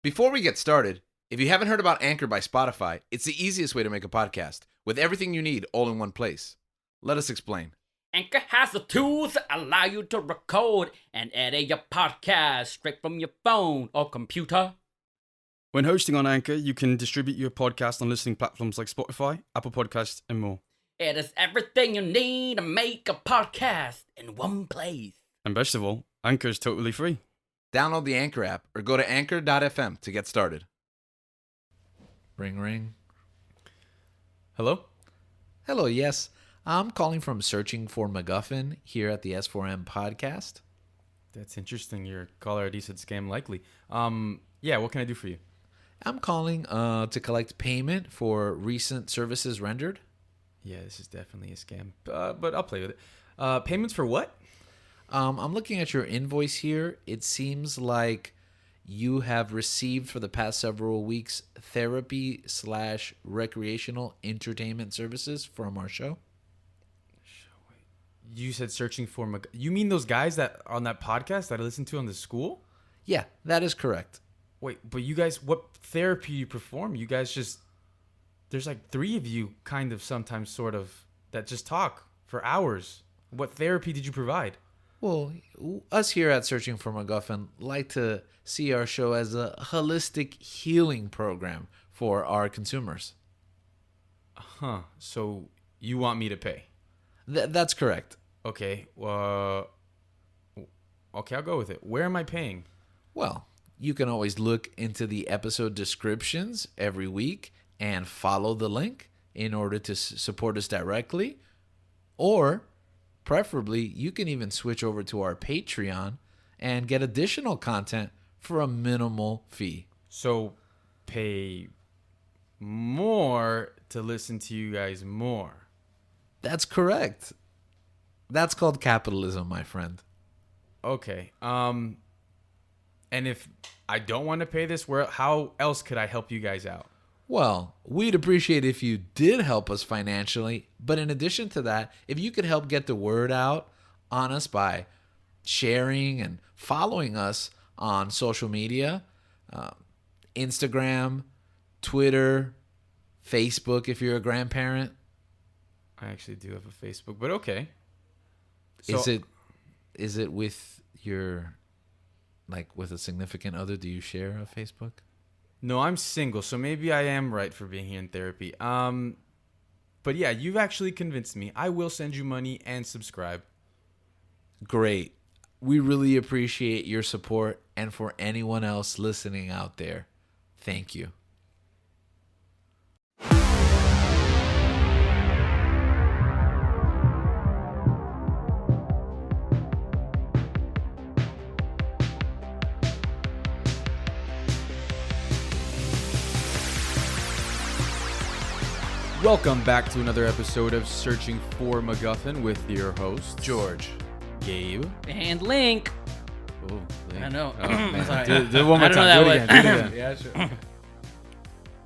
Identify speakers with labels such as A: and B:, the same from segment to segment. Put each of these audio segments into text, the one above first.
A: Before we get started, if you haven't heard about Anchor by Spotify, it's the easiest way to make a podcast with everything you need all in one place. Let us explain.
B: Anchor has the tools that allow you to record and edit your podcast straight from your phone or computer.
C: When hosting on Anchor, you can distribute your podcast on listening platforms like Spotify, Apple Podcasts, and more.
B: It is everything you need to make a podcast in one place.
C: And best of all, Anchor is totally free.
A: Download the Anchor app or go to anchor.fm to get started. Ring, ring.
C: Hello?
A: Hello, yes. I'm calling from Searching for McGuffin here at the S4M podcast.
C: That's interesting. Your caller ID said scam likely. Yeah, what can I do for you?
A: I'm calling to collect payment for recent services rendered.
C: Yeah, this is definitely a scam, but I'll play with it. Payments for what?
A: I'm looking at your invoice here. It seems like you have received for the past several weeks therapy/recreational entertainment services from our show.
C: You said searching for You mean those guys that on that podcast that I listened to on the school?
A: Yeah, that is correct.
C: Wait, but you guys, what therapy do you perform? You guys just, there's like 3 of you kind of sometimes sort of that just talk for hours. What therapy did you provide?
A: Well, us here at Searching for McGuffin like to see our show as a holistic healing program for our consumers.
C: Huh. So you want me to pay?
A: That's correct.
C: Okay. Okay, I'll go with it. Where am I paying?
A: Well, you can always look into the episode descriptions every week and follow the link in order to support us directly. Or, preferably, you can even switch over to our Patreon and get additional content for a minimal fee.
C: So, pay more to listen to you guys more.
A: That's correct. That's called capitalism, my friend.
C: Okay. And if I don't want to pay this, how else could I help you guys out?
A: Well, we'd appreciate if you did help us financially, but in addition to that, if you could help get the word out on us by sharing and following us on social media, Instagram, Twitter, Facebook if you're a grandparent.
C: I actually do have a Facebook, but okay.
A: So, is it with your, like with a significant other? Do you share a Facebook?
C: No, I'm single, so maybe I am right for being here in therapy. But yeah, you've actually convinced me. I will send you money and subscribe.
A: Great. We really appreciate your support, and for anyone else listening out there, thank you.
C: Welcome back to another episode of Searching for McGuffin with your host,
A: George.
C: Gabe.
B: And Link.
C: Oh,
B: I know.
C: Oh, man.
B: Sorry.
C: Do it one more
B: I don't know
C: time. Do
B: that
C: it again. Do it again.
A: Yeah, sure.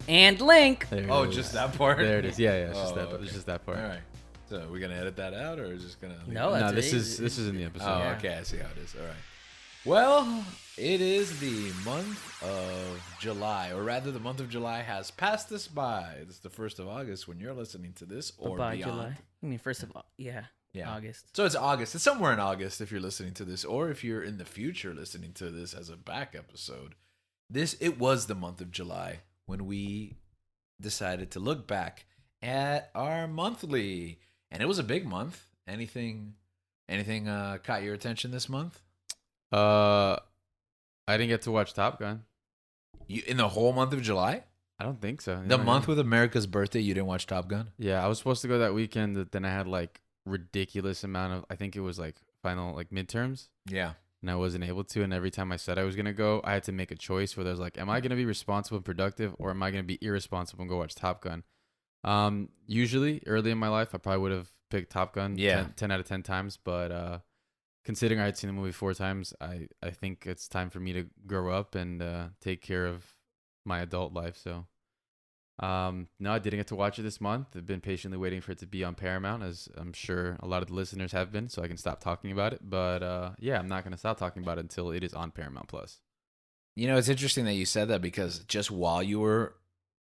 B: And Link.
C: There it
A: Oh,
C: is.
A: just that part?
C: There it is. Yeah, it's just
A: Oh,
C: that.
A: okay.
C: It's just that part.
A: All right. So we're going to edit that out, or just going to...
B: No,
C: No,
B: that's
C: this is in the episode.
A: Oh,
B: Yeah.
A: okay. I see how it is. All right. Well, it is the month of July, or rather the month of July has passed us by. It's the 1st of August when you're listening to this, or
B: by
A: beyond.
B: July. I mean, first of all, yeah. August.
A: So it's August. It's somewhere in August if you're listening to this, or if you're in the future listening to this as a back episode. It was the month of July when we decided to look back at our monthly, and it was a big month. Anything caught your attention this month?
C: I didn't get to watch Top Gun.
A: You in the whole month of July?
C: I don't think so.
A: The month with America's birthday, you didn't watch Top Gun?
C: Yeah, I was supposed to go that weekend, but then I had like ridiculous amount of, I think it was like final like midterms,
A: Yeah.
C: and I wasn't able to. And every time I said I was gonna go, I had to make a choice where I was like, am I gonna be responsible and productive, or am I gonna be irresponsible and go watch Top Gun? Usually early in my life, I probably would have picked Top Gun 10 out of 10 times, but considering I had seen the movie 4 times, I think it's time for me to grow up and take care of my adult life. So no, I didn't get to watch it this month. I've been patiently waiting for it to be on Paramount, as I'm sure a lot of the listeners have been, so I can stop talking about it. But yeah, I'm not going to stop talking about it until it is on Paramount Plus.
A: You know, it's interesting that you said that because just while you were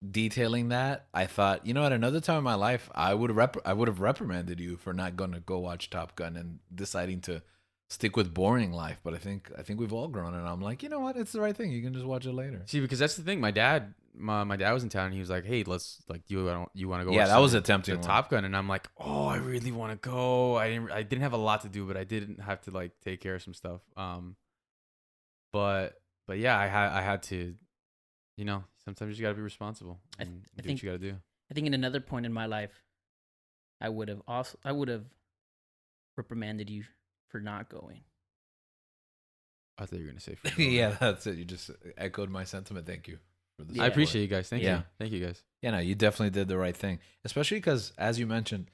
A: detailing that, I thought, you know, at another time in my life, I would have reprimanded you for not going to go watch Top Gun and deciding to stick with boring life. But I think we've all grown, and I'm like, you know what, it's the right thing. You can just watch it later.
C: See, because that's the thing. My dad was in town, and he was like, "Hey, let's like you want to go?"
A: Yeah,
C: watch
A: that was a tempting
C: the
A: one.
C: Top Gun, and I'm like, "Oh, I really want to go." I didn't have a lot to do, but I didn't have to like take care of some stuff. But yeah, I had to, you know, sometimes you just gotta be responsible and do what you gotta do.
B: I think in another point in my life, I would have reprimanded you for not going.
C: I thought you were gonna say. For
A: Yeah, that's it. You just echoed my sentiment. Thank you for this.
C: I appreciate you guys. Thank you. Thank you guys.
A: Yeah, no, you definitely did the right thing, especially because, as you mentioned,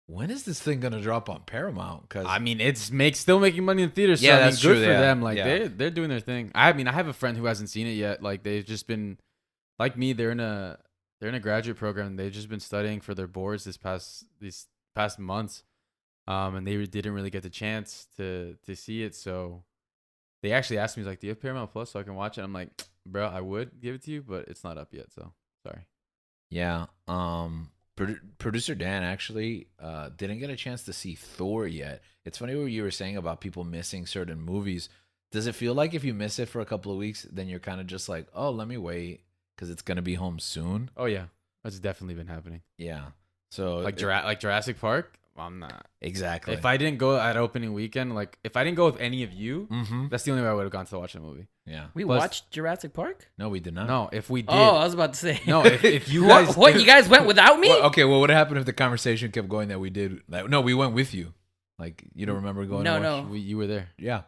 A: when is this thing gonna drop on Paramount? Because
C: I mean, it's still making money in theaters. So,
A: Yeah,
C: I mean,
A: that's
C: good
A: true,
C: for
A: yeah.
C: them. Like
A: Yeah.
C: they're doing their thing. I mean, I have a friend who hasn't seen it yet. Like they've just been, like me. They're in a graduate program. They've just been studying for their boards these past months, and they didn't really get the chance to see it. So they actually asked me, like, "Do you have Paramount Plus so I can watch it?" I'm like, "Bro, I would give it to you, but it's not up yet. So sorry."
A: yeah, producer Dan actually didn't get a chance to see Thor yet. It's funny what you were saying about people missing certain movies. Does it feel like if you miss it for a couple of weeks, then you're kind of just like, oh, let me wait because it's gonna be home soon?
C: Oh yeah, that's definitely been happening.
A: Yeah. So
C: Like Jurassic Park. I'm not.
A: exactly.
C: If I didn't go at opening weekend, like if I didn't go with any of you,
A: Mm-hmm.
C: that's the only way I would have gone to watch the movie.
A: Yeah.
B: We
C: Plus-
B: watched Jurassic Park?
A: No, we did not.
C: No, if we did,
B: Oh, I was about to say.
C: no, if you guys,
B: What, you guys went without me?
A: Well, okay. Well, what happened if the conversation kept going that we did? Like, no, we went with you. Like, you don't remember going?
B: No,
A: to watch?
B: no.
C: you were there.
A: Yeah.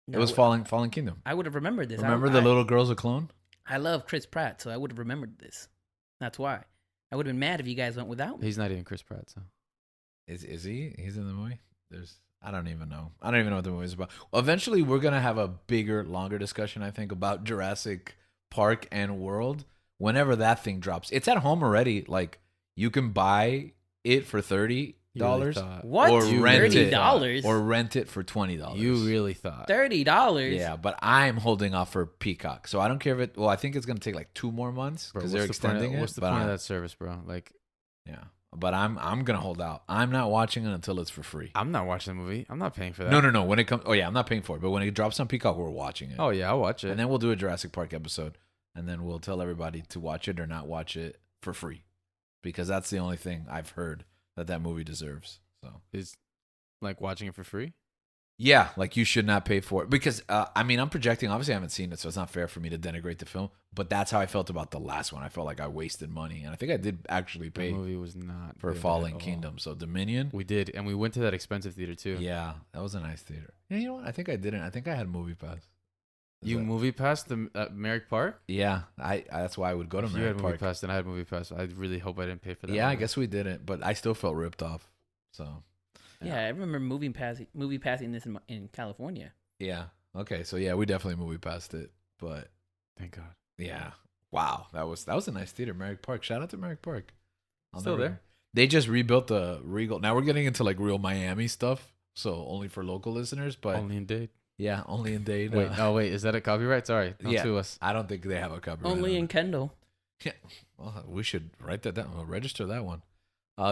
B: No,
A: It was Fallen Kingdom.
B: I would have remembered this.
A: Remember the little girl's a clone?
B: I love Chris Pratt, so I would have remembered this. That's why. I would have been mad if you guys went without me.
C: He's not even Chris Pratt, so
A: Is he? He's in the movie. I don't even know. I don't even know what the movie is about. Well, eventually, we're gonna have a bigger, longer discussion. I think about Jurassic Park and World whenever that thing drops. It's at home already. Like you can buy it for $30
B: What?
A: or rent it
B: $30?
A: or rent it for $20.
C: You really thought?
B: $30?
A: Yeah, but I'm holding off for Peacock, so I don't care if it. Well, I think it's gonna take like 2 more months
C: Bro,
A: because they're extending it.
C: What's the
A: but
C: point of
A: I-
C: that service, bro? Like,
A: Yeah, but I'm gonna hold out. I'm not watching it until it's for free.
C: I'm not watching the movie. I'm not paying for that.
A: No. When it comes, oh yeah, I'm not paying for it. But when it drops on Peacock, we're watching it.
C: Oh yeah, I'll watch it.
A: And then we'll do a Jurassic Park episode, and then we'll tell everybody to watch it or not watch it for free, because that's the only thing I've heard that movie deserves. So
C: Is like watching it for free?
A: yeah, like you should not pay for it because I mean I'm projecting. Obviously, I haven't seen it, so it's not fair for me to denigrate the film. But that's how I felt about the last one. I felt like I wasted money, and I think I did actually
C: The
A: pay
C: movie was not
A: for
C: good
A: Fallen
C: at all.
A: Kingdom. So Dominion.
C: We did, and we went to that expensive theater too.
A: Yeah, that was a nice theater. Yeah, you know what? I think I didn't. I think I had Movie Pass. Is
C: You
A: that-
C: movie passed the Merrick Park.
A: Yeah, I that's why I would go to
C: If you
A: Merrick
C: had movie
A: Park.
C: pass, then I had movie pass. I really hope I didn't pay for that.
A: Yeah, I
C: movie.
A: guess we didn't, but I still felt ripped off. So
B: Yeah, I remember movie passing this in California.
A: yeah, okay, so yeah, we definitely movie past it, but
C: Thank God.
A: yeah, wow, that was a nice theater, Merrick Park. Shout out to Merrick Park.
C: Still there?
A: They just rebuilt the Regal. Now we're getting into like real Miami stuff, so only for local listeners. But
C: Only in Dade.
A: yeah, only in Dade.
C: Wait, is that a copyright? Sorry, don't
A: Yeah.
C: sue us.
A: I don't think they have a copyright.
B: Only
A: on
B: in
A: it.
B: Kendall.
A: Well, we should write that down. We'll register that one.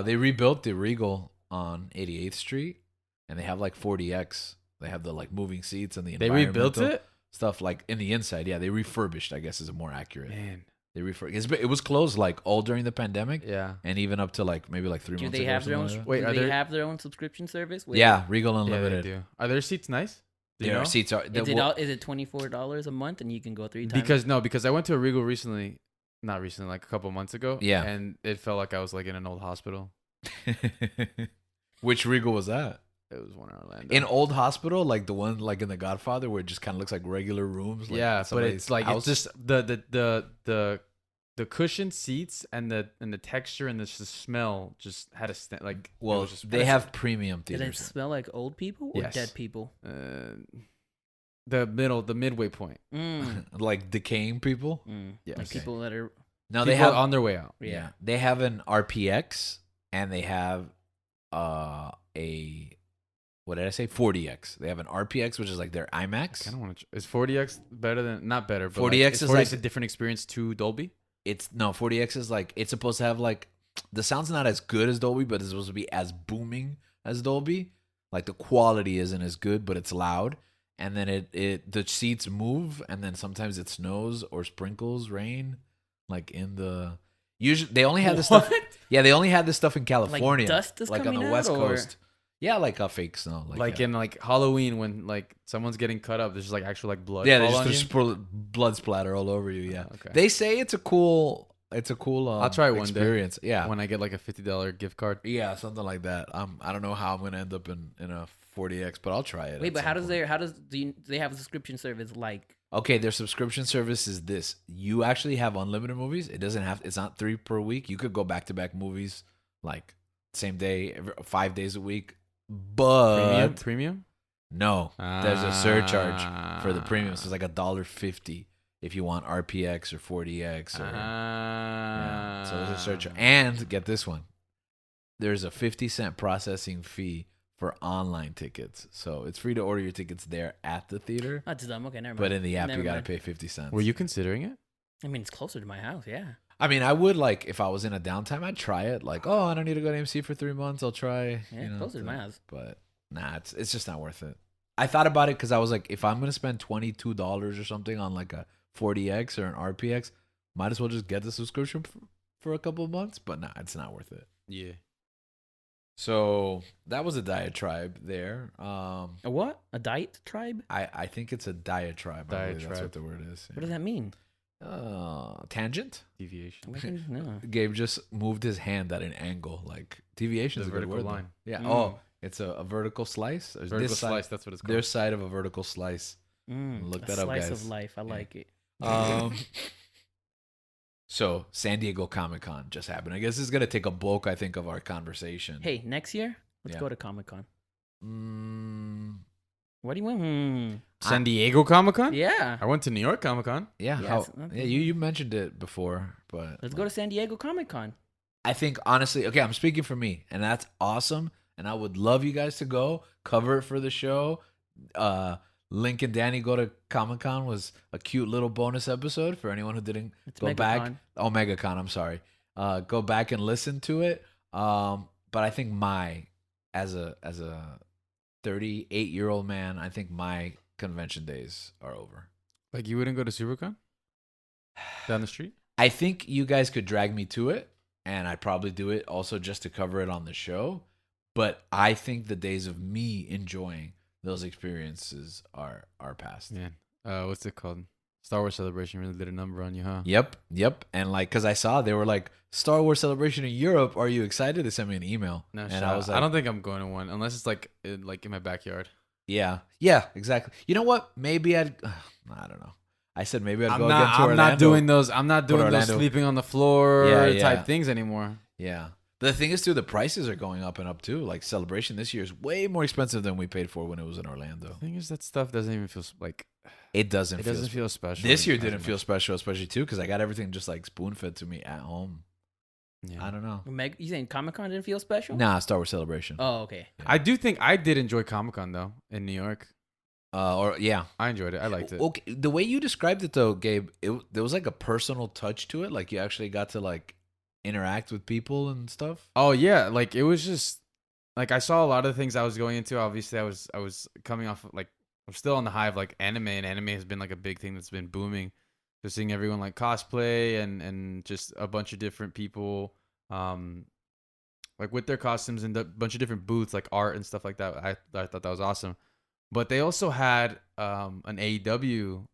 A: They rebuilt the Regal on 88th Street, and they have like 40X. They have the like moving seats and the
C: They rebuilt
A: environmental
C: it.
A: stuff like in the inside. Yeah, they refurbished. I guess is more accurate.
C: Man,
A: They refurbished. It was closed like all during the pandemic,
C: yeah.
A: and even up to like maybe like 3
B: Do
A: months
B: they
A: ago. or
B: have their own?
A: something like
C: Wait,
B: do
C: are
B: they
C: there-
B: have their own subscription service?
A: that. Yeah, Regal
C: Yeah, they
A: Unlimited.
C: do. Are their seats nice? Do you
A: Their
C: know?
A: seats are.
B: Is it $24 a month and you can go 3 times?
C: Because I went to a Regal recently, not recently, like a couple months ago.
A: Yeah.
C: and it felt like I was like in an old hospital.
A: Which Regal was that?
C: It was one in Orlando.
A: In Old Hospital, like the one like in The Godfather, where it just kind of looks like regular rooms. Like
C: yeah, but
A: somebody's
C: it's like
A: house.
C: it's just the cushioned seats and the texture and the smell just had a like. it
A: well,
C: was just
A: they have premium
B: Did it
A: theaters.
B: smell like old people or
C: Yes.
B: dead people?
C: The midway point.
B: Mm.
A: like decaying people.
C: Yes.
B: Like people that are.
A: Now
C: People
A: they have
C: on their way out.
A: yeah, they have an RPX and they have a what did I say? 40X. They have an RPX, which is like their
C: I
A: IMAX.
C: kind of want to. Is 40X better than not better? But
A: 40X is
C: 40X
A: like
C: a different experience to Dolby.
A: It's no 40X is like it's supposed to have like the sound's not as good as Dolby, but it's supposed to be as booming as Dolby. Like the quality isn't as good, but it's loud. And then the seats move, and then sometimes it snows or sprinkles rain, like in the usually they only had this stuff.
B: What?
A: Yeah, they only had this stuff in California,
B: dust is
A: like on
B: coming
A: the
B: out,
A: West
B: or-
A: Coast. Yeah, like a fake snow,
C: Like
A: yeah.
C: in like Halloween when like someone's getting cut up, there's just like actual like blood.
A: Yeah, they
C: fall on
A: just
C: you?
A: blood splatter all over you. Yeah,
C: Okay.
A: they say it's a cool.
C: I'll try it one day.
A: experience. Yeah,
C: When I get like a $50 gift card.
A: yeah, something like that. I don't know how I'm gonna end up in a 40X, but I'll try it.
B: Wait,
A: at
B: but
A: some point.
B: do they have a subscription service like?
A: Okay, their subscription service is this. You actually have unlimited movies. It's not 3 per week. You could go back to back movies like same day, 5 days a week. But
C: Premium?
A: no, there's a surcharge for the
C: Ah.
A: premium. So it's like $1.50 if you want RPX or 40X or yeah. So there's a surcharge. And get this one. There's a 50-cent processing fee for online tickets. So it's free to order your tickets there at the theater.
B: That's dumb. Okay, never mind.
A: But in the app,
B: Never
A: you got to
B: mind.
A: pay 50 cents.
C: Were you considering it?
B: I mean, it's closer to my house. Yeah.
A: I mean, I would like if I was in a downtime, I'd try it. Like, oh, I don't need to go to AMC for 3 months. I'll try.
B: Yeah, closer to my house.
A: But nah, it's just not worth it. I thought about it because I was like, if I'm gonna spend $22 or something on like a 40X or an RPX, might as well just get the subscription for a couple of months. But nah, it's not worth it.
C: Yeah.
A: So that was a diatribe there.
B: A what? A diet tribe?
A: I think it's a diatribe. I believe that's
C: Diatribe.
A: what the word is.
B: What does that mean?
A: Tangent.
C: Deviation.
B: No.
A: Gabe just moved his hand at an angle. Like deviation is
C: The
A: a good
C: vertical
A: word, though.
C: line.
A: Yeah.
B: Mm.
A: Oh, it's a vertical slice. Or
C: Vertical
A: this side,
C: slice, that's what it's called.
A: their side of a vertical slice. Look
B: A
A: that up,
B: slice
A: guys.
B: of life. I
A: Yeah.
B: like it.
A: So San Diego Comic-Con just happened. I guess this is gonna take a bulk, I think, of our conversation.
B: Hey, next year, let's
A: Yeah.
B: go to Comic Con.
A: Mm,
B: What do you want?
C: San Diego Comic Con?
B: Yeah.
C: I went to New York Comic Con.
A: yeah.
B: Yeah,
A: How?
B: it's not-
A: Yeah. You mentioned it before, but
B: Let's go to San Diego Comic Con.
A: I think honestly, okay, I'm speaking for me, and that's awesome. And I would love you guys to go cover it for the show. Link and Danny go to Comic Con was a cute little bonus episode for anyone who didn't
B: It's
A: go back.
B: MegaCon.
A: Oh, MegaCon, I'm sorry. Go back and listen to it. But I think as a 38-year-old man, I think my convention days are over.
C: Like you wouldn't go to SuperCon? Down the street?
A: I think you guys could drag me to it, and I'd probably do it also just to cover it on the show. But I think the days of me enjoying those experiences are past.
C: Man. What's it called? Star Wars Celebration really did a number on you, huh?
A: Yep. And like, cause I saw they were like Star Wars Celebration in Europe. Are you excited? They sent me an email,
C: No,
A: and I was like,
C: I don't think I'm going to one unless it's like in my backyard.
A: yeah, exactly. You know what? Maybe I don't know. I said maybe I'd go again to
C: I'm
A: Orlando.
C: not doing those. I'm not doing those
A: Orlando.
C: sleeping on the floor
A: Yeah.
C: type things anymore.
A: Yeah. The thing is, too, the prices are going up and up too. Like Celebration this year is way more expensive than we paid for when it was in Orlando.
C: The thing is, that stuff doesn't even feel like
A: It doesn't.
C: it doesn't feel special.
A: This year
C: as
A: didn't feel
C: much.
A: special, especially too, because I got everything just like spoon fed to me at home.
C: Yeah.
A: I don't know.
B: You saying Comic Con didn't feel special?
A: Nah, Star Wars Celebration.
B: Oh, okay.
C: I do think I did enjoy Comic Con though in New York.
A: Or yeah.
C: I enjoyed it. I liked it.
A: Okay, the way you described it though, Gabe, there was like a personal touch to it. Like you actually got to like interact with people and stuff.
C: Oh yeah, like it was just like I saw a lot of the things I was going into. Obviously, I was coming off of, like I'm still on the high of like anime, and anime has been like a big thing that's been booming. Just seeing everyone like cosplay and just a bunch of different people, like with their costumes and a bunch of different booths, like art and stuff like that. I thought that was awesome. But they also had an AEW.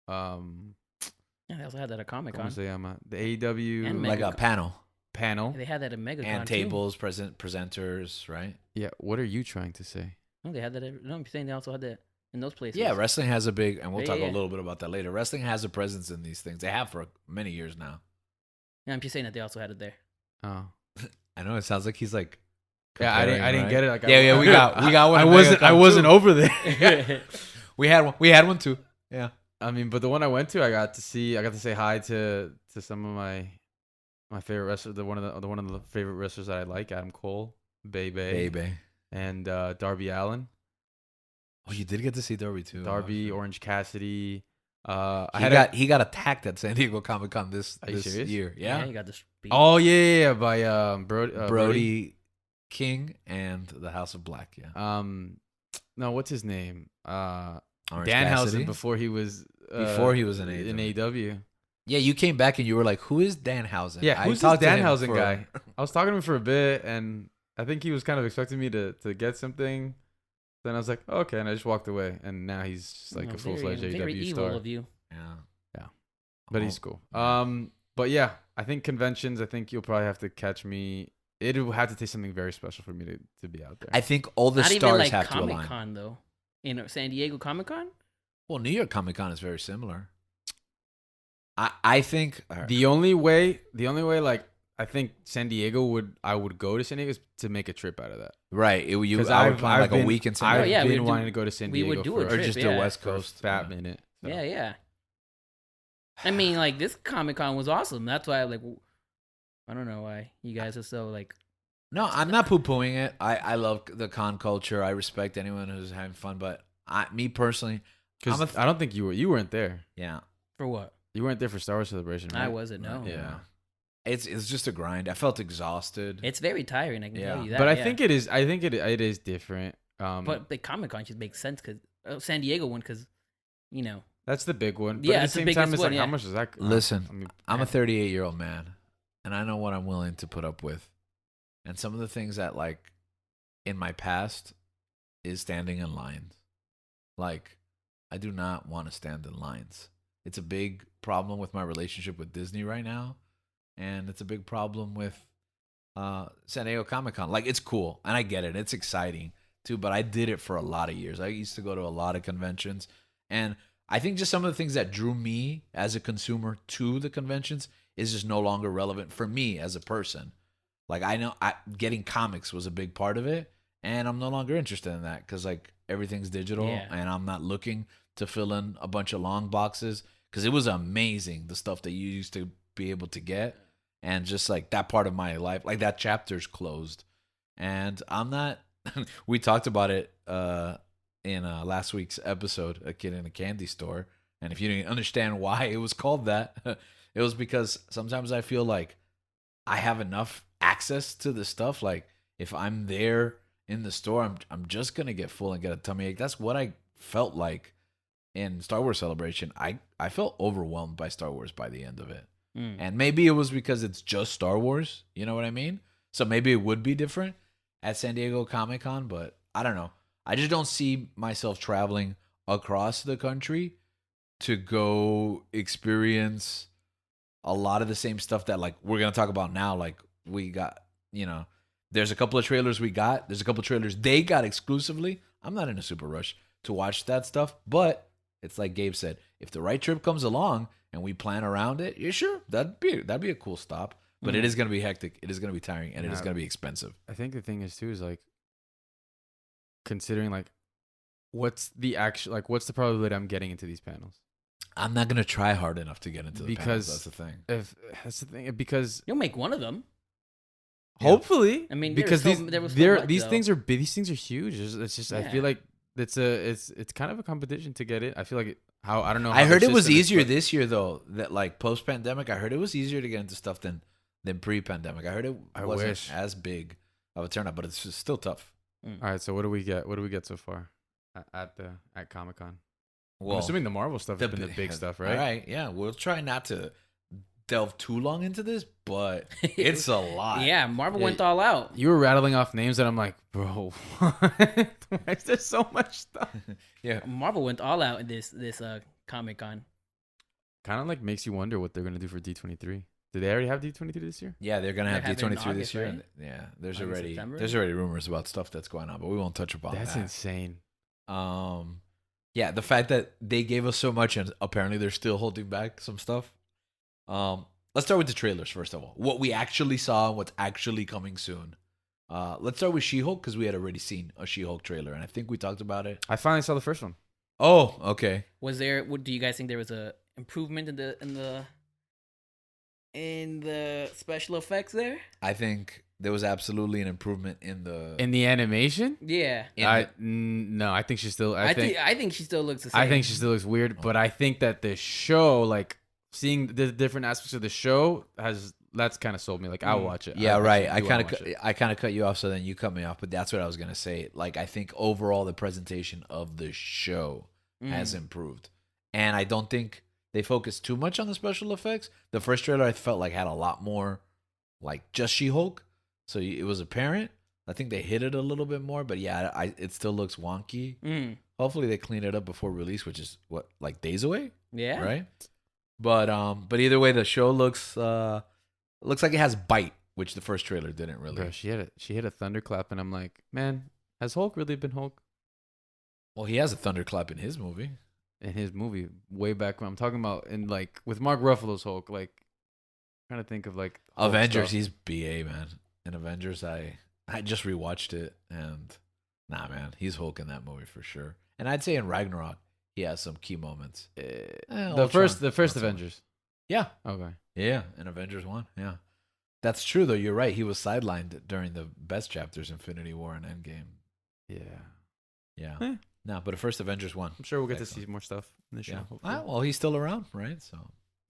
B: Yeah, they also had that at Comic
C: ¿Cómo
B: Con.
C: se llama? The AEW
B: And
A: Like a
B: Mega-
A: panel
C: panel.
B: They had that at MegaCon
A: and
B: too.
A: tables, presenters, right?
C: Yeah. What are you trying to say?
B: No, they had that. No, I'm saying they also had that in those places.
A: Yeah, wrestling has a big, and we'll talk
B: Yeah.
A: a little bit about that later. Wrestling has a presence in these things. They have for many years now.
B: Yeah, I'm just saying that they also had it there.
C: Oh.
A: I know it sounds like he's like.
C: Yeah, I didn't get it. Like,
A: Yeah, we got one.
C: I
A: at
C: wasn't
A: MegaCon, too.
C: over there.
A: We had one too. Yeah.
C: I mean, but the one I went to, I got to say hi to some of my favorite wrestlers. One of the favorite wrestlers that I like, Adam Cole, Baby,
A: Baby.
C: and Darby Allin.
A: Oh, you did get to see Darby too.
C: Darby, Orange Cassidy.
A: He got attacked at San Diego Comic-Con this
C: serious?
A: year. Yeah.
B: you got this.
C: Oh yeah, by
A: Brody King and the House of Black. Yeah.
C: No, what's his name?
A: Orange
C: Danhausen
A: Cassidy?
C: before he was
A: in
C: AEW.
A: Yeah, you came back and you were like, "Who is Danhausen?"
C: Yeah, who's this
A: talked to him
C: Danhausen guy? I was talking to him for a bit, and I think he was kind of expecting me to get something. Then I was like, okay, and I just walked away, and now he's just like a full-fledged
B: very
C: AEW
B: evil
C: star.
B: of you.
A: Yeah.
C: But he's cool. But yeah, I think conventions. I think you'll probably have to catch me. It will have to take something very special for me to be out there.
A: I think all the
B: Not
A: stars
B: even like
A: have to align.
B: Comic-Con though. San Diego Comic-Con.
A: Well, New York Comic-Con is very similar. I think
C: the only way, like I think San Diego I would go to San Diego is to make a trip out of that.
A: right. I would plan like a week in San
C: I've
A: Diego.
C: been wanting to go to San
B: we
C: Diego
B: would do a
C: for
B: trip,
A: or just
B: yeah.
A: the West
C: for a
A: Coast.
C: fat minute. So.
B: Yeah. I mean, like this Comic-Con was awesome. That's why, like, I don't know why you guys are so like.
A: No, I'm not poo-pooing it. I love the con culture. I respect anyone who's having fun, but me personally,
C: Because I don't think you weren't there.
A: yeah,
B: For what?
C: You weren't there for Star Wars Celebration, right?
B: I wasn't. No.
A: yeah. It's just a grind. I felt exhausted.
B: It's very tiring. I can tell you that.
C: But I
B: yeah.
C: think it is. I think it is different.
B: But the Comic-Con just makes sense because San Diego one, because
C: that's the big one. But
B: Yeah,
C: at the
B: it's the
C: same
B: biggest
C: time, it's
B: one,
C: like
B: yeah.
C: how much does that?
A: Listen,
C: I mean,
A: I'm a 38-year-old man, and I know what I'm willing to put up with. And some of the things that, like, in my past is standing in lines. Like, I do not want to stand in lines. It's a big problem with my relationship with Disney right now, and it's a big problem with San Diego Comic-Con. Like, it's cool, and I get it. It's exciting, too, but I did it for a lot of years. I used to go to a lot of conventions, and I think just some of the things that drew me as a consumer to the conventions is just no longer relevant for me as a person. Like, I know getting comics was a big part of it, and I'm no longer interested in that because, like, everything's digital, and I'm not looking to fill in a bunch of long boxes because it was amazing, the stuff that you used to be able to get, and just, like, that part of my life, like, that chapter's closed. And I'm not – we talked about it in last week's episode, A Kid in a Candy Store, and if you didn't understand why it was called that, it was because sometimes I feel like I have enough access to the stuff. Like, if I'm there in the store, I'm just gonna get full and get a tummy ache. That's what I felt like in Star Wars Celebration. I felt overwhelmed by Star Wars by the end of it. And maybe it was because it's just Star Wars, you know what I mean? So maybe it would be different at San Diego Comic-Con, but I don't know. I just don't see myself traveling across the country to go experience a lot of the same stuff that, like, we're going to talk about now. Like, we got, there's a couple of trailers we got. There's a couple of trailers they got exclusively. I'm not in a super rush to watch that stuff, but it's like Gabe said, if the right trip comes along and we plan around it, yeah, sure, that'd be a cool stop. But it is going to be hectic. It is going to be tiring, and it is going to be expensive.
C: I think the thing is too is like considering like what's the probability I'm getting into these panels?
A: I'm not going to try hard enough to get into the panels. That's the thing.
C: Because
B: you'll make one of them.
C: Hopefully,
B: I mean,
C: because these things are big. These things are huge. It's just I feel like it's kind of a competition to get it. I feel like I don't know.
A: I heard it was easier this year though. That, like, post pandemic, I heard it was easier to get into stuff than pre pandemic. I heard it wasn't as big of a turnout, but it's still tough.
C: All right, so what do we get? What do we get so far at Comic-Con?
A: Well,
C: I'm assuming the Marvel stuff has been the big stuff, right?
A: All right, yeah. We'll try not to delve too long into this, but it's a lot.
B: Yeah, Marvel went all out.
C: You were rattling off names that I'm like, bro, why is there so much stuff?
A: Yeah,
B: Marvel went all out in this Comic-Con.
C: Kind of like makes you wonder what they're gonna do for D23. Did they already have D23 this year?
A: Yeah, they're gonna have D23 this year.
B: Right?
A: Yeah,
B: There's
A: already rumors about stuff that's going on, but we won't touch upon that.
C: That's insane.
A: Yeah, the fact that they gave us so much and apparently they're still holding back some stuff. Let's start with the trailers first of all. What we actually saw and what's actually coming soon. Let's start with She-Hulk because we had already seen a She-Hulk trailer and I think we talked about it.
C: I finally saw the first one.
A: Oh, okay.
B: Do you guys think there was a improvement in the special effects there?
A: I think there was absolutely an improvement in
C: the animation.
B: Yeah.
C: No, I think she still.
B: I think she still looks the same.
C: I think she still looks weird, but I think that the show, like seeing the different aspects of the show, that's kind of sold me. Like I'll watch it.
A: Yeah, right. I kind
C: of
A: of cut you off, so then you cut me off. But that's what I was gonna say. Like I think overall the presentation of the show has improved, and I don't think they focused too much on the special effects. The first trailer I felt like had a lot more, like just She-Hulk, so it was apparent. I think they hit it a little bit more, but yeah, it still looks wonky. Hopefully they clean it up before release, which is what, like days away.
B: Yeah.
A: Right. But either way, the show looks like it has bite, which the first trailer didn't really.
C: Bro, she hit a thunderclap, and I'm like, man, has Hulk really been Hulk?
A: Well, he has a thunderclap in his movie.
C: In his movie, way back when I'm talking about, in like with Mark Ruffalo's Hulk, like trying to think of like Hulk
A: Avengers.
C: stuff.
A: He's BA, man. In Avengers, I just rewatched it, and nah, man, he's Hulk in that movie for sure. And I'd say in Ragnarok, he has some key moments.
C: The first Avengers.
A: Yeah.
C: Okay.
A: Yeah, in Avengers 1. Yeah. That's true, though. You're right. He was sidelined during the best chapters, Infinity War and Endgame.
C: Yeah.
A: Yeah. No, but the first Avengers 1.
C: I'm sure we'll get to see more stuff in the show.
A: Yeah. Well, he's still around, right? So,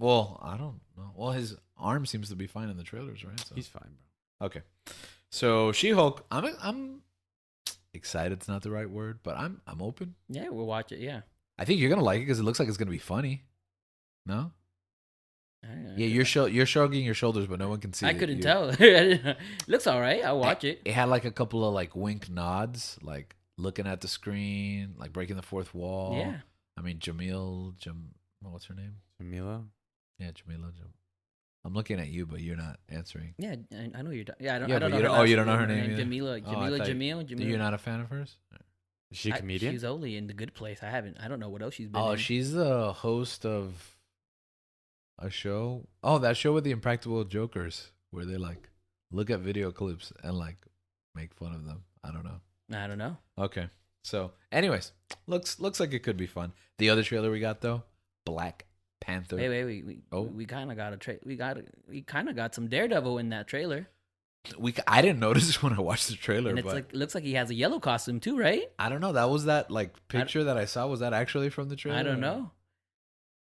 A: well, I don't know. Well, his arm seems to be fine in the trailers, right? So.
C: He's fine, bro.
A: Okay. So, She-Hulk, I'm excited. It's not the right word, but I'm open.
B: Yeah, we'll watch it. Yeah.
A: I think you're going to like it because it looks like it's going to be funny. No? Yeah, you're shrugging your shoulders, but no one can see.
B: I couldn't tell. It looks all right. I'll watch it.
A: It had like a couple of like wink nods, like looking at the screen, like breaking the fourth wall.
B: Yeah.
A: I mean, what's her name?
C: Jamila.
A: Yeah, Jamila. I'm looking at you, but you're not answering.
B: Yeah, I know you're. Yeah, I don't.
A: Yeah,
B: I don't
A: but
B: know.
A: you don't know her name either?
B: Jamila.
A: You're not a fan of hers?
C: Is she a comedian?
B: She's only in The Good Place. I don't know what else she's been.
A: Oh,
B: in.
A: she's the host of a show. Oh, that show with the Impractical Jokers, where they like look at video clips and like make fun of them. I don't know. Okay. So, anyways, looks like it could be fun. The other trailer we got though, Black Panther.
B: Wait. We kind of got we kind of got some Daredevil in that trailer.
A: I didn't notice when I watched the trailer,
B: and it's
A: but
B: like looks like he has a yellow costume too, right?
A: I don't know. That was that like picture that I saw. Was that actually from the trailer?
B: I don't know.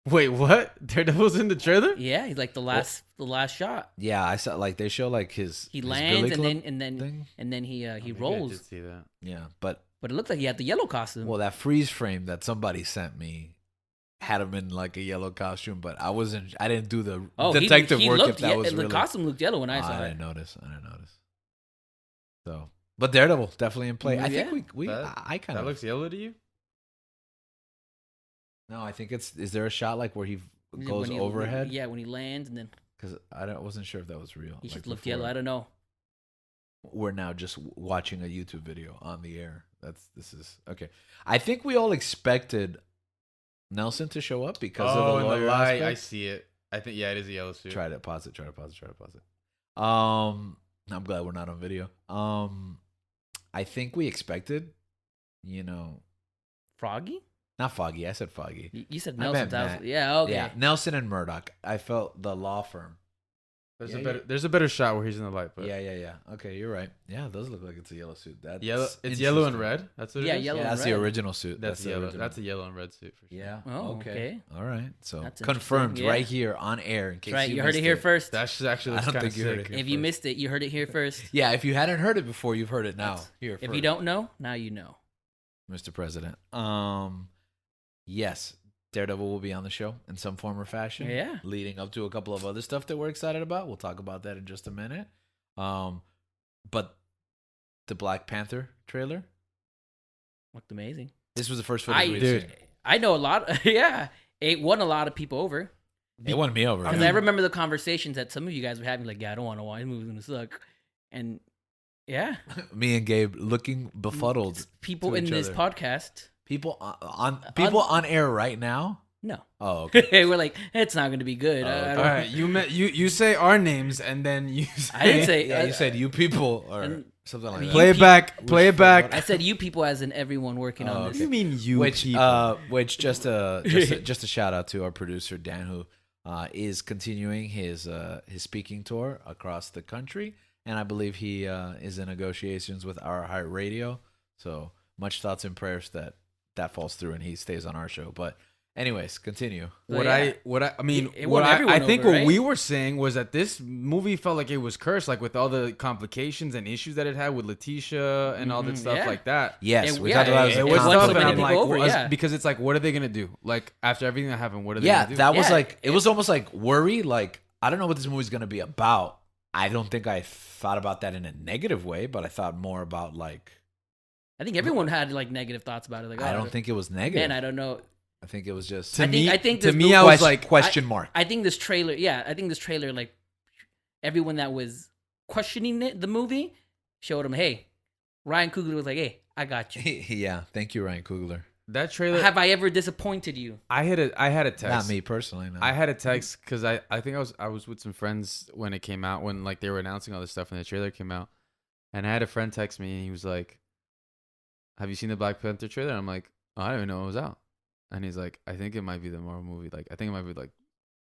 C: Wait, what? Daredevil's in the trailer?
B: Yeah, he's like the last shot.
A: Yeah, I saw like they show like his
B: lands
A: billy
B: and then
A: thing.
B: he rolls.
C: I did see that.
A: Yeah, but
B: it looked like he had the yellow costume.
A: Well, that freeze frame that somebody sent me had him in like a yellow costume, but I didn't do the detective work if that was really.
B: The costume looked yellow when I saw it.
A: I didn't notice. So, but Daredevil definitely in play. I think I kind of.
C: That looks yellow to you?
A: No, I think it's. Is there a shot like where he goes overhead?
B: Yeah, when he lands and then.
A: Because I wasn't sure if that was real.
B: He just looked yellow. I don't know.
A: We're now just watching a YouTube video on the air. This is okay. I think we all expected Nelson to show up because of the lawyer aspect.
C: I see it. I think it is a yellow suit.
A: Try to pause it. I'm glad we're not on video. I think we expected,
B: Froggy?
A: Not Foggy. I said Foggy.
B: You said
A: I
B: Nelson.
A: meant Matt.
B: Yeah, okay.
A: Yeah, Nelson and Murdoch. I felt the law firm.
C: There's a better shot where he's in the light. But
A: Yeah. Okay, you're right. Yeah, it does look like it's a yellow suit. That's
C: yellow. It's yellow and red. That's what it is?
B: Yellow and
A: that's
B: red.
A: the original suit.
C: That's yellow.
A: original.
C: That's a yellow and red suit for sure.
A: Yeah.
B: Oh, okay.
A: All right. So
B: That's
A: confirmed
B: interesting, yeah.
A: right here on air. In case
B: Right,
A: you
B: you heard it
A: missed
B: here first.
C: That's actually.
A: I don't think
C: sick.
A: you heard it here.
B: If you missed it, you heard it here first.
A: Yeah, if you hadn't heard it before, you've heard it now. Here.
B: If you don't know, now you know.
A: Mr. President. Yes, Daredevil will be on the show in some form or fashion.
B: Yeah.
A: Leading up to a couple of other stuff that we're excited about. We'll talk about that in just a minute. But the Black Panther trailer
B: Looked amazing.
A: This was the first footage we'd seen.
B: I know a lot. Yeah. It won a lot of people over.
A: It won me over.
B: Because I remember the conversations that some of you guys were having, like, yeah, I don't want to watch this movie's going to suck. And, yeah.
A: Me and Gabe looking befuddled.
B: People in this podcast.
A: People on air right now?
B: No.
A: Oh, okay.
B: We're like, it's not going to be good.
A: Okay.
C: All right, you say our names and then you say,
B: I didn't say.
A: Yeah, you said you people or something like that.
C: Play it back.
B: I said you people as in everyone working on this.
C: You mean you
A: people? Which just a shout out to our producer Dan, who is continuing his speaking tour across the country, and I believe he is in negotiations with our Heart Radio. So much thoughts and prayers that falls through and he stays on our show. But anyways, continue.
B: So,
C: What
B: yeah.
C: I mean,
B: It
C: what
B: won everyone
C: I think
B: over,
C: what
B: right?
C: we were saying was that this movie felt like it was cursed, like with all the complications and issues that it had with Letitia and all that stuff
B: yeah.
C: like that.
A: Yes,
B: It-
A: we
B: yeah,
A: talked about
C: It was
B: won
C: tough,
B: so
C: and
B: many
C: I'm
B: people
C: like,
B: over,
C: well,
B: yeah.
C: because it's like, what are they gonna do? Like after everything that happened, what are they
A: Yeah,
C: gonna do?
A: that was
B: Yeah,
A: like, it was almost like worry. Like, I don't know what this movie's going to be about. I don't think I thought about that in a negative way, but I thought more about like,
B: I think everyone had like negative thoughts about it. Like,
A: I
B: oh,
A: don't think it was negative.
B: Man, I don't know.
A: I think it was just
C: To
B: I
C: me,
B: think
C: to
B: this
C: me,
B: movie-
C: I was like,
A: question mark.
B: I think this trailer, like everyone that was questioning the movie showed him, hey, Ryan Coogler was like, hey, I got you.
A: Yeah, thank you, Ryan Coogler.
C: that trailer.
B: Have I ever disappointed you?
C: I had a text.
A: Not me personally. No.
C: I had a text because I think I was with some friends when it came out, when like they were announcing all this stuff and the trailer came out, and I had a friend text me and he was like, "Have you seen the Black Panther trailer?" And I'm like, "Oh, I didn't even know it was out." And he's like, "I think it might be the Marvel movie. Like, I think it might be like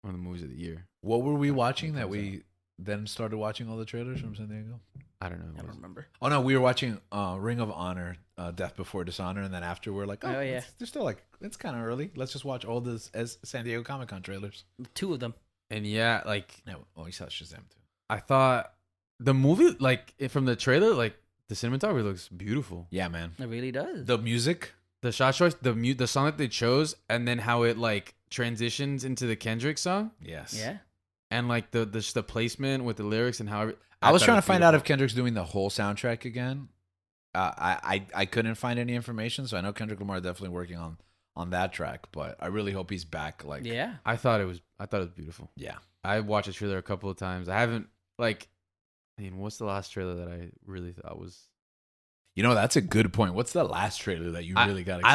C: one of the movies of the year."
A: What were we watching that
C: comes
A: we then started watching all the trailers from San Diego?
C: I don't know.
B: I don't remember.
A: Oh no, we were watching Ring of Honor, Death Before Dishonor, and then after we're like,
B: Oh, yeah.
A: they're still like, it's kind of early. Let's just watch all this as San Diego Comic Con trailers.
B: 2 of them.
C: And yeah, like
A: No, oh, we saw Shazam too.
C: I thought the movie, like from the trailer, like the cinematography looks beautiful.
A: Yeah, man.
B: It really does.
A: The music,
C: The shot choice, the song that they chose, and then how it like transitions into the Kendrick song,
A: yes.
B: yeah.
C: and like the placement with the lyrics and how
A: I was
C: thought
A: trying
C: it
A: to find out if
C: beautiful.
A: Kendrick's doing the whole soundtrack again. I couldn't find any information, so I know Kendrick Lamar definitely working on that track, but I really hope he's back. Like,
B: Yeah.
C: I thought it was beautiful.
A: yeah.
C: I watched the trailer a couple of times. I haven't like, I mean, what's the last trailer that I really thought was?
A: You know, that's a good point. What's the last trailer that you really got excited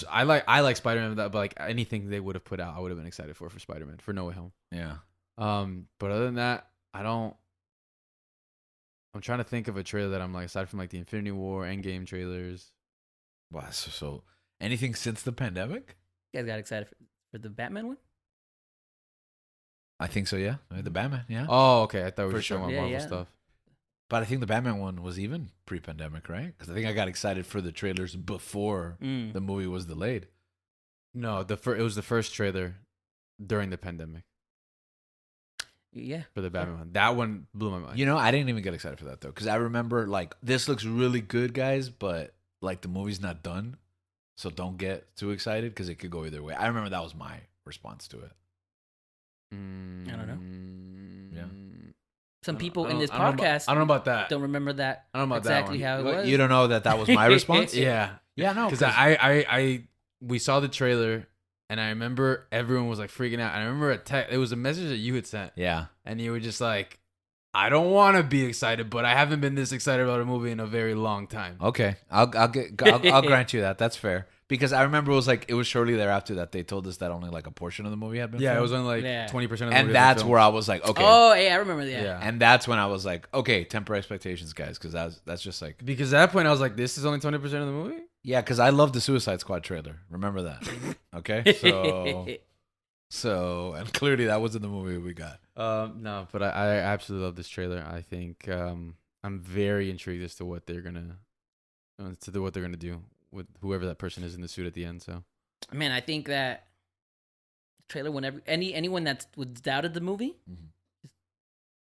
A: for?
C: I like Spider-Man, but like anything they would have put out, I would have been excited for Spider-Man, for No Way Home.
A: Yeah.
C: But other than that, I'm trying to think of a trailer that I'm like, aside from like the Infinity War, Endgame trailers.
A: Wow, so anything since the pandemic?
B: You guys got excited for the Batman one?
A: I think so, yeah. The Batman, yeah.
C: Oh, okay. I thought we were
A: For
C: just talking
A: sure.
C: about Marvel
B: Yeah.
C: stuff.
A: But I think the Batman one was even pre-pandemic, right? Because I think I got excited for the trailers before
B: Mm.
A: the movie was delayed.
C: No, it was the first trailer during the pandemic
B: Yeah.
C: for the Batman one. That one blew my mind.
A: You know, I didn't even get excited for that though, because I remember like this looks really good, guys, but like the movie's not done, so don't get too excited because it could go either way. I remember that was my response to it.
B: I don't know.
A: Yeah.
B: Some people in this
C: I don't know
B: podcast
C: I don't know about that.
B: don't remember that
C: I don't know about that
B: exactly
C: one.
B: how it
A: What,
B: was.
A: you don't know that was my response?
C: Yeah,
A: Yeah, no,
C: because we saw the trailer and I remember everyone was like freaking out. And I remember it was a message that you had sent,
A: yeah.
C: and you were just like, "I don't want to be excited, but I haven't been this excited about a movie in a very long time."
A: Okay, I'll grant you that. That's fair. Because I remember it was shortly thereafter that they told us that only like a portion of the movie had been
C: Yeah, it
A: filmed.
C: was only like
B: Yeah.
C: 20% of the movie.
A: And
C: had been
A: that's
C: filmed.
A: where I was like, okay.
B: Oh, yeah, I remember that.
C: Yeah.
A: And that's when I was like, okay, temper expectations, guys, because that's just like,
C: Because at that point I was like, "This is only 20% of the movie."
A: yeah, because I love the Suicide Squad trailer. Remember that? Okay, so and clearly that wasn't the movie we got.
C: No, but I absolutely love this trailer. I think I'm very intrigued as to what they're gonna do with whoever that person is in the suit at the end. So
B: Man, I think that trailer, whenever anyone that was doubted the movie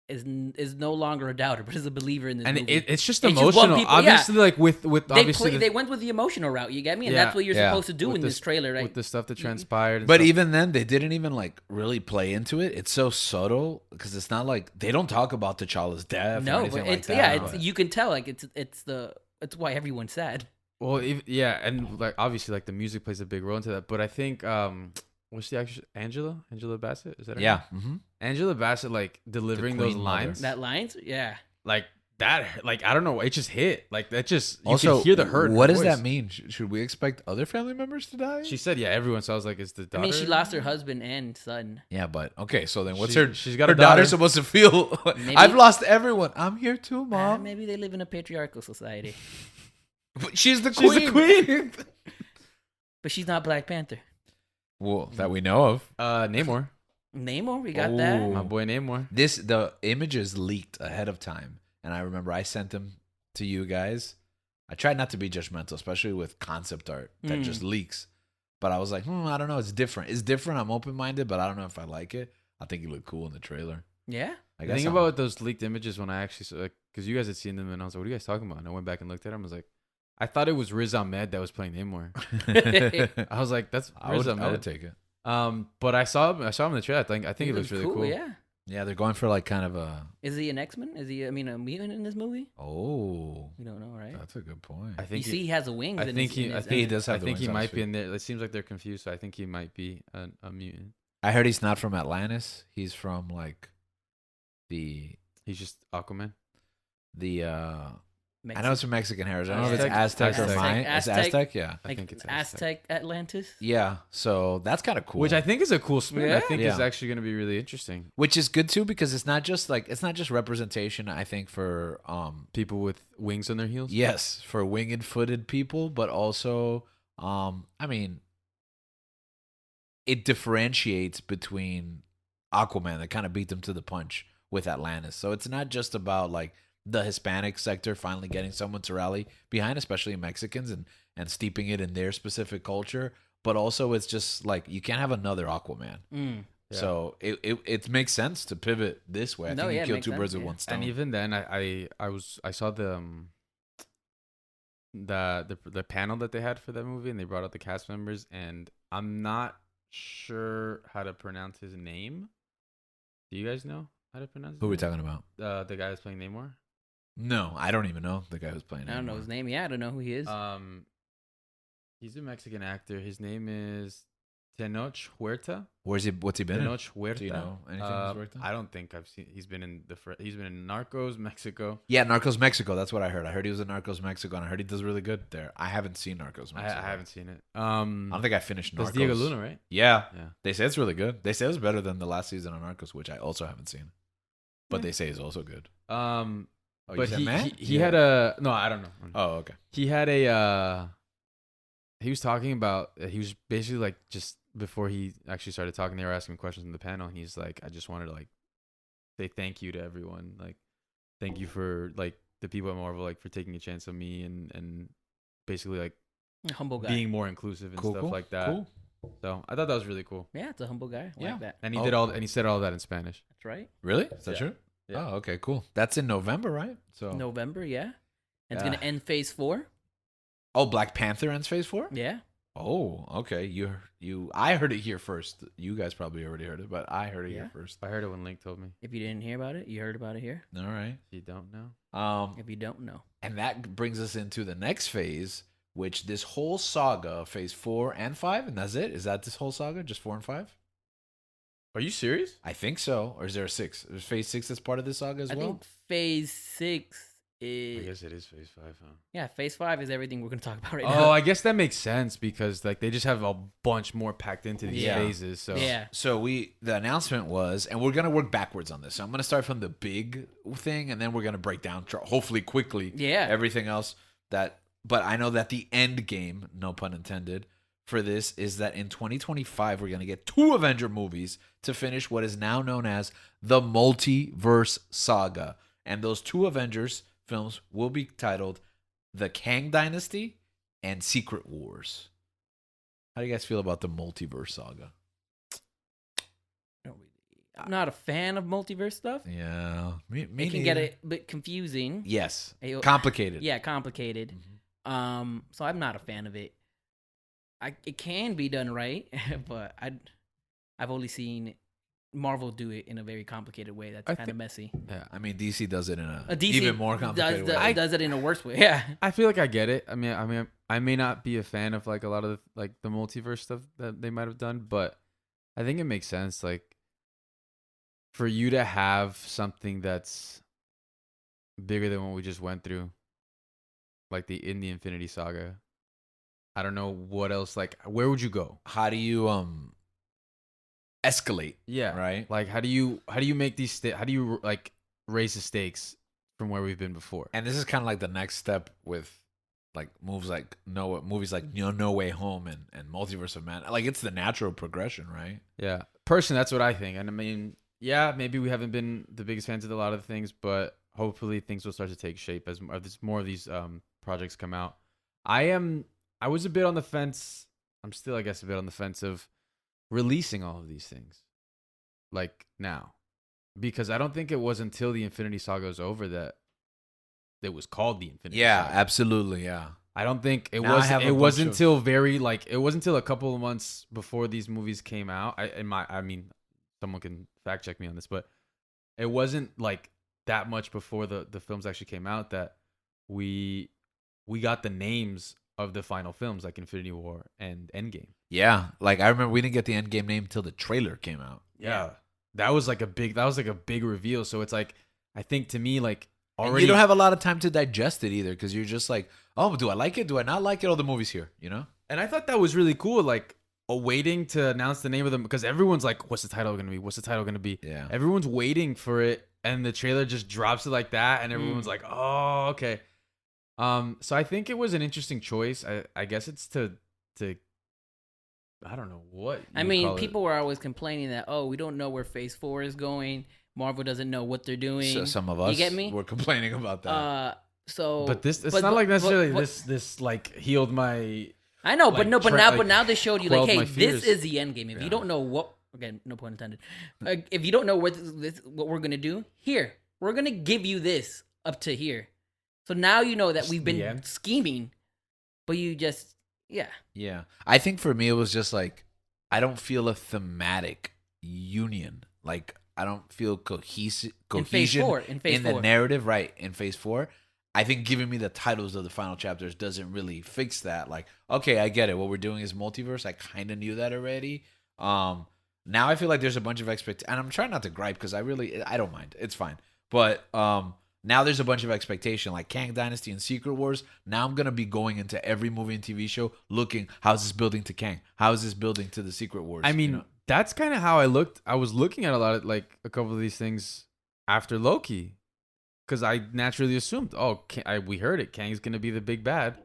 B: is no longer a doubter, but is a believer in this
C: and
B: movie.
C: it's just
B: It's just one
C: emotional.
B: people-
C: Obviously, like with
B: they went with the emotional route. You get me? And
C: Yeah.
B: that's what you're
A: Yeah.
B: supposed to do
C: With
B: in
C: this-
B: this trailer, right?
C: with the stuff that transpired. And
A: But
C: stuff.
A: even then, they didn't even like really play into it. It's so subtle because it's not like they don't talk about T'Challa's death. or
B: No,
A: anything
B: but
A: like
B: it's
A: that.
B: it's you can tell like it's why everyone's sad.
C: well, yeah, and like obviously, like the music plays a big role into that. But I think what's the actress? Angela Bassett, is that her
A: Yeah.
C: name?
A: Mm-hmm.
C: Angela Bassett, like delivering those
A: Queen Mother.
C: lines,
B: That lines, yeah.
C: like that, like I don't know, it just hit, like that just you
A: Also,
C: can hear the hurt. in
A: what
C: her
A: does
C: voice.
A: that mean? Should we expect other family members to die?
C: She said, yeah, everyone. So I was like, is the daughter?
B: I mean, she lost her husband and son.
A: Yeah, but okay. So then, what's
C: She's got
A: her
C: a daughter.
A: daughter supposed to feel?
B: Maybe-
A: I've lost everyone. I'm here too, mom.
B: Maybe they live in a patriarchal society,
A: But she's the
C: She's
A: queen.
C: the queen.
B: but she's not Black Panther.
A: Well, that we know of.
C: Namor,
B: Namor, we got
A: Oh.
B: that.
C: my boy Namor.
A: The images leaked ahead of time, and I remember I sent them to you guys. I tried not to be judgmental, especially with concept art that just leaks. But I was like, I don't know. It's different. It's different. I'm open-minded, but I don't know if I like it. I think it looked cool in the trailer.
B: Yeah.
A: I
C: The thing about those leaked images when I actually saw, because you guys had seen them, and I was like, what are you guys talking about? And I went back and looked at them. I was like, I thought it was Riz Ahmed that was playing Namor. I was like, that's Riz Ahmed.
A: I would take it.
C: But I saw him in the trailer. I think it looks really cool.
B: Yeah.
A: Yeah, they're going for like kind of a.
B: Is he an X-Men? Is he? I mean, a mutant in this movie?
A: Oh,
B: We don't know, right?
A: that's a good point.
C: I think
B: You see, he has a wings.
C: I think he
A: does have
C: I
A: the
C: think he
A: wings,
C: might be
A: obviously.
C: in there. It seems like they're confused, so I think he might be a mutant.
A: I heard he's not from Atlantis. He's from like the
C: He's just Aquaman.
A: I know it's from Mexican heritage. I don't know if it's
C: Aztec.
A: Aztec or Mayan. It's Aztec, yeah.
C: I
B: Like
C: think it's
B: Aztec Atlantis.
A: Yeah, so that's kind of cool.
C: Which I think is a cool spin.
B: Yeah.
C: I think is
A: Yeah.
C: actually going to be really interesting.
A: Which is good too because it's not just representation. I think for
C: People with wings on their heels.
A: yes, for winged footed people, but also I mean, it differentiates between Aquaman that kind of beat them to the punch with Atlantis. So it's not just about like the Hispanic sector finally getting someone to rally behind, especially Mexicans, and steeping it in their specific culture, but also it's just like you can't have another Aquaman.
B: Mm.
C: Yeah.
A: So it makes sense to pivot this way. I
B: No,
A: think
B: yeah,
A: you
B: it
A: killed
B: makes
A: two birds
B: sense,
A: with
B: yeah.
A: one stone.
C: And even then, I saw the panel that they had for that movie, and they brought out the cast members, and I'm not sure how to pronounce his name. Do you guys know how to pronounce?
A: Who are we
C: his name?
A: talking about?
C: The guy that's playing Namor.
A: No, I don't even know the guy who's playing.
B: I don't know his name. Yeah, I don't know who he is.
C: He's a Mexican actor. His name is Tenoch Huerta.
A: Where's he? What's he been in?
C: Tenoch Huerta.
A: Do you know anything he's worked on?
C: I don't think I've seen. He's been in Narcos, Mexico.
A: Yeah, Narcos Mexico. That's what I heard. I heard he was in Narcos Mexico, and I heard he does really good there. I haven't seen Narcos Mexico.
C: I haven't seen it.
A: I don't think I finished
C: That's
A: Narcos.
C: Diego Luna, right?
A: Yeah,
C: Yeah.
A: they say it's really good. They say it was better than the last season of Narcos, which I also haven't seen, but
B: Yeah.
A: they say it's also good. Oh, you
C: But
A: said
C: he
A: Matt?
C: he had a no, I don't know.
A: Oh, okay.
C: He had a he was talking about he was basically like just before he actually started talking, they were asking him questions in the panel, and he's like, I just wanted to like say thank you to everyone, like thank you for like the people at Marvel, like for taking a chance on me and basically like
B: A humble guy.
C: being more inclusive and stuff like that.
A: Cool.
C: So I thought that was really cool.
B: Yeah, it's a humble guy. I
A: Yeah.
B: like that.
C: And he
A: Oh.
C: he said all that in Spanish.
B: That's right.
A: Really? Is that
C: Yeah.
A: true?
C: Yeah.
A: Oh, okay, cool. That's in November, right? So.
B: November, yeah. And it's
A: Yeah.
B: gonna end Phase 4.
A: Oh, Black Panther ends Phase 4.
B: Yeah.
A: Oh, okay. I heard it here first. You guys probably already heard it, but I heard it
B: Yeah.
A: here first.
C: I heard it when Link told me.
B: If you didn't hear about it, you heard about it here.
A: All right.
C: If you don't know.
B: If you don't know.
A: And that brings us into the next phase, which this whole saga, Phase 4 and 5, and that's it. Is that this whole saga, just 4 and 5?
C: Are you serious?
A: I think so. Or is there a 6? Is Phase 6 as part of this saga as
B: I
A: well?
B: think Phase 6
C: I
B: is.
C: guess it is Phase 5, huh?
B: Yeah, Phase 5 is everything we're gonna talk about right
C: Oh,
B: now.
C: I guess that makes sense because like they just have a bunch more packed into these
A: Yeah.
C: phases. So
B: Yeah.
A: So the announcement was, and we're gonna work backwards on this. So I'm gonna start from the big thing, and then we're gonna break down, hopefully quickly,
B: Yeah.
A: everything else that. But I know that the end game, no pun intended, for this is that in 2025 we're gonna get 2 Avenger movies to finish what is now known as the Multiverse Saga, and those 2 Avengers films will be titled The Kang Dynasty and Secret Wars. How do you guys feel about the Multiverse Saga?
B: I'm not a fan of multiverse stuff.
A: Yeah, me
B: It can get a bit confusing.
A: Yes,
B: It-
A: complicated.
B: Yeah, complicated.
A: Mhm.
B: So I'm not a fan of it. It can be done right, but I've only seen Marvel do it in a very complicated way. That's
C: I
B: kind of messy.
C: yeah.
A: I mean, DC does it in a
B: DC
A: even more complicated way.
B: does it in a worse way. Yeah.
C: I feel like I get it. I mean, I may not be a fan of like a lot of the multiverse stuff that they might have done, but I think it makes sense. Like for you to have something that's bigger than what we just went through, like in the Infinity Saga. I don't know what else. Like, where would you go?
A: How do you escalate?
C: Yeah,
A: Right.
C: Like, how do you make these? How do you like raise the stakes from where we've been before?
A: And this is kind of like the next step with like movies like No Way Home and Multiverse of Man. Like it's the natural progression, right?
C: Yeah, personally, that's what I think. And I mean, yeah, maybe we haven't been the biggest fans of a lot of the things, but hopefully things will start to take shape as more of these projects come out. I was a bit on the fence. I'm still, I guess, a bit on the fence of releasing all of these things like now, because I don't think it was until the Infinity Saga was over that it was called the Infinity
A: Yeah,
C: Saga.
A: absolutely. Yeah.
C: I don't think it
A: Now I
C: was.
A: have a
C: It wasn't
A: bunch
C: until it wasn't until a couple of months before these movies came out. I mean, someone can fact check me on this, but it wasn't like that much before the films actually came out that we got the names of the final films like Infinity War and Endgame.
A: Yeah. Like I remember we didn't get the Endgame name until the trailer came out.
C: Yeah, that was like a big reveal. So it's like, I think to me, like,
A: And
C: already
A: you don't have a lot of time to digest it either because you're just like, oh, do I like it? Do I not like it? Oh, the movie's here, you know?
C: And I thought that was really cool, like waiting to announce the name of them, because everyone's like, what's the title gonna be? What's the title gonna be?
A: Yeah.
C: Everyone's waiting for it, and the trailer just drops it like that, and everyone's like, oh, okay. So I think it was an interesting choice. I guess it's to I don't know what you
B: I
C: would
B: mean,
C: call it.
B: people were always complaining that, oh, we don't know where Phase 4 is going. Marvel doesn't know what they're doing.
A: So some of us
B: you get me?
A: were complaining about that.
C: But this, it's not like necessarily this like healed my.
B: I know,
C: like,
B: but now they showed you like,
C: quelled
B: hey,
C: my
B: this
C: fears.
B: is the end game. If you don't know what, again, no pun intended. If you don't know what what we're gonna do, here we're gonna give you this up to here. So now you know that we've been scheming, but you just
A: Yeah. I think for me, it was just like, I don't feel a thematic union. Like, I don't feel cohesion
B: in Phase 4.
A: in the narrative, right? In Phase 4. I think giving me the titles of the final chapters doesn't really fix that. Like, okay, I get it. What we're doing is multiverse. I kind of knew that already. Now I feel like there's a bunch of expectations, and I'm trying not to gripe because I don't mind. It's fine. But now there's a bunch of expectation, like Kang Dynasty and Secret Wars. Now I'm gonna be going into every movie and TV show looking, how's this building to Kang? How is this building to the Secret Wars?
C: I mean,
A: you know?
C: that's kind of how I looked. I was looking at a couple of these things after Loki, because I naturally assumed, we heard it, Kang's gonna be the big bad.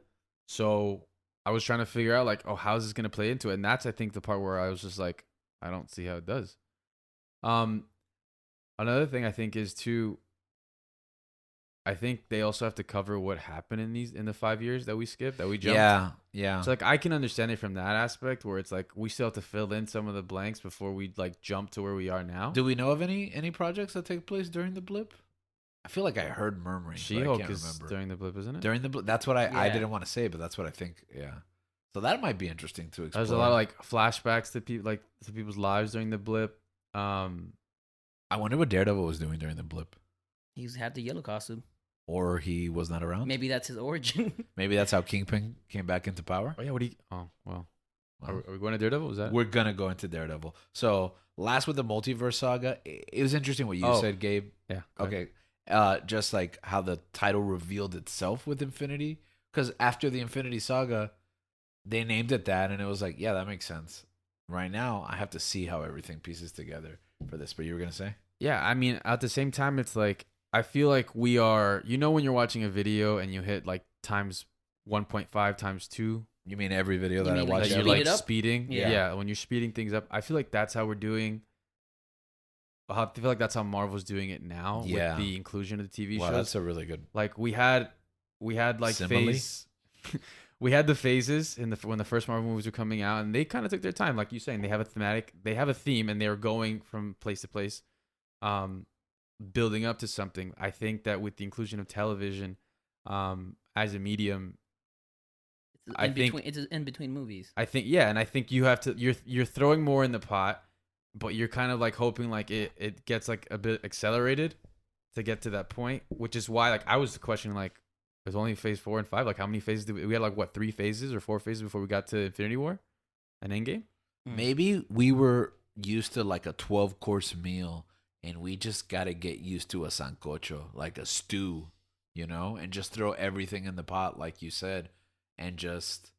C: So I was trying to figure out like, how's this gonna play into it? And that's, I think, the part where I was just like, I don't see how it does. Another thing I think is too, I think they also have to cover what happened in the 5 years that we skipped, that we jumped.
A: Yeah.
C: So like, I can understand it from that aspect where it's like we still have to fill in some of the blanks before we like jump to where we are now.
A: Do we know of any projects that take place during the blip? I feel like I heard murmuring.
C: She-Hulk is during the blip, isn't it?
A: During the blip. That's what I didn't want to say, but that's what I think. Yeah. So that might be interesting to explore.
C: There's a lot of like flashbacks to people, like to people's lives during the blip.
A: I wonder what Daredevil was doing during the blip.
B: He's had the yellow costume.
A: Or he was not around.
B: Maybe that's his origin.
A: Maybe that's how Kingpin came back into power.
C: Oh yeah, Are we going to Daredevil? Is that?
A: We're gonna go into Daredevil. So last with the multiverse saga, it was interesting what you said, Gabe.
C: Yeah.
A: Okay. Just like how the title revealed itself with Infinity, because after the Infinity Saga, they named it that, and it was like, yeah, that makes sense. Right now, I have to see how everything pieces together for this. But you were gonna say?
C: Yeah, I mean, at the same time, it's like, I feel like we are, when you're watching a video and you hit like times 1.5 times 2.
A: You mean every video that I
B: mean,
A: watch?
C: That
B: you
C: you're
B: speed
C: like
B: it up?
C: speeding.
B: Yeah.
C: Yeah, when you're speeding things up. I feel like that's how we're doing. I feel like that's how Marvel's doing it now with the inclusion of the TV
A: Wow,
C: shows.
A: that's a really good.
C: Like we had like
A: Simile?
C: we had the phases when the first Marvel movies were coming out, and they kind of took their time, like you're saying. They have a theme, and they were going from place to place, building up to something. I think that with the inclusion of television, as a medium,
B: It's in between movies.
C: I think, yeah, and I think you have to. You're throwing more in the pot, but you're kind of like hoping like it gets like a bit accelerated to get to that point, which is why like I was questioning like, there's only phase 4 and 5. Like how many phases did we had? Like what, 3 phases or 4 phases before we got to Infinity War and Endgame?
A: Maybe we were used to like a 12-course meal, and we just got to get used to a sancocho, like a stew, and just throw everything in the pot, like you said, and just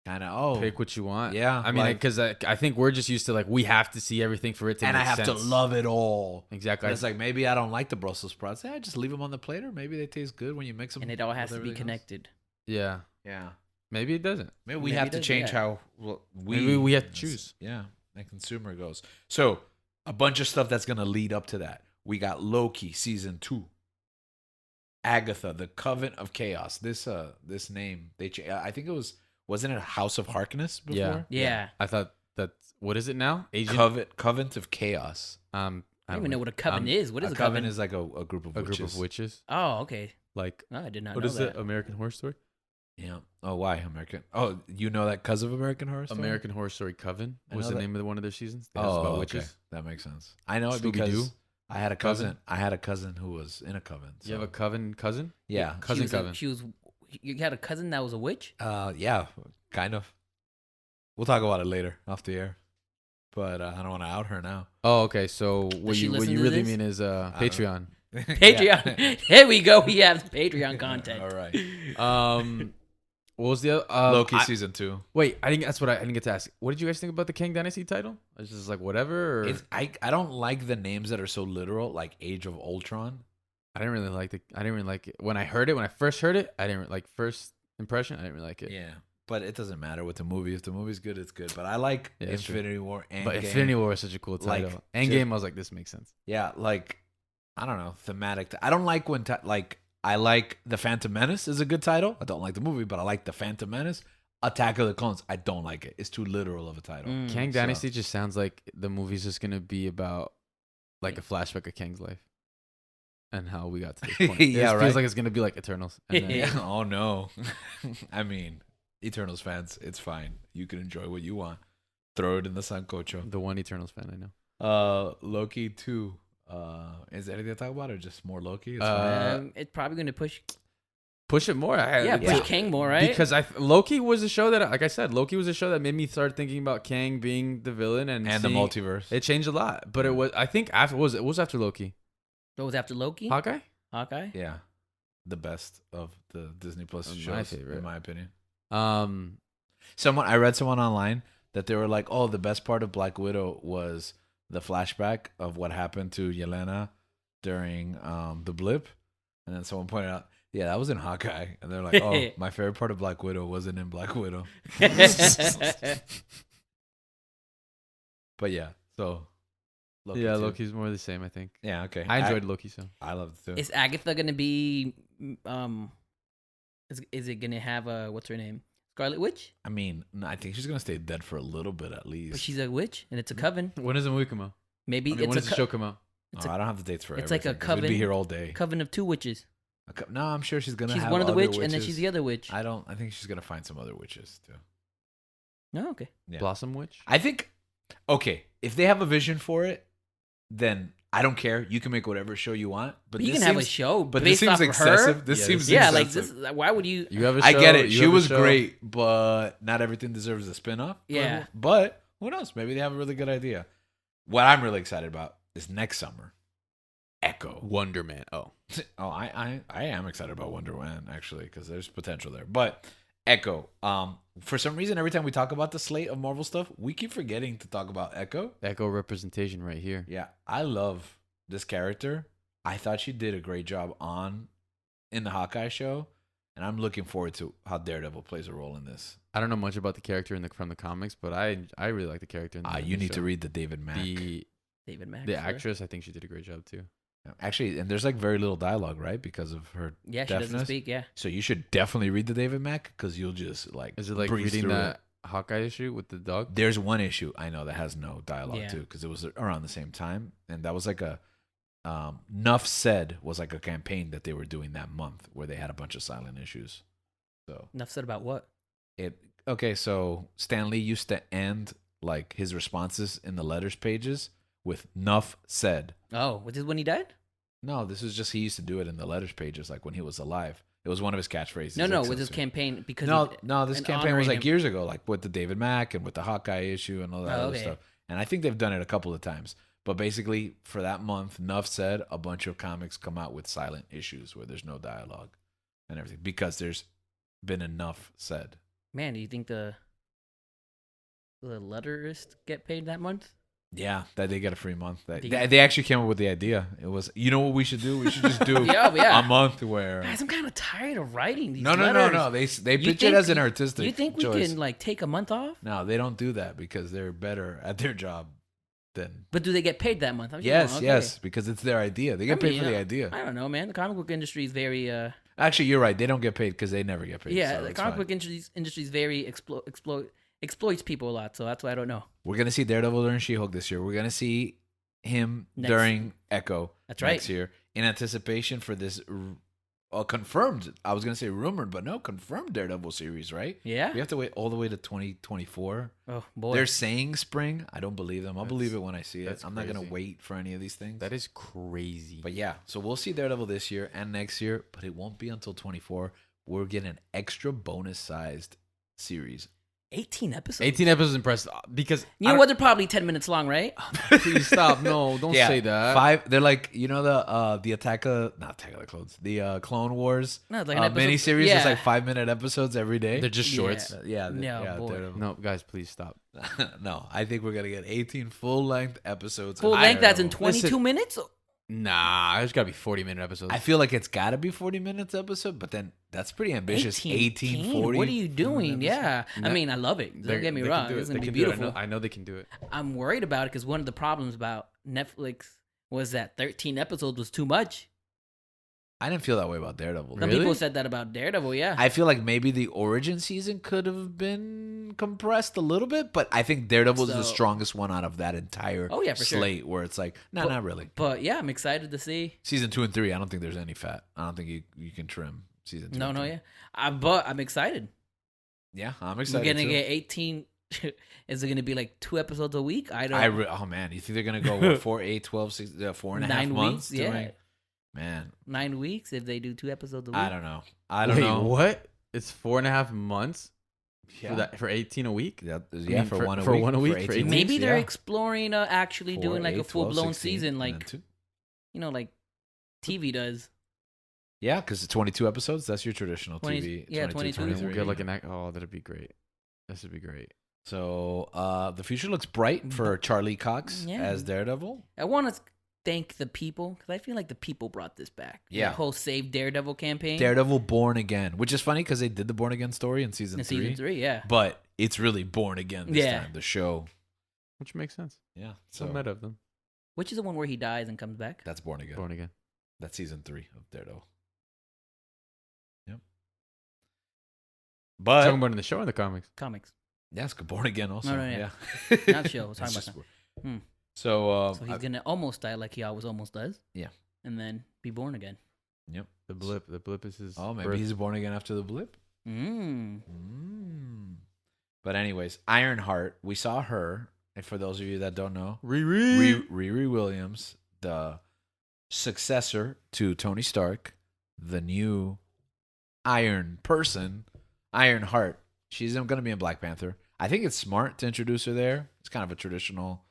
A: kind of
C: pick what you want.
A: Yeah,
C: I mean, because I think we're just used to like we have to see everything for it to
A: and
C: make
A: I have
C: sense.
A: to love it all.
C: Exactly.
A: And it's like, maybe I don't like the Brussels sprouts. Yeah, just leave them on the plate, or maybe they taste good when you mix them.
B: And it all has
A: with
B: to be
A: everything else.
B: connected.
C: Yeah.
A: Yeah.
C: Maybe it doesn't.
A: Maybe we
B: Maybe
A: have
B: it
A: to
B: does,
A: change
B: yeah.
A: how
C: Maybe we have to choose.
A: Yeah, that consumer goes. So a bunch of stuff that's gonna lead up to that. We got Loki season 2. Agatha, the Coven of Chaos. This name I think it wasn't it House of Harkness before?
B: Yeah.
C: I thought what is it now?
A: Coven of Chaos.
B: I don't even know what a coven is. What is a
A: coven?
B: coven?
A: Is like a group of witches.
C: Group of witches.
B: Oh, okay.
C: Like
B: No, I did not
C: what
B: know
C: is
B: that.
C: it? American Horror Story.
A: Yeah. Oh, why American? Oh, you know that because of American Horror Story?
C: American Horror Story Coven
A: I
C: was
A: know
C: the
A: that.
C: name of one of their seasons. They
A: Oh,
C: about
A: okay.
C: witches.
A: That makes sense. I know it
C: Scooby-Doo?
A: because I had a cousin.
C: Coven?
A: I had a cousin who was in a coven. So.
C: You have a coven cousin?
A: Yeah.
C: Cousin coven.
B: You had a cousin that was a witch?
A: Yeah, kind of. We'll talk about it later off the air. But I don't want to out her now.
C: Oh, okay. So what
B: she
C: you
B: listen to
C: really
B: this?
C: mean is Patreon.
B: Patreon. Here we go. We have Patreon content.
A: All right.
C: What was the other?
A: Loki season 2.
C: Wait, I didn't get to ask. What did you guys think about the Kang Dynasty title? It's just like whatever. Or?
A: I don't like the names that are so literal, like Age of Ultron.
C: I didn't really like it when I heard it. When I first heard it, I didn't like first impression. I didn't really like it.
A: Yeah, but it doesn't matter with the movie. If the movie's good, it's good. But I like Infinity War and
C: but Infinity War is such a cool title.
A: Like,
C: Endgame, I was like, this makes sense.
A: Yeah, like I don't know, thematic. I don't like when I like the Phantom Menace is a good title. I don't like the movie, but I like the Phantom Menace. Attack of the Clones, I don't like it. It's too literal of a title.
C: Kang Dynasty just sounds like the movie's just gonna be about like a flashback of Kang's life and how we got to this point.
A: Yeah,
C: it
A: right.
C: feels like it's gonna be like Eternals. And then,
A: Oh no, I mean, Eternals fans, it's fine. You can enjoy what you want. Throw it in the sancocho.
C: the one Eternals fan I know.
A: Loki 2. Is there anything to talk about or just more Loki? It's
B: It's probably going to push
C: Push it more.
B: push Kang more, right?
C: Because Loki was a show that, like I said, Loki was a show that made me start thinking about Kang being the villain and
A: the multiverse.
C: It changed a lot, but it was. I think after it was after Loki.
B: What was after Loki?
C: Hawkeye.
A: Yeah, the best of the Disney Plus
C: My
A: shows,
C: favorite.
A: in my opinion.
C: I
A: read someone online that they were like, "Oh, the best part of Black Widow was the flashback of what happened to Yelena during the blip," and then someone pointed out, "Yeah, that was in Hawkeye," and they're like, "Oh, my favorite part of Black Widow wasn't in Black Widow." But yeah, so Loki too.
C: Loki's more the same. I think.
A: Yeah, okay.
C: I enjoyed Loki so.
A: I loved it too.
B: Is Agatha gonna be is it gonna have a what's her name? Scarlet Witch?
A: I mean, no, I think she's gonna stay dead for a little bit at least.
B: But she's a witch and it's a coven.
C: When does the movie come out?
B: Maybe
C: when does the show come out?
A: I don't have the dates for
B: it's like a
A: everything, 'cause
B: coven.
A: We'd be here all day.
B: Coven of two witches.
A: No, I'm sure she's gonna.
B: She's
A: have
B: one of the
A: other
B: witch, and then
A: witches.
B: she's the other witch.
A: I think she's gonna find some other witches too.
B: No, okay.
A: Yeah.
C: Blossom Witch.
A: I think. Okay, if they have a vision for it, then I don't care. You can make whatever show you want, but
B: you
A: this
B: can have a
A: seems-
B: show,
A: But
B: based
A: this seems
B: off
A: excessive.
B: Of her.
A: This seems
B: Yeah,
A: excessive.
B: like this. Why would you?
C: You have a show.
A: I get it.
C: you
A: She
C: have a
A: was
C: show.
A: great, but not everything deserves a spin-off.
B: Yeah.
A: But who knows? Maybe they have a really good idea. What I'm really excited about is next summer. Echo.
C: Wonder Man. Oh,
A: I am excited about Wonder Woman actually because there's potential there. But Echo. For some reason, every time we talk about the slate of Marvel stuff, we keep forgetting to talk about Echo.
C: Echo representation right here.
A: Yeah, I love this character. I thought she did a great job in the Hawkeye show, and I'm looking forward to how Daredevil plays a role in this.
C: I don't know much about the character from the comics, but I really like the character.
A: You need to read the David Mack.
B: David Mack.
C: The actress, I think she did a great job too.
A: Actually, and there's like very little dialogue, right? Because of her
B: Yeah, she
A: deafness.
B: doesn't speak. Yeah.
A: So you should definitely read the David Mack because you'll just like.
C: Is it like
A: breeze
C: reading
A: through
C: that
A: it.
C: Hawkeye issue with the dog?
A: There's one issue I know that has no dialogue
B: Yeah.
A: too because it was around the same time, and that was like a. Nuff Said was like a campaign that they were doing that month where they had a bunch of silent issues. So
B: Enough said about what?
A: So Stan Lee used to end like his responses in the letters pages with Nuff Said.
B: Oh, was this when he died?
A: No, this is just he used to do it in the letters pages like when he was alive. It was one of his catchphrases.
B: No,
A: like,
B: with his campaign because
A: No, this
B: and
A: campaign was
B: honoring
A: like
B: him.
A: years ago, like with the David Mack and with the Hawkeye issue and all that other
B: okay.
A: stuff. And I think they've done it a couple of times. But basically, for that month, Nuff Said a bunch of comics come out with silent issues where there's no dialogue and everything because there's been enough said.
B: Man, do you think the letterists get paid that month?
A: Yeah, that they get a free month.
B: Do you-
A: They actually came up with the idea. It was, you know what we should do? We should just do
B: Yeah.
A: a month where.
B: Guys, I'm kind of tired of writing these
A: No.
B: letters.
A: They
B: You
A: pitch it
B: think-
A: as an artistic
B: You think we
A: choice.
B: can like take a month off?
A: No, they don't do that because they're better at their job then
B: But do they get paid that month?
A: yes, because it's their idea. They get paid for the idea.
B: I don't know, man. The comic book industry is very.
A: Actually, you're right. They don't get paid because they never get paid.
B: Yeah,
A: so
B: the comic book industry is very exploits people a lot. So that's why I don't know.
A: We're gonna see Daredevil during She-Hulk this year. We're gonna see him during Echo.
B: That's
A: next year in anticipation for this confirmed. I was gonna say rumored, but no, confirmed Daredevil series. Right?
B: Yeah.
A: We have to wait all the way to 2024.
B: Oh boy.
A: They're saying spring. I don't believe them. I'll believe it when I see it. I'm not gonna
C: crazy.
A: wait for any of these things.
C: That is crazy.
A: But yeah, so we'll see Daredevil this year and next year, but it won't be until 24. We're getting an extra bonus sized series.
B: 18 episodes.
C: 18 episodes impressed because
B: You know what? They're probably 10 minutes long, right?
C: Please stop. No, don't say that.
A: 5. They're like, you know, the Attack of the Clones, the Clone Wars
B: No, it's like an episode-
A: miniseries.
B: yeah.
A: It's like 5-minute episodes every day.
C: They're just shorts.
A: yeah,
B: No, boy.
A: Daredevil.
C: No, guys, please stop.
A: No, I think we're gonna get 18 full length episodes.
B: Full
A: of
B: length, that's in
A: Daredevil.
B: 22 minutes?
C: Nah, there's gotta be 40-minute episodes.
A: I feel like it's gotta be 40 minutes episode, but then that's pretty ambitious. 18 40.
B: What are you doing?
A: episodes.
B: Yeah. I
C: No,
B: mean, I love it. Don't get me
C: They can
B: wrong.
C: do it.
B: It's
C: They
B: going to
C: can
B: be
C: do it.
B: beautiful.
C: I know they can do it.
B: I'm worried about it because one of the problems about Netflix was that 13 episodes was too much.
A: I didn't feel that way about Daredevil.
B: Some
C: Really?
B: people said that about Daredevil, yeah.
A: I feel like maybe the origin season could have been compressed a little bit, but I think Daredevil is the
B: So-
A: strongest one out of that entire
B: Oh, yeah, for sure.
A: slate where it's like, no,
B: But-
A: not really.
B: But yeah, I'm excited to see.
A: Season 2 and 3, I don't think there's any fat. I don't think you can trim season 2.
B: No,
A: and 3.
B: yeah. But I'm excited.
A: Yeah, I'm
B: We're
A: excited.
B: going to
A: too.
B: get 18. Is it going to be like 2 episodes a week? I don't
A: oh man, you think they're gonna go what, 4, 8, 12, 6, 4.5
B: 9
A: months?
B: weeks? Yeah.
A: Doing, man,
B: 9 weeks if they do 2 episodes a week.
A: I don't know. I don't
C: Wait,
A: know.
C: what? It's 4.5 months
A: Yeah,
C: for 18 a week.
A: yeah,
C: mean,
A: for
C: for-
A: one a
C: for
A: week.
C: one a week,
A: for
C: for
A: 18
B: Maybe
A: weeks,
B: they're
A: yeah.
B: exploring actually
A: 4,
B: doing like
A: 8,
B: a
A: 12,
B: full-blown
A: 16,
B: season
A: and then
B: like,
A: 2.
B: like TV does.
A: Yeah, because it's 22 episodes. That's your traditional
B: 20
A: TV.
B: yeah,
A: 22,
B: 22.
A: 23.
C: We'll get like oh, that'd be great. This would be great.
A: So the future looks bright for Charlie Cox
B: Yeah.
A: as Daredevil.
B: I want to thank the people because I feel like the people brought this back.
A: Yeah.
B: The whole Save Daredevil campaign.
A: Daredevil Born Again, which is funny because they did the Born Again story in season
B: in
A: 3.
B: season 3, yeah.
A: But it's really Born Again this
B: Yeah.
A: time, the show.
C: Which makes sense.
A: Yeah.
C: So
A: So
C: meta of them.
B: Which is the one where he dies and comes back?
A: that's Born Again.
C: Born again.
A: That's season 3 of Daredevil. Yep. But
C: Talking about in the show or in the comics?
B: Comics.
A: yeah, it's Born Again also.
B: No,
A: yeah.
B: Not show. I was talking
A: It's
B: about
A: just-
B: Hmm.
A: So,
B: So he's going to almost die like he always almost does.
A: Yeah.
B: And then be born again.
A: yep.
C: The blip is his.
A: Oh, maybe
C: birth.
A: he's born again after the blip.
B: Mm.
A: But anyways, Ironheart, we saw her. And for those of you that don't know,
C: Riri.
A: Riri Williams, the successor to Tony Stark, the new Iron person, Ironheart. She's going to be in Black Panther. I think it's smart to introduce her there. It's kind of a traditional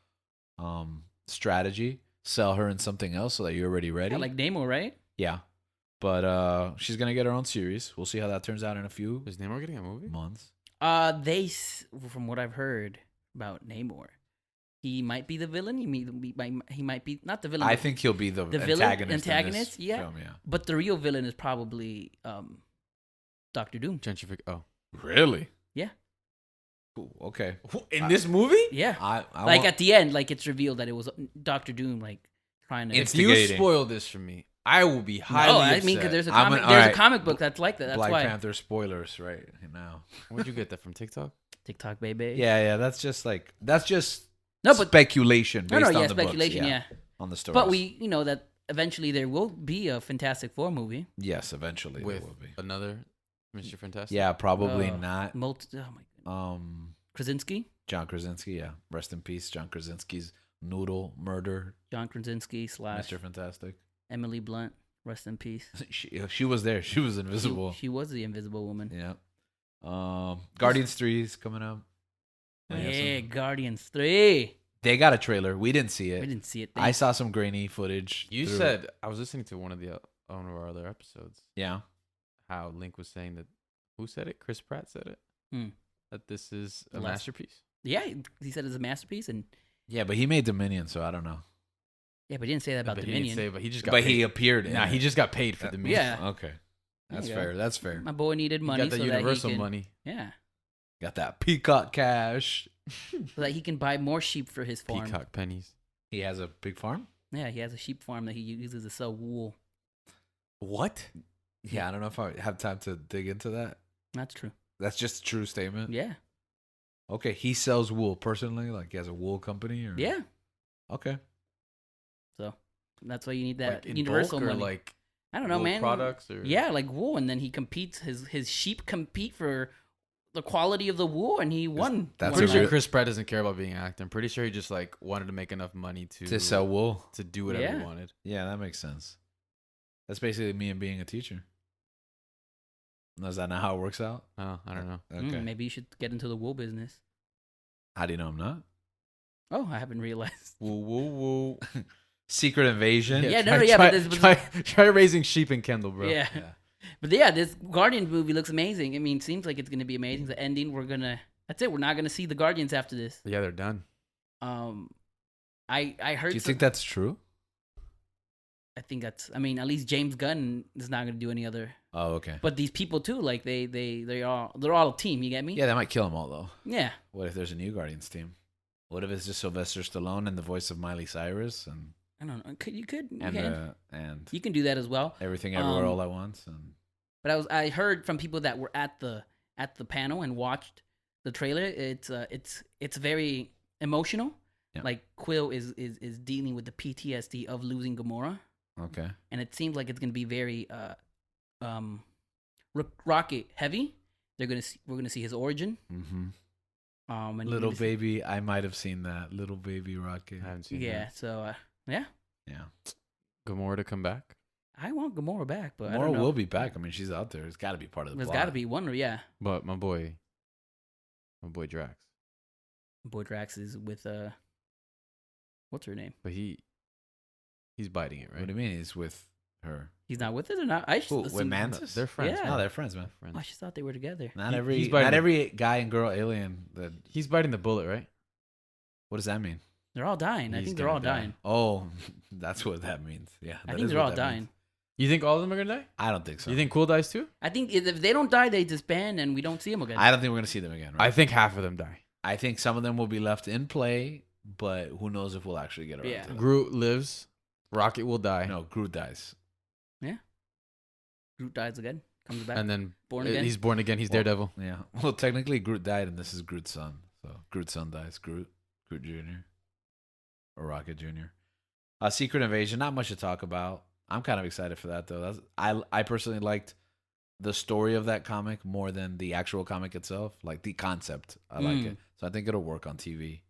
A: strategy. Sell her in something else so that you're already ready.
B: Yeah, like Namor, right?
A: Yeah. But she's going to get her own series. We'll see how that turns out in a few
C: Is Namor getting a movie?
A: months.
B: From what I've heard about Namor, he might be the villain. He might be not the villain.
A: I
B: but-
A: think he'll be the
B: villain?
A: antagonist.
B: Antagonist?
A: In this
B: Yeah.
A: Film, yeah.
B: But the real villain is probably Doctor Doom.
C: Oh.
A: Really?
B: Yeah.
A: Cool. Okay.
C: In this movie?
B: Yeah.
A: I
B: Like
A: want-
B: at the end, like it's revealed that it was Doctor Doom, like trying to.
C: If you
A: Instigating.
C: spoil this for me, I will be highly
B: No, I
C: upset.
B: mean because there's a
A: I'm
B: comic.
A: an-
B: There's
A: alright.
B: a comic book that's like that. That's
A: Black
B: why.
A: Panther spoilers right now.
C: Where'd you get that from? TikTok?
B: TikTok baby.
A: Yeah. That's just
B: No, but
A: speculation based on
B: yeah,
A: the
B: speculation.
A: books,
B: Yeah.
A: on the story.
B: But we, that eventually there will be a Fantastic Four movie.
A: yes, eventually there
C: With
A: will be.
C: another Mr. Fantastic?
A: Yeah, probably
B: Uh,
A: not.
B: Oh my God. Krasinski,
A: John Krasinski. Yeah, rest in peace, John Krasinski's noodle murder,
B: John Krasinski /
A: Mr. Fantastic.
B: Emily Blunt. Rest in peace.
A: She was there. She was invisible.
B: She was the Invisible Woman.
A: Yeah. Guardians 3 is coming up.
B: Yeah, Guardians 3.
A: They got a trailer. We didn't see it.
B: We didn't see it.
A: I saw some grainy footage.
C: You
A: through-
C: said, I was listening to one of our other episodes,
A: yeah.
C: how Link was saying that, who said it? Chris Pratt said it?
B: Hmm.
C: That this is a
B: Last-
C: masterpiece?
B: Yeah, he said it's a masterpiece, and
A: Yeah, but he made Dominion, so I don't know.
B: yeah, but he didn't say that about
C: But he
B: Dominion.
C: didn't say, but he just got
A: But
C: paid.
A: he appeared in
C: Nah,
A: it.
C: he just got paid for Dominion.
B: Yeah.
A: Okay. That's
B: There you go.
A: fair. That's fair.
B: My boy needed
C: He
B: money,
C: got that
B: so
C: Universal
B: that he can,
C: money.
B: Yeah,
A: Got that peacock cash.
B: so that he can buy more sheep for his farm.
C: Peacock pennies.
A: He has a big farm?
B: Yeah, he has a sheep farm that he uses to sell wool.
C: What?
A: Yeah, I don't know if I have time to dig into that.
B: That's true.
A: That's just a true statement?
B: Yeah.
A: Okay, he sells wool personally? Like he has a wool company? Or...
B: Yeah.
A: Okay.
B: So that's why you need that
C: Like in
B: universal
C: bulk or
B: money.
C: like
B: I don't know,
C: wool
B: man.
C: products or
B: Yeah, like wool, and then he competes. His sheep compete for the quality of the wool, and he won.
A: That's
C: I'm
B: one
C: pretty sure
B: round.
C: Chris Pratt doesn't care about being an actor. I'm pretty sure he just like wanted to make enough money
A: To sell wool?
C: to do whatever he
B: Yeah.
C: wanted.
A: Yeah, that makes sense. That's basically me and being a teacher. Is that not how it works out?
C: Oh, I don't know.
A: Okay.
B: Maybe you should get into the wool business.
A: How do you know I'm not?
B: Oh, I haven't realized.
C: Woo woo woo.
A: Secret Invasion?
B: Yeah,
C: try,
B: no, yeah,
C: try,
B: but this-
C: try raising sheep in Kendall, bro.
B: Yeah.
A: Yeah.
B: But yeah, this Guardians movie looks amazing. I mean, seems like it's gonna be amazing. The ending, that's it. We're not gonna see the Guardians after this.
C: Yeah, they're done.
B: I heard.
A: Do you think that's true?
B: I think that's. I mean, at least James Gunn is not gonna do any other.
A: Oh, okay.
B: But these people too, like they're all a team. You get me?
A: Yeah, they might kill them all, though.
B: Yeah.
A: What if there's a new Guardians team? What if it's just Sylvester Stallone and the voice of Miley Cyrus and
B: I don't know. You can
A: and
B: you can do that as well.
A: Everything Everywhere All at Once? And
B: But I heard from people that were at the panel and watched the trailer. It's very emotional.
A: Yeah.
B: Like Quill is dealing with the PTSD of losing Gamora,
A: okay.
B: and it seems like it's gonna be very Rocket heavy. We're gonna see his origin.
A: Mm-hmm.
B: And
A: Little baby, I might have seen that. Little baby Rocket.
C: I haven't seen
B: Yeah.
C: that.
B: So yeah,
A: Yeah.
C: Gamora to come back.
B: I want Gamora back, but I
A: Gamora
B: don't know.
A: will be back. I mean, she's out there. It's got to be part of the
B: There's
A: plot.
B: got to be one. Yeah.
C: But my boy Drax.
B: Boy Drax is with what's her name?
C: But he's biting it, right?
A: What do you mean he's with her?
B: He's not with it or not? I just
A: Who, with
B: assumed-
A: Mantis?
C: They're friends.
B: Yeah.
A: No, they're friends, man.
C: Friends.
B: Oh, I just thought they were together.
A: Not
C: He's biting
A: not
C: the-
A: every guy and girl alien. That
C: He's biting the bullet, right?
A: what does that mean?
B: They're all dying. I
C: He's
B: think they're
C: gonna
B: all
C: die.
B: dying.
A: Oh, that's what that means. Yeah,
B: I
A: that
B: think
A: is
B: they're
A: what
B: all
A: that
B: dying.
A: means.
C: You think all of them are gonna die?
A: I don't think so.
C: You think Cool dies too?
B: I think if they don't die, they disband and we don't see them again.
A: I don't think we're gonna see them again. Right?
C: I think half of them die.
A: I think some of them will be left in play, but who knows if we'll actually get around
B: Yeah.
A: to them.
C: Groot lives. Rocket will die.
A: No, Groot dies.
B: Groot dies again, comes back,
C: And then
B: born again.
C: he's born again. He's
A: Well,
C: Daredevil.
A: Yeah. Well, technically Groot died, and this is Groot's son. So Groot's son dies. Groot Jr. or Rocket Jr. Secret Invasion. Not much to talk about. I'm kind of excited for that though. I personally liked the story of that comic more than the actual comic itself. Like the concept, I like it. So I think it'll work on TV.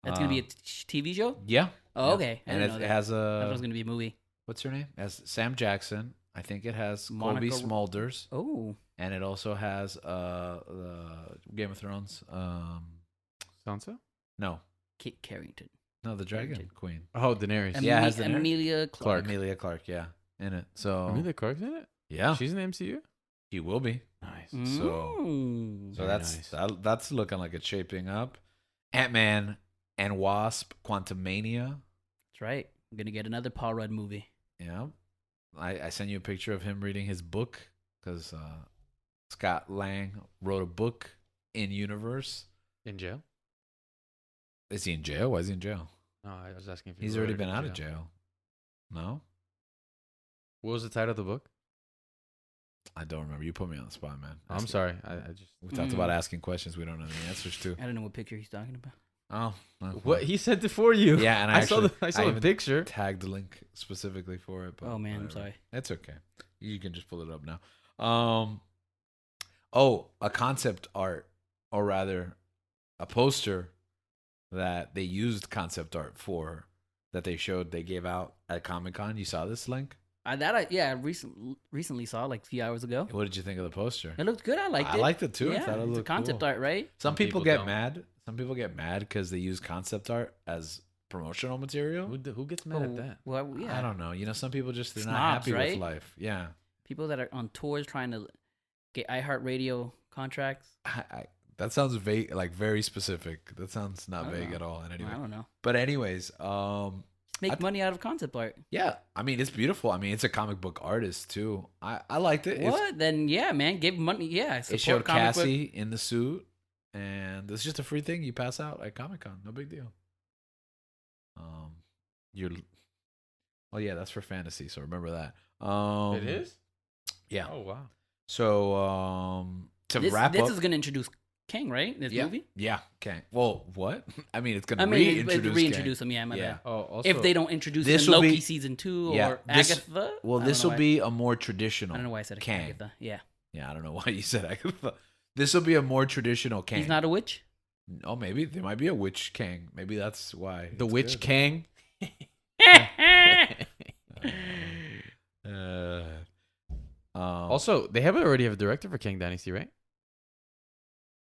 B: That's gonna be a TV show.
A: Yeah.
B: Oh,
A: Yeah.
B: okay. I
A: And
B: didn't know
A: it
B: that.
A: has
B: I thought it
A: a
B: was gonna be a movie.
A: what's her name? It has Sam Jackson. I think it has Colby
B: Monica-
A: Smulders,
B: Oh,
A: and it also has Game of Thrones.
C: Sansa?
A: No,
B: Kit Carrington.
A: no, the Dragon
B: Carrington.
A: Queen,
C: Oh, Daenerys.
A: Yeah, it has the nerd.
B: Emilia Clarke.
A: Emilia Clarke. Yeah, in it. So
C: Emilia Clarke's in it?
A: yeah,
C: She's in the MCU?
A: he will be.
C: Nice.
A: So
B: Mm.
A: So
C: Very
A: that's
C: nice.
A: that's looking like it's shaping up. Ant-Man and Wasp: Quantumania.
B: That's right. I'm gonna get another Paul Rudd movie.
A: Yeah, I sent you a picture of him reading his book because Scott Lang wrote a book in universe.
C: In jail?
A: Is he in jail? Why is he in jail?
C: No, I was asking if he
A: He's
C: wrote
A: already
C: it
A: been
C: in
A: out of jail. No,
C: What was the title of the book?
A: I don't remember. You put me on the spot, man.
C: I'm sorry. I just
A: We talked about asking questions we don't know the answers to.
B: I don't know what picture he's talking about.
A: Oh, no.
C: What he sent it for you?
A: Yeah, and
C: I saw the
A: I
C: I saw the
A: even
C: picture.
A: tagged the link specifically for it. But
B: Oh man, I'm
A: whatever.
B: sorry.
A: It's okay. You can just pull it up now. A concept art, or rather, a poster that they used concept art for that they showed. They gave out at Comic-Con. You saw this link?
B: Recently saw like a few hours ago.
A: What did you think of the poster?
B: It looked good. I liked it.
A: I liked it too. I
B: Yeah,
A: thought it
B: it's a
A: looked
B: concept
A: cool.
B: art, right?
A: Some people
C: people
A: get
C: don't.
A: mad. Some people get mad because they use concept art as promotional material.
C: Who gets mad at that?
B: Well, yeah.
A: I don't know. You know, some people just they're not
B: Snobs,
A: happy
B: right?
A: with life. Yeah.
B: People that are on tours trying to get iHeartRadio contracts.
A: That sounds vague, like very specific. That sounds not
B: I don't
A: vague
B: know.
A: at all. And anyway,
B: I don't know.
A: but anyways,
B: Make money out of concept art.
A: yeah. I mean, it's beautiful. I mean, it's a comic book artist too. I liked it.
B: What? Then yeah, man, give money. Yeah,
A: It
B: support
A: showed
B: comic book.
A: Cassie in the suit, and it's just a free thing. You pass out at Comic-Con. No big deal. You're. Oh yeah, that's for fantasy. So remember that.
C: It is.
A: Yeah.
C: Oh wow.
A: So to
B: this,
A: wrap
B: this
A: up,
B: is gonna introduce Kang, right? This movie.
A: Yeah. Okay. Well, what? I mean, it's gonna
B: reintroduce him. Yeah, my bad.
C: Oh, also,
B: If they don't introduce him
A: this
B: in
A: will
B: Loki
A: be-
B: season 2
A: yeah,
B: or
A: this-
B: Agatha.
A: Well,
B: I don't
A: this
B: know
A: will
B: why-
A: be a more traditional.
B: I don't know why I said
A: Kang.
B: Agatha. Yeah.
A: Yeah, I don't know why you said Agatha. This will be a more traditional Kang.
B: He's not a witch.
A: Oh, maybe there might be a witch Kang. Maybe that's why.
C: the
A: it's
C: Witch
A: good.
C: Kang. Also, they already have a director for Kang Dynasty, right?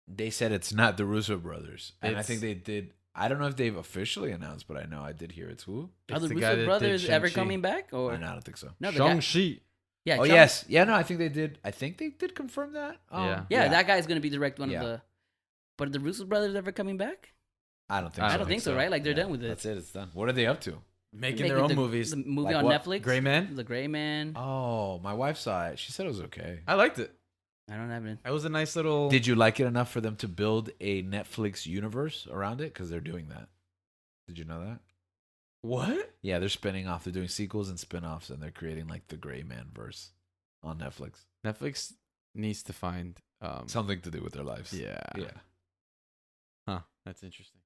A: they said it's not the Russo brothers, and I
C: It's-
A: think they did. I don't know if they've officially announced, but I know I did hear it's who.
B: Are the
C: the guy that
B: Russo
C: did
B: brothers ever
C: Shang-Chi.
B: coming back? Or
A: No, I don't think so.
B: no, the guy,
C: Shang-Chi.
B: yeah.
A: Oh
B: Chung-
A: yes, yeah. No, I think they did. I think they did confirm that.
B: Yeah, that guy's gonna be direct one
A: Yeah.
B: of the. But are the Russo brothers ever coming back?
A: I don't think.
C: I
A: so.
B: I don't think so, right? Like they're
A: Yeah,
B: done with it.
A: That's it. It's done. What are they up to?
C: Making their own
B: the,
C: movies.
B: The movie
A: Like
B: on
A: what?
B: Netflix.
C: Gray Man.
B: The Gray Man.
A: Oh, my wife saw it. She said it was okay.
C: I liked it.
B: I don't have it.
C: It was a nice little.
A: Did you like it enough for them to build a Netflix universe around it? Because they're doing that. Did you know that?
C: What?
A: Yeah, they're spinning off. They're doing sequels and spin-offs, and they're creating like the Gray Man verse on Netflix.
C: Netflix needs to find
A: Something to do with their lives.
C: Yeah.
A: Yeah.
C: Huh. That's interesting.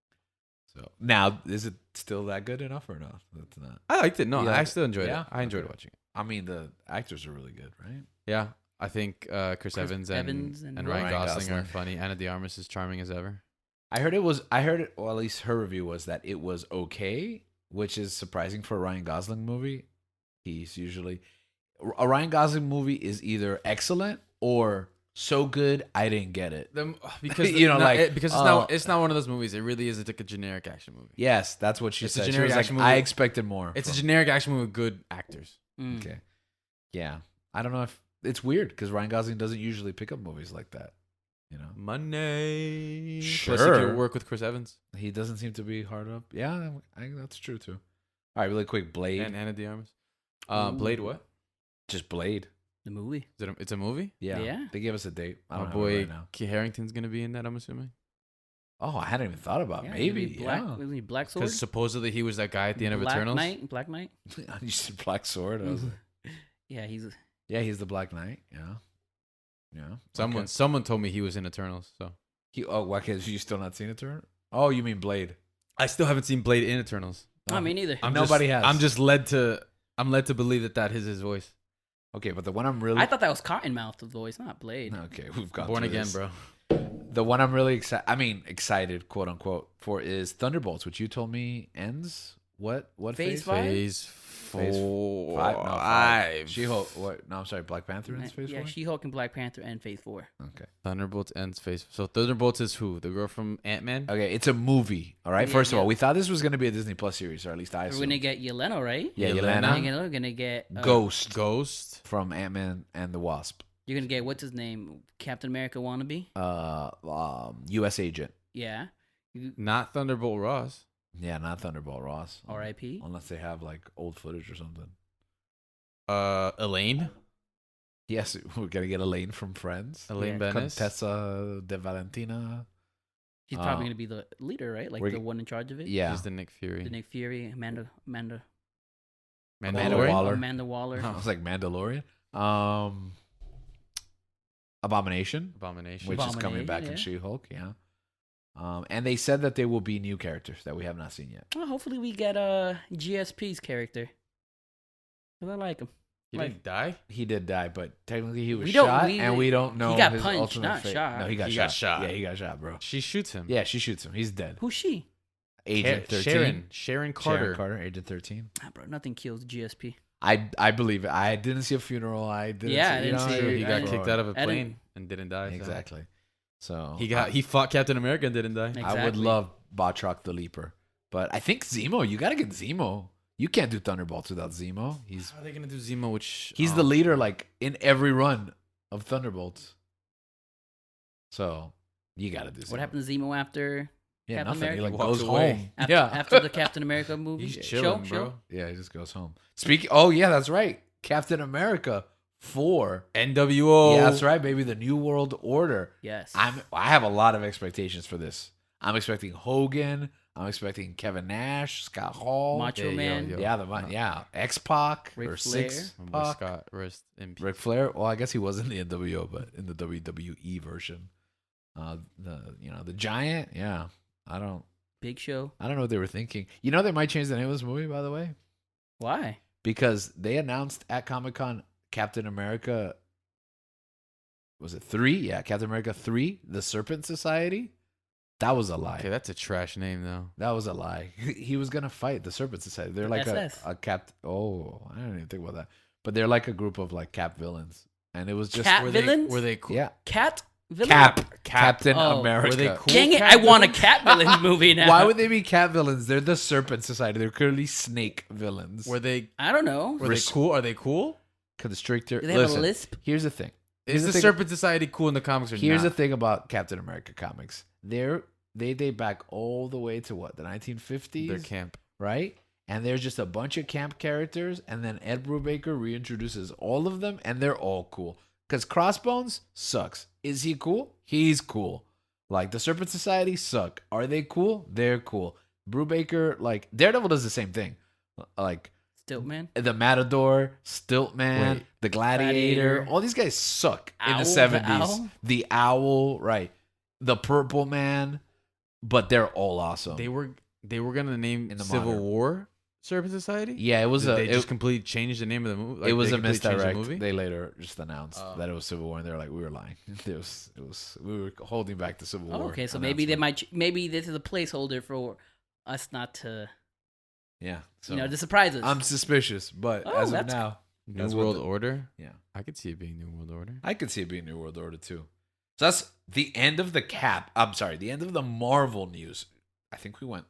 A: So now, is it still that good enough or no? That's not.
C: I liked it. No,
A: You
C: I
A: liked it?
C: still enjoyed
A: Yeah?
C: it. I enjoyed
A: Okay.
C: watching it.
A: I mean, the actors are really good, right?
C: Yeah. I think Chris Evans and Ryan
A: Ryan
C: Gosling are
A: Gosling.
C: funny. Anna de Armas is charming as ever.
A: I heard it. Well, at least her review was that it was okay, which is surprising for a Ryan Gosling movie. He's usually a Ryan Gosling movie is either excellent or so good I didn't get it.
C: Because
A: You know, like,
C: because it's not one of those movies. It really is like a generic action movie.
A: Yes, that's what she
C: It's a
A: said. She
C: generic
A: was like,
C: action movie.
A: I expected more.
C: It's a
A: from-
C: generic action movie with good actors.
B: Mm.
A: Okay. Yeah, I don't know if it's weird because Ryan Gosling doesn't usually pick up movies like that. You know,
C: Money.
A: Sure.
C: Plus, he could work with Chris Evans
A: he doesn't seem to be hard up. Yeah, I think that's true too. All right, really quick, Blade.
C: and Anna de Armas. Blade, what?
A: Just Blade.
B: The movie.
C: It's a movie?
A: Yeah,
B: Yeah.
A: They gave us a date. I
C: My
A: don't have it
C: boy
A: right now.
C: Key Harrington's going to be in that, I'm assuming.
A: Oh, I hadn't even thought about
B: Yeah,
A: maybe.
B: Black,
A: Yeah.
B: wasn't he Black Sword?
C: Because supposedly he was that guy at the end of
B: Black
C: Eternals.
B: Knight. Black Knight.
A: You said Black Sword. I was like,
B: Yeah, he's.
A: yeah, he's the Black Knight. Yeah. Yeah.
C: Someone told me he was in Eternals. So
A: Why can't you still not seen it, turn? Oh, you mean Blade?
C: I still haven't seen Blade in Eternals.
B: Oh, me neither.
A: Nobody has.
C: I'm just led to believe that is his voice.
A: Okay, but the one I'm really
B: I thought that was Cottonmouth voice, not Blade.
A: okay, we've got
C: Born
A: through
C: again,
A: this.
C: bro.
A: The one I'm really excited, quote unquote, for is Thunderbolts, which you told me ends what
B: Phase
A: phase?
B: five?
C: Phase
A: Phase
C: 4.
A: Five? No, five. She-Hulk. What? No, I'm sorry. Black Panther ends phase
B: Yeah,
A: 4.
B: She-Hulk and Black Panther and Phase 4.
A: Okay.
C: Thunderbolts ends Phase. So Thunderbolts is who? The girl from Ant-Man?
A: Okay, it's a movie. All right.
B: Yeah,
A: First of
B: yeah.
A: all, we thought this was gonna be a Disney Plus series, or at least I
B: We're
A: assumed.
B: gonna get Yelena, right?
A: Yeah,
C: Yelena.
A: Yelena.
B: We're gonna get
A: Ghost from Ant-Man and the Wasp.
B: You're gonna get what's his name? Captain America wannabe.
A: U.S. agent.
B: Yeah.
C: Not Thunderbolt Ross.
A: Yeah, not Thunderbolt Ross.
B: R.I.P.
A: Unless they have like old footage or something.
C: Elaine?
A: Yes, we're gonna get Elaine from Friends.
C: Elaine
B: Yeah.
C: Benes?
A: Contessa de Valentina.
B: She's probably gonna be the leader, right? Like
A: we're
B: the
A: g-
B: one in charge of it.
A: Yeah.
C: She's the Nick Fury.
B: The Nick Fury, Amanda
A: Amanda
C: Mandalorian?
A: Waller.
B: Amanda Waller.
A: I was like Mandalorian. Abomination,
C: Abomination.
A: which is coming back in
B: Abomination,
A: She-Hulk. Yeah. And they said that there will be new characters that we have not seen yet.
B: Well, hopefully we get GSP's character. 'Cause I like him.
C: He
B: Like-
C: didn't die?
A: He did die, but technically he was
B: We don't-
A: shot,
B: we-
A: and we don't know.
B: he got
A: his
B: punched,
A: ultimate
B: not
A: fate.
B: shot.
A: No, he got
C: He
A: shot.
C: got shot.
A: Yeah, he got shot, bro.
C: She shoots him.
A: Yeah, she shoots him. He's dead.
B: Who's she?
A: Agent 13.
C: Sharon Carter.
A: Sharon Carter, Agent 13.
B: Ah, bro, nothing kills GSP.
A: I believe it. I didn't see a funeral. I didn't.
B: Yeah,
A: see,
B: I didn't see-
C: He got
B: I-
C: kicked out of a
B: I didn't-
C: plane and didn't die. so-
A: Exactly. So
C: He fought Captain America and didn't die.
A: I would
B: Exactly.
A: love Batroc the Leaper, but I think Zemo. You got to get Zemo. You can't do Thunderbolts without Zemo. He's
C: How are they gonna do Zemo? Which
A: the leader, like in every run of Thunderbolts. So you got to do Zemo.
B: What happened to Zemo after
A: Yeah,
B: Captain
A: nothing. He
B: America?
A: like
C: Walks
A: goes
C: away.
A: home.
B: after,
A: Yeah,
B: after the Captain America movie?
C: He's
B: Show?
C: chilling, bro.
A: yeah, he just goes home. Oh yeah, that's right. Captain America for
C: NWO.
A: Yeah, that's right, baby. The New World Order.
B: Yes.
A: I have a lot of expectations for this. I'm expecting Hogan. I'm expecting Kevin Nash, Scott Hall,
B: Macho Man.
A: yeah, X-Pac
B: Ric
A: or
B: Flair.
A: Six
C: My boy
A: Pac.
C: Scott, rest in peace.
A: Ric Flair. Well, I guess he was in the NWO, but in the WWE version, the Giant. Yeah, I don't
B: Big Show.
A: know what they were thinking. You know, they might change the name of this movie, by the way,
B: Why?
A: because they announced at Comic-Con Captain America. Was it 3? Yeah, Captain America 3, The Serpent Society. That was a lie.
C: Okay, that's a trash name though.
A: That was a lie. He was gonna fight the Serpent Society. They're like
B: SS.
A: a cap. Oh, I didn't even think about that. But they're like a group of like Cap villains, and it was just
B: Cat villains?
C: Were they cool?
A: yeah.
B: Cat villain?
A: Captain
B: Oh.
A: America.
C: Were they cool?
B: Dang it!
C: Cat
B: I want a
C: villains?
B: Cat villain movie now.
A: Why would they be Cat villains? They're the Serpent Society. They're clearly snake villains.
C: Were they?
B: I don't know.
C: Were they cool? Are they cool?
A: Constrictor.
B: Do they have
A: Listen,
B: a lisp?
A: here's the thing.
C: Is the Serpent Society cool in the comics or
A: Here's
C: not?
A: the thing about Captain America comics. They date back all the way to what, the 1950s?
C: Their camp.
A: Right? And there's just a bunch of camp characters, and then Ed Brubaker reintroduces all of them, and they're all cool. Because Crossbones sucks. Is he cool? He's cool. Like, the Serpent Society suck. Are they cool? They're cool. Brubaker, like, Daredevil does the same thing. Like,
B: Stiltman.
A: the Matador, Stiltman,
C: Wait.
A: the Gladiator,
B: Gladiator.
A: all these guys suck in
B: Owl,
A: the
B: the
A: 70s.
B: Owl?
A: The Owl, right. The Purple Man, but they're all awesome.
C: They were gonna name
A: In the
C: Civil
A: modern.
C: War Serpent Society.
A: Yeah, it was
C: Did
A: a
C: they
A: it,
C: just completely changed the name of the movie. Like,
A: it was
C: they
A: a
C: completely changed the
A: misdirect.
C: movie?
A: They later just announced
C: Oh.
A: that it was Civil War, and they're like, we were lying. It was we were holding back the Civil War.
B: Okay, so maybe they
A: announcement.
B: maybe this is a placeholder for us not to,
A: Yeah, so
B: to surprise us.
A: I'm suspicious, but
B: Oh,
A: as of
B: that's-
A: now,
C: New
A: That's what
C: World
A: the-
C: Order.
A: yeah,
C: I could see it being New World Order.
A: I could see it being New World Order too. So that's the end of the the end of the Marvel news. I think we went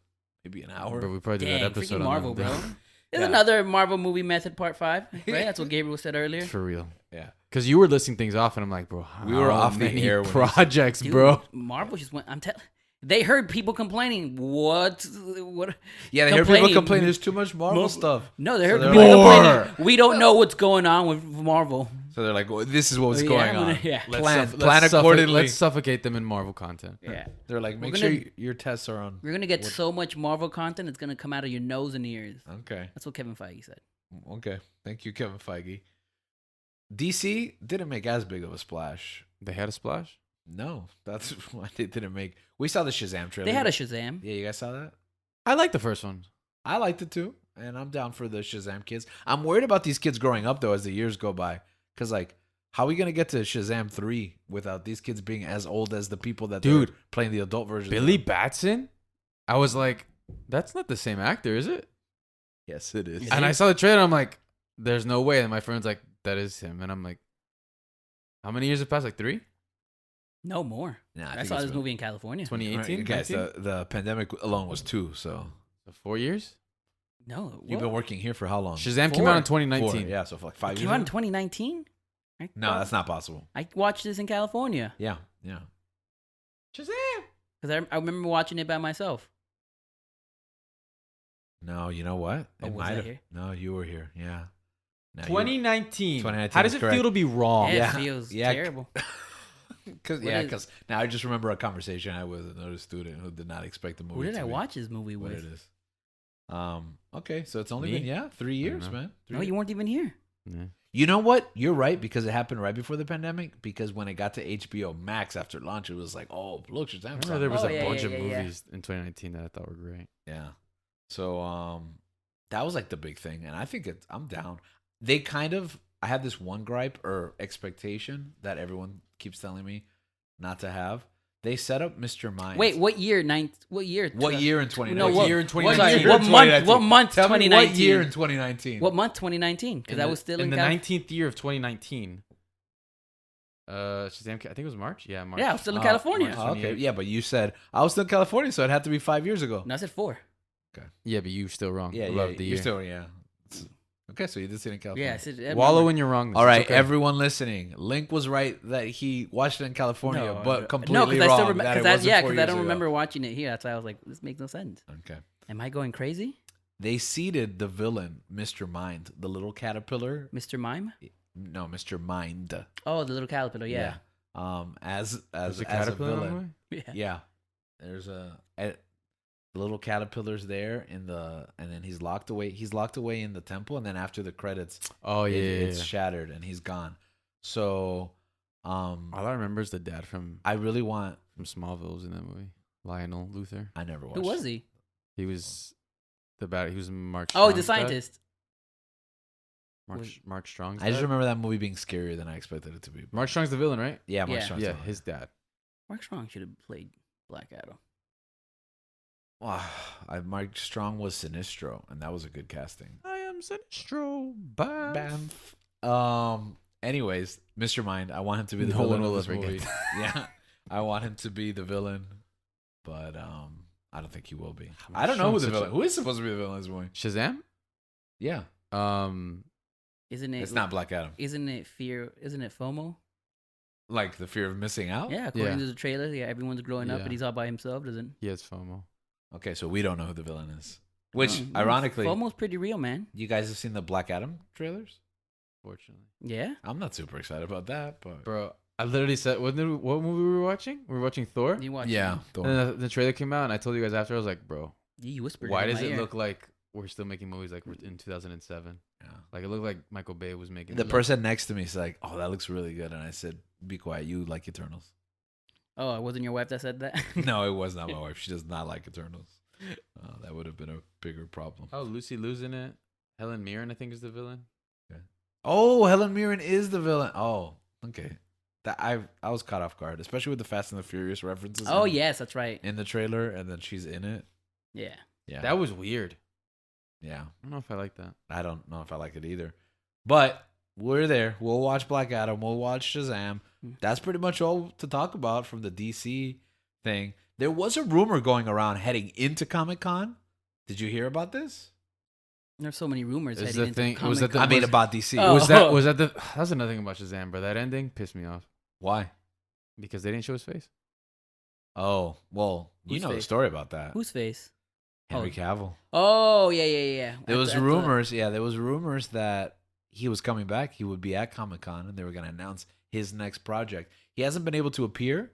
A: maybe an hour.
C: But we probably did
B: Dang,
C: that episode
B: freaking
C: on
B: Marvel,
C: them.
B: bro. There's
A: Yeah.
B: another Marvel movie method part 5, right? That's what Gabriel said earlier.
C: For real.
A: Yeah,
C: Because you were listing things off, and I'm like, bro,
A: We were
C: how
A: off the
C: many
A: air when you said-
C: projects,
B: Dude,
C: bro.
B: Marvel just went. I'm telling. They heard people complaining. What?
A: yeah. They heard people complain. There's too much Marvel stuff.
B: No, they heard
A: they're
B: people
A: like,
B: complaining. We don't know what's going on with Marvel.
A: So they're like, well, this is what's
B: Yeah,
A: going
B: I'm gonna-
A: on.
B: yeah.
A: Plan accordingly.
C: Let's suffocate them in Marvel content.
B: Yeah,
A: They're like, make
B: We're
A: sure
B: gonna-
A: your tests are on.
B: we're gonna get so much Marvel content. It's gonna come out of your nose and ears.
A: Okay.
B: That's what Kevin Feige said.
A: Okay. Thank you, Kevin Feige. DC didn't make as big of a splash.
C: They had a splash.
A: No, that's why they didn't make. We saw the Shazam trailer.
B: They had a Shazam.
A: Yeah, you guys saw that?
C: I like the first one.
A: I liked it too, and I'm down for the Shazam kids. I'm worried about these kids growing up though as the years go by, because like, how are we gonna get to Shazam 3 without these kids being as old as the people that
C: Dude,
A: they're playing the adult version?
C: Billy
A: of?
C: Batson. I was like, that's not the same actor, is it?
A: Yes, it is.
B: Is
C: And
B: it?
C: I saw the trailer. I'm like, there's no way. And my friend's like, that is him. And I'm like, how many years have passed? Like 3?
B: No more.
A: Nah,
B: I
A: think
B: saw
A: it's
B: this
A: been-
B: movie in California.
C: 2018?
A: Guys,
C: 19?
A: the pandemic alone was 2, so
C: So 4 years?
B: No,
A: you've been working here for how long?
C: Shazam came
B: 4.
C: out in
A: 4,
C: 2019.
A: yeah, so for like 5
B: It
A: years.
B: came out in
A: now?
B: 2019.
A: No, that's not possible.
B: I watched this in California
A: Yeah.
C: Shazam!
B: because I remember watching it by myself.
A: No, you know what?
B: Oh,
A: It
B: was
A: might
B: I
A: have.
B: here?
A: No, you were here. Yeah. No,
C: 2019.
A: 2019
C: How does
A: is
C: it
A: correct.
C: feel to be wrong?
B: It
A: Yeah.
B: feels
A: Yeah.
B: terrible.
A: Because
B: What is-
A: because now I just remember a conversation I had with another student who did not expect the movie.
B: Who did
A: to
B: I
A: be
B: watch this movie
A: What
B: with?
A: it is. Okay, so it's only
C: Me?
A: been 3 years,
C: know.
A: man. 3
B: No, you weren't even here.
C: Yeah.
A: You know what? You're right because it happened right before the pandemic. Because when it got to HBO Max after launch, it was like, oh, look, Shazam's
C: I remember
A: on.
C: there was
B: Oh,
C: a
B: yeah,
C: bunch
B: yeah,
C: of
B: yeah, yeah.
C: movies in 2019 that I thought were great.
A: Yeah. So that was like the big thing, and I think I'm down. They kind of I have this one gripe or expectation that everyone keeps telling me not to have. They set up Mr. Mind.
B: Wait, what year? What year?
A: What year in 2019?
B: No, what
C: year in
B: sorry,
C: 2019?
B: what month? What month?
A: Tell me
B: 2019.
A: what year in 2019?
B: What month? 2019. Because I was still in
C: the
B: Cal-
C: 19th year of 2019. Shazam, I think it was March. Yeah, March.
B: Yeah, I was still in California.
C: March.
A: Oh, okay,
C: 28.
A: yeah, but you said I was still in California, so it had to be 5 years ago.
B: No, I said 4.
C: Yeah, but you were still wrong.
A: Yeah,
C: about
A: yeah,
C: the
A: you're
C: year.
A: still Okay, so you did see it in California.
B: Yeah, I said
C: Wallow in your wrongness.
A: All right,
C: It's okay.
A: everyone listening. Link was right that he watched it in California, but completely
B: no, because I
A: wrong.
B: still remember.
A: that it
B: Because
A: wasn't 4
B: I
A: years
B: don't
A: ago.
B: remember watching it here. That's why I was like, this makes no sense.
A: Okay.
B: Am I going crazy,
A: They seated the villain, Mr. Mind, the little caterpillar,
B: Mr. Mime?
A: Mr. Mind.
B: Oh, the little caterpillar. Yeah.
A: As
C: There's
A: a
C: caterpillar in the
A: villain.
C: movie?
A: Yeah. There's a little caterpillar's there and then he's locked away. He's locked away in the temple, and then after the credits,
C: Oh yeah,
A: it's shattered and he's gone. So,
C: all I remember is the dad from
A: I really want
C: Smallville was in that movie. Lionel Luthor.
A: I never watched.
B: Who was he?
C: He was He was Mark.
B: Oh,
C: Strong's
B: the
C: dad.
B: scientist.
C: Mark Strong's.
A: I just
C: dad?
A: remember that movie being scarier than I expected it to be.
C: Mark Strong's the villain, right?
A: Yeah, Mark
B: Yeah.
A: Strong's
C: Yeah,
A: the villain.
C: his dad.
B: Mark Strong should have played Black Adam.
A: Wow, Mark Strong was Sinestro, and that was a good casting.
C: I am Sinestro. Bam.
A: Anyways, Mr. Mind, I want him to be the
C: No
A: villain
C: one
A: of
C: will
A: this
C: ever get
A: movie. Yeah, I want him to be the villain, but I don't think he will be. I don't know who the villain. Who is supposed to be the villain of this movie?
C: Shazam.
A: Yeah,
B: Isn't it?
A: it's not Black Adam.
B: Isn't it fear? Isn't it FOMO?
A: Like the fear of missing out.
B: Yeah, according
C: Yeah.
B: to the trailer, yeah, everyone's growing up
C: Yeah.
B: and he's all by himself. Doesn't?
C: He has FOMO.
A: Okay, so we don't know who the villain is. Which,
B: No,
A: ironically,
B: FOMO's pretty real, man.
A: you guys have seen the Black Adam trailers.
C: Fortunately,
B: Yeah.
A: I'm not super excited about that, but
C: bro, I literally said, what movie we were watching? We were watching Thor.
B: You watch?
A: yeah,
C: And then the trailer came out, and I told you guys after. I was like, bro,
B: You whispered.
C: why
B: in
C: does
B: my
C: it
B: ear.
C: look like we're still making movies like we're in 2007?
A: yeah.
C: Like it looked like Michael Bay was making
A: The
C: it.
A: person next to me is like, "Oh, that looks really good," and I said, "Be quiet. You like Eternals."
B: Oh, it wasn't your wife that said that?
A: No, it was not my wife. She does not like Eternals. That would have been a bigger problem.
C: Oh, Lucy Liu's in it. Helen Mirren, I think, is the villain.
A: Oh, Helen Mirren is the villain. Oh, okay. That I was caught off guard, especially with the Fast and the Furious references.
B: Oh, yes, that's right.
A: in the trailer, and then she's in it.
B: Yeah.
A: Yeah,
C: That was weird.
A: yeah.
C: I don't know if I like that.
A: I don't know if I like it either, but we're there. We'll watch Black Adam. We'll watch Shazam. That's pretty much all to talk about from the DC thing. There was a rumor going around heading into Comic-Con. Did you hear about this?
B: There's so many rumors
C: Is
B: heading
C: the
B: into
C: thing- was that the-
A: I mean,
C: was-
A: about DC.
B: Oh.
C: Was that the? That's another thing about Shazam, bro. That ending pissed me off
A: Why?
C: because they didn't show his face.
A: Oh, well, you
B: Whose
A: know the
B: face?
A: story about that.
B: Whose face?
A: Henry Cavill.
B: Oh, yeah.
A: There was rumors. Yeah, there was rumors that he was coming back. He would be at Comic-Con, and they were going to announce his next project. He hasn't been able to appear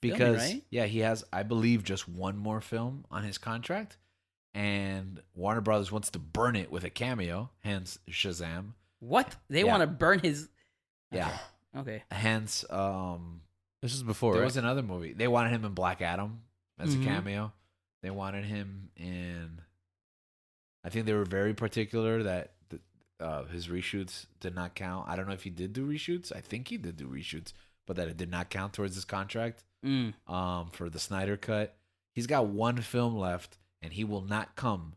A: because
B: right?
A: yeah, he has, I believe, just one more film on his contract, and Warner Brothers wants to burn it with a cameo. Hence Shazam.
B: What? They
A: Yeah.
B: want to burn his.
A: Yeah.
B: Okay.
A: Hence,
C: This was before,
A: there
C: right?
A: was another movie. They wanted him in Black Adam as
B: Mhm.
A: a cameo. They wanted him in. I think they were very particular that his reshoots did not count. I don't know if he did do reshoots. I think he did do reshoots, but that it did not count towards his contract. For the Snyder cut, he's got one film left, and he will not come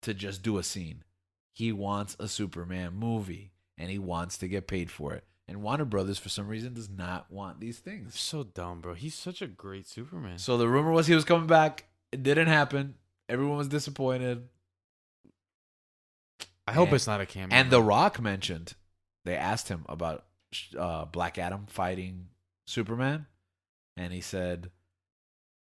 A: to just do a scene. He wants a Superman movie, and he wants to get paid for it. And Warner Brothers, for some reason, does not want these things.
C: So dumb, bro. He's such a great Superman.
A: So the rumor was he was coming back. It didn't happen. Everyone was disappointed.
C: I hope
A: and-
C: it's not a cameo.
A: And The Rock mentioned, they asked him about Black Adam fighting Superman. And he said,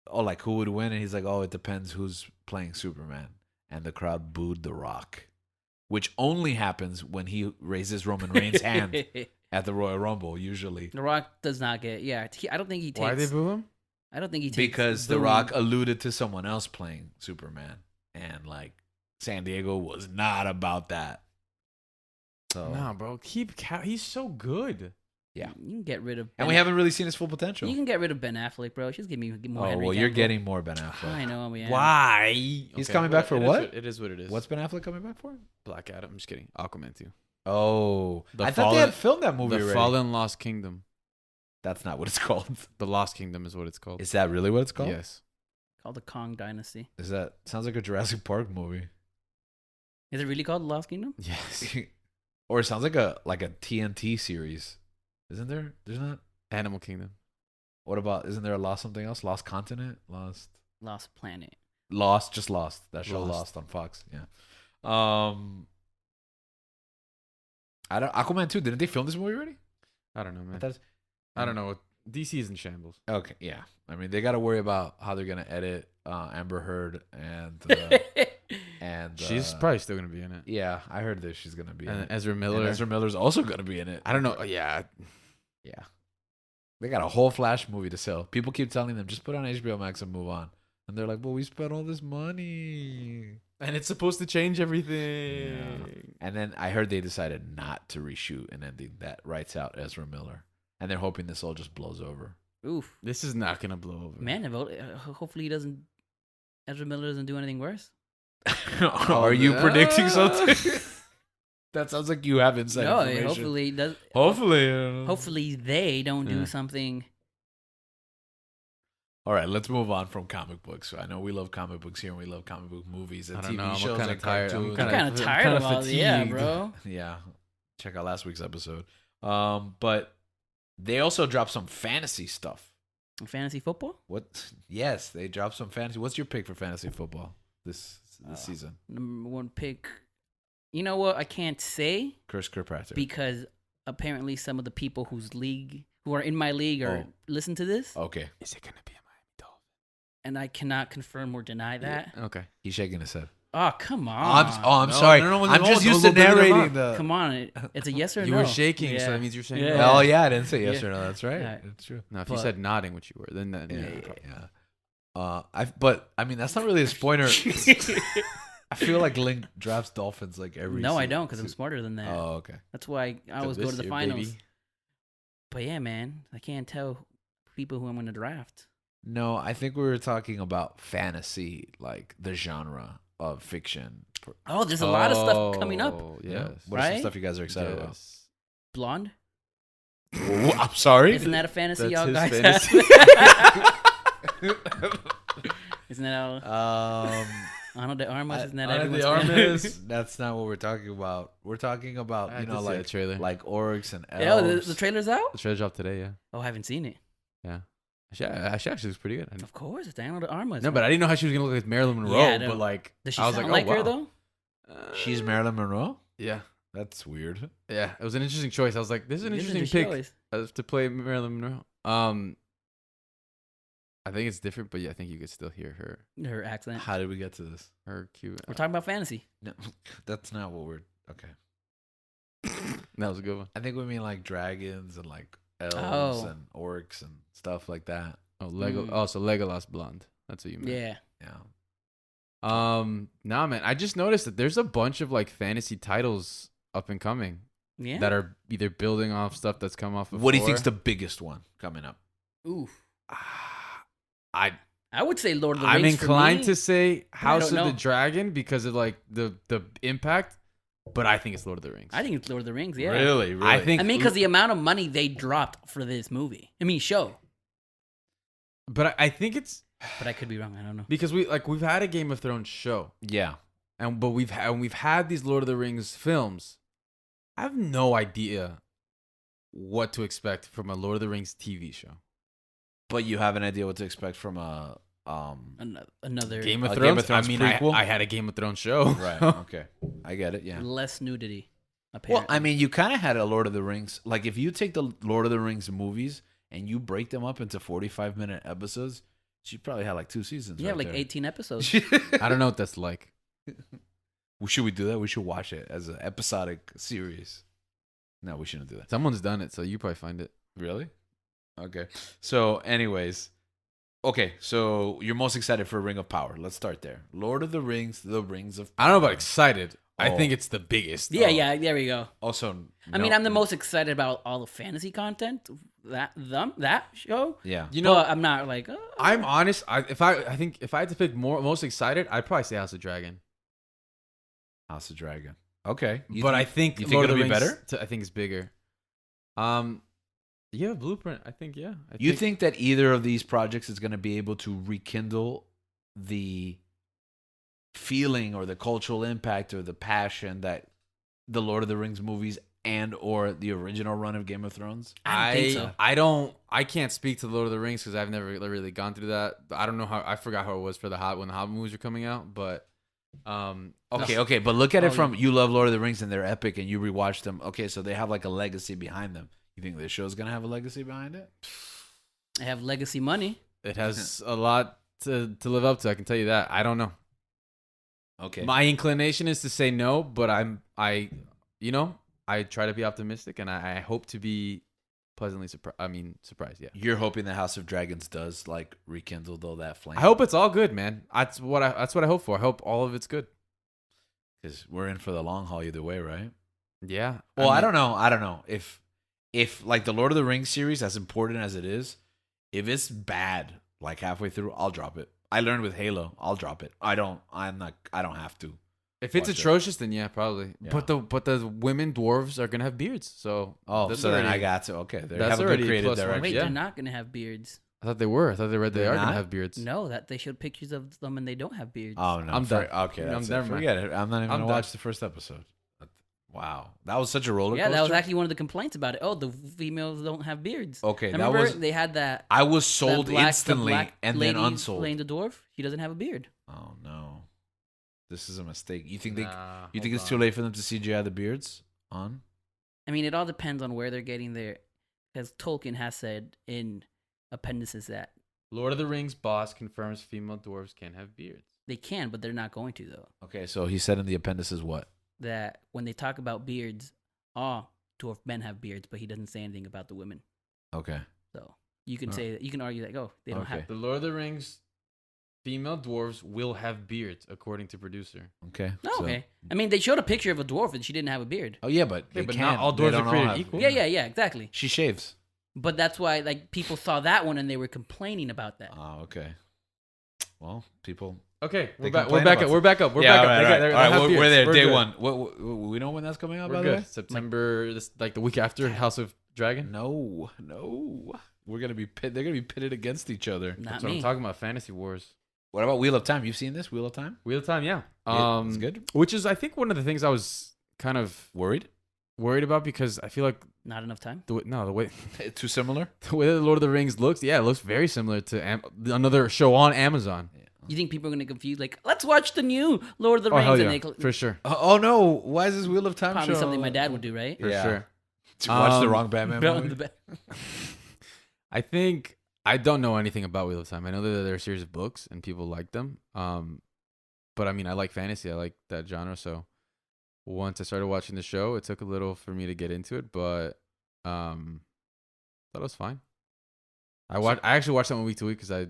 A: oh, like who would win? And he's like, oh, it depends who's playing Superman. And the crowd booed The Rock, which only happens when he raises Roman Reigns' hand at the Royal Rumble, usually.
B: The Rock does not get. Yeah, I don't think he takes.
C: Why they boo him?
B: I don't think he takes.
A: Because The
B: booing.
A: Rock alluded to someone else playing Superman. And like San Diego was not about that. So
C: Nah, bro. He's so good.
A: yeah.
B: You can get rid of.
A: And we haven't really seen his full potential.
B: You can get rid of Ben Affleck, bro. Just give me more.
A: Oh,
B: Henry
A: well, you're
B: Cavill.
A: getting more Ben Affleck.
B: I know. Yeah.
C: Why?
A: He's coming back for what?
C: It is what it is.
A: What's Ben Affleck coming back for?
C: Black Adam? I'm just kidding. Aquaman too.
A: Oh,
C: The
A: I thought they
C: Fallen-
A: had filmed that movie
C: The
A: already.
C: Fallen Lost Kingdom.
A: That's not what it's called.
C: The Lost Kingdom is what it's called.
A: Is that really what it's called?
C: Yes.
B: Called the Kong Dynasty.
A: Is that sounds like a Jurassic Park movie?
B: Is it really called The Lost Kingdom?
C: Yes.
A: Or it sounds like a TNT series. Isn't there? There's not.
C: Animal Kingdom.
A: What about? Isn't there a Lost something else? Lost Continent? Lost.
B: Planet.
A: Just Lost. That show
C: Lost.
A: Lost on Fox. Yeah. Aquaman 2, didn't they film this movie already?
C: I don't know, man.
A: That's
C: I don't know. What DC is in shambles.
A: okay. Yeah. I mean, they got to worry about how they're gonna edit Amber Heard and And
C: she's probably still gonna be in it.
A: Yeah, I heard that she's gonna be in it.
C: Ezra Miller.
A: And Ezra Miller's also gonna be in it.
C: I don't know. Yeah.
A: They got a whole Flash movie to sell. People keep telling them just put it on HBO Max and move on, and they're like, "Well, we spent all this money,
C: And it's supposed to change everything."
A: Yeah. And then I heard they decided not to reshoot an ending that writes out Ezra Miller, and they're hoping this all just blows over.
B: Oof.
C: This is not gonna blow over.
B: Man, hopefully he doesn't. Ezra Miller doesn't do anything worse.
A: Are you predicting something? That sounds like you have inside information.
B: Hopefully he does.
A: Hopefully.
B: Hopefully they don't do something.
A: All right, let's move on from comic books. I know we love comic books here, and we love comic book movies and
C: I don't
A: TV
C: know.
A: shows
C: I'm
A: and
C: tired.
A: cartoons.
B: I'm kind of tired of all. Yeah, bro.
A: Yeah, check out last week's episode. But they also dropped some fantasy stuff.
B: Fantasy football?
A: What? Yes, they dropped some fantasy. What's your pick for fantasy football this season?
B: Number one pick. You know what? I can't say
A: Chris Kirkpatrick.
B: because apparently some of the people who are in my league are listen to this.
A: Okay.
C: Is it gonna be a Miami Dolphin?
B: And I cannot confirm or deny that.
C: Yeah. Okay.
A: He's shaking his head.
B: Oh, come on.
A: I'm sorry.
C: No,
A: I'm just used to narrating the.
B: Come on. It's a yes or
C: You
B: no.
C: were shaking, so
B: Yeah.
C: that means you're saying
B: Yeah.
C: no.
A: Oh yeah, I didn't say yes
B: Yeah.
A: or no. That's right.
B: Yeah.
A: It's true.
C: No, if you
B: But-
C: said nodding, which you were, then
A: Yeah. But I mean that's not really a spoiler. I feel like Link drafts Dolphins like every.
B: No, I
A: season.
B: don't because I'm smarter than that.
A: Oh, okay.
B: That's why I always go to
C: This
B: the
C: year,
B: finals.
C: baby.
B: But yeah, man, I can't tell people who I'm going to draft.
A: No, I think we were talking about fantasy, like the genre of fiction.
B: Oh, there's a lot of stuff coming up.
C: Oh,
A: Yeah.
C: yes.
A: What are some
B: Right?
A: stuff you guys are excited about?
C: Yes.
B: Blonde?
A: I'm sorry.
B: Isn't that a fantasy
C: That's
B: y'all
C: his
B: guys
C: fantasy.
B: have? Isn't that all? Ana de Armas? Isn't that
A: Ana de
B: everyone's
A: Armas.
B: fantasy?
A: That's not what we're talking about. We're talking about
C: I
A: you
C: did
A: know
C: see a
A: like
C: trailer.
A: like orcs and elves.
B: Yeah, the trailer's out?
C: The trailer dropped today, yeah.
B: Oh, I haven't seen it.
C: Yeah. She actually looks pretty good.
B: Of course, it's Ana de Armas.
C: No, but I didn't know how she was going to look like Marilyn Monroe,
B: Yeah, I know.
C: but like,
B: Does she
C: I was
B: sound
C: like,
B: like
C: oh,
B: her,
C: wow.
B: though?
A: She's Marilyn Monroe.
C: Yeah.
A: That's weird.
C: Yeah. It was an interesting choice. I was like, this is an
B: This is
C: interesting
B: the
C: pick
B: choice.
C: to play Marilyn Monroe. I think it's different, but yeah, I think you could still hear
B: Her accent.
A: How did we get to this?
C: her cute.
B: We're talking about fantasy.
A: No, that's not what we're. Okay.
C: That was a good one.
A: I think we mean like dragons and like elves
B: Oh.
A: and orcs and stuff like that.
C: Oh, Lego.
B: Mm.
C: Oh, so Legolas blonde. That's what you meant.
B: Yeah.
A: Yeah.
C: Nah, man. I just noticed that there's a bunch of like fantasy titles up and coming
B: Yeah.
C: that are either building off stuff that's come off before.
A: What do you think's the biggest one coming up?
B: Oof.
C: I
B: I would say Lord of the Rings.
C: I'm inclined
B: for me.
C: to say House of
B: don't
C: the
B: know.
C: Dragon because of like the impact, but I think it's Lord of the Rings.
B: I think it's Lord of the Rings. Yeah.
A: Really?
C: I think.
B: I mean, because the amount of money they dropped for this movie. I mean, show.
C: but I think it's
B: But I could be wrong. I don't know.
C: because we've had a Game of Thrones show,
A: Yeah.
C: but we've had these Lord of the Rings films. I have no idea what to expect from a Lord of the Rings TV show.
A: But you have an idea what to expect from a
B: Another
C: Game of
A: A
C: Thrones.
A: Game of Thrones
C: I mean,
A: prequel?
C: I had a Game of Thrones show.
A: right. Okay. I get it. Yeah.
B: less nudity.
A: Well,
B: Apparently.
A: I mean, you kind of had a Lord of the Rings. Like, if you take the Lord of the Rings movies and you break them up into 45-minute episodes, you probably had like 2 seasons.
B: you
A: right
B: have like
A: there.
B: 18 episodes.
C: I don't know what that's like.
A: Should we do that? We should watch it as an episodic series. No, we shouldn't do that.
C: Someone's done it, so you probably find it.
A: Really? Okay. So, anyways. Okay, so you're most excited for Ring of Power. Let's start there. Lord of the Rings, The Rings of Power.
C: I don't know about excited. I
A: Oh.
C: think it's the biggest.
B: Yeah, yeah. There we go.
A: Also,
B: I mean, I'm the most excited about all the fantasy content. That show.
A: Yeah.
C: You know,
B: But I'm not like.
C: I'm honest. I think if I had to pick most excited, I'd probably say House of Dragon.
A: House of Dragon. Okay.
C: But I think
A: you think
C: Lord
A: it'll
C: of
A: be
C: the Rings,
A: better?
C: I think it's bigger. You have a blueprint. I think yeah.
A: You think that either of these projects is going to be able to rekindle the feeling or the cultural impact or the passion that the Lord of the Rings movies and or the original run of Game of Thrones?
B: I don't think so.
C: I can't speak to Lord of the Rings because I've never really gone through that. I don't know how. I forgot how it was for when the Hobbit movies were coming out, but
A: Okay, but look at it
B: Oh,
A: from you love Lord of the Rings and they're epic and you rewatch them. Okay, so they have like a legacy behind them. You think this show's gonna have a legacy behind it?
B: I have legacy money.
C: it has a lot to live up to. I can tell you that. I don't know.
A: Okay.
C: My inclination is to say no, but I try to be optimistic, and I hope to be pleasantly surprised. Yeah.
A: You're hoping the House of Dragons does like rekindle though that flame.
C: I hope it's all good, man. That's what I hope for. I hope all of it's good.
A: Because we're in for the long haul either way, right?
C: Yeah.
A: Well, I don't know if like the Lord of the Rings series, as important as it is, if it's bad like halfway through, I'll drop it. I learned with Halo, I'll drop it. I don't have to.
C: If it's
A: watch it.
C: atrocious, then yeah, probably.
A: Yeah.
C: But the women dwarves are gonna have beards, so
A: Then I got to. Okay, they
C: that's
A: have a
C: already
A: good creative
C: plus one.
A: direction.
B: Wait,
C: Yeah.
B: they're not gonna have beards.
C: I thought they were. I thought they read they
A: They're
C: are gonna
A: not?
C: have beards.
B: No, that they showed pictures of them and they don't have beards.
A: Oh no,
C: I'm done.
A: Okay,
C: I'm
A: that's it.
C: never mind.
A: Forget it. I'm not even
C: I'm
A: gonna
C: done.
A: watch the first episode. Wow, that was such a roller
B: Yeah,
A: coaster.
B: that was actually one of the complaints about it. Oh, the females don't have beards.
A: Okay,
B: Remember
A: that was.
B: they had that.
A: I was
B: that
A: sold
B: black- the
A: instantly
B: black
A: and
B: lady
A: then unsold.
B: Playing the dwarf, she doesn't have a beard.
A: Oh no, this is a mistake. You think
C: Nah,
A: you think
C: hold
A: it's too
C: on.
A: late for them to CGI the beards on?
B: I mean, it all depends on where they're getting their. Because Tolkien has said in appendices that
C: Lord of the Rings boss confirms female dwarves can have beards.
B: they can, but they're not going to though.
A: Okay, so he said in the appendices what?
B: That when they talk about beards, all dwarf men have beards, but he doesn't say anything about the women.
A: Okay,
B: So you can say that you can argue that they don't
A: Okay.
B: have.
C: The Lord of the Rings female dwarves will have beards, according to producer.
A: okay.
B: No,
A: so-
B: okay. I mean, they showed a picture of a dwarf and she didn't have a beard.
A: Oh yeah, but
C: Yeah,
A: they
C: but
A: can't.
C: not all
A: They
C: dwarves
A: don't
C: are created
A: have-
C: equal.
B: Yeah, exactly.
A: She shaves.
B: But that's why like people saw that one and they were complaining about that.
A: Oh, okay. Well, people.
C: Okay,
A: They
C: we're back.
A: complain
C: We're back
A: about
C: up. We're back up. We're
A: yeah,
C: back
A: all right,
C: up.
A: all right.
C: They
A: All right,
C: have
A: we're
C: beards.
A: there.
C: We're
A: Day
C: good.
A: one. What we know when that's coming out?
C: We're
A: by the way.
C: good. September, like the week after House of Dragon.
A: No. We're gonna be They're gonna be pitted against each other.
B: Not
C: That's what I'm
B: me.
C: talking about. Fantasy Wars.
A: What about Wheel of Time? You've seen this Wheel of Time?
C: Wheel of Time, yeah.
A: It's good.
C: Which is, I think, one of the things I was kind of
A: Worried?
C: worried about because I feel like
B: Not enough time.
C: the way
A: Too similar?
C: the way the Lord of the Rings looks, yeah, it looks very similar to another show on Amazon.
B: You think people are gonna confuse like, let's watch the new Lord of the
C: Oh
B: Rings
C: hell
B: and
C: yeah,
B: they
C: for sure,
A: Oh no! Why is this Wheel of Time
B: probably
A: show?
B: something my dad would do, right?
C: for
A: Yeah.
C: sure.
A: To watch the
C: Um,
A: wrong Batman
B: Bell in
A: movie?
B: the back.
C: I think I don't know anything about Wheel of Time. I know that they're a series of books and people like them. But I mean, I like fantasy. I like that genre. So once I started watching the show, it took a little for me to get into it, but thought it was fine. I actually watched that one week to week because I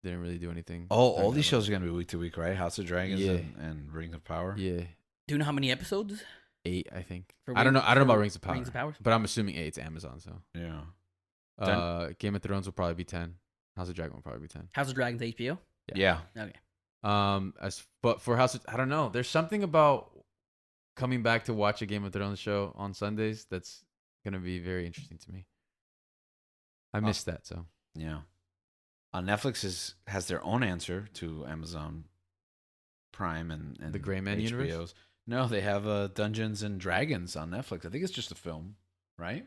C: didn't really do anything.
A: Oh,
C: during
A: all
C: that
A: these
C: one.
A: shows are gonna be week to week, right? House of Dragons
C: Yeah.
A: and Rings of Power.
C: Yeah,
B: Do you know how many episodes?
C: 8, I think.
B: For
C: I don't know. I don't know
B: for
C: about Rings of Power.
B: Rings of Power?
C: But I'm assuming 8. It's Amazon, so.
A: Yeah.
C: Game of Thrones will probably be 10. House of Dragon will probably be 10.
B: House of Dragons HBO.
A: Yeah.
B: Okay.
C: But for House of, I don't know. There's something about coming back to watch a Game of Thrones show on Sundays that's gonna be very interesting to me. I missed that, so.
A: Yeah. Netflix has their own answer to Amazon Prime and
C: The Gray Man
A: HBO's.
C: universe?
A: No, they have Dungeons and Dragons on Netflix. I think it's just a film, right?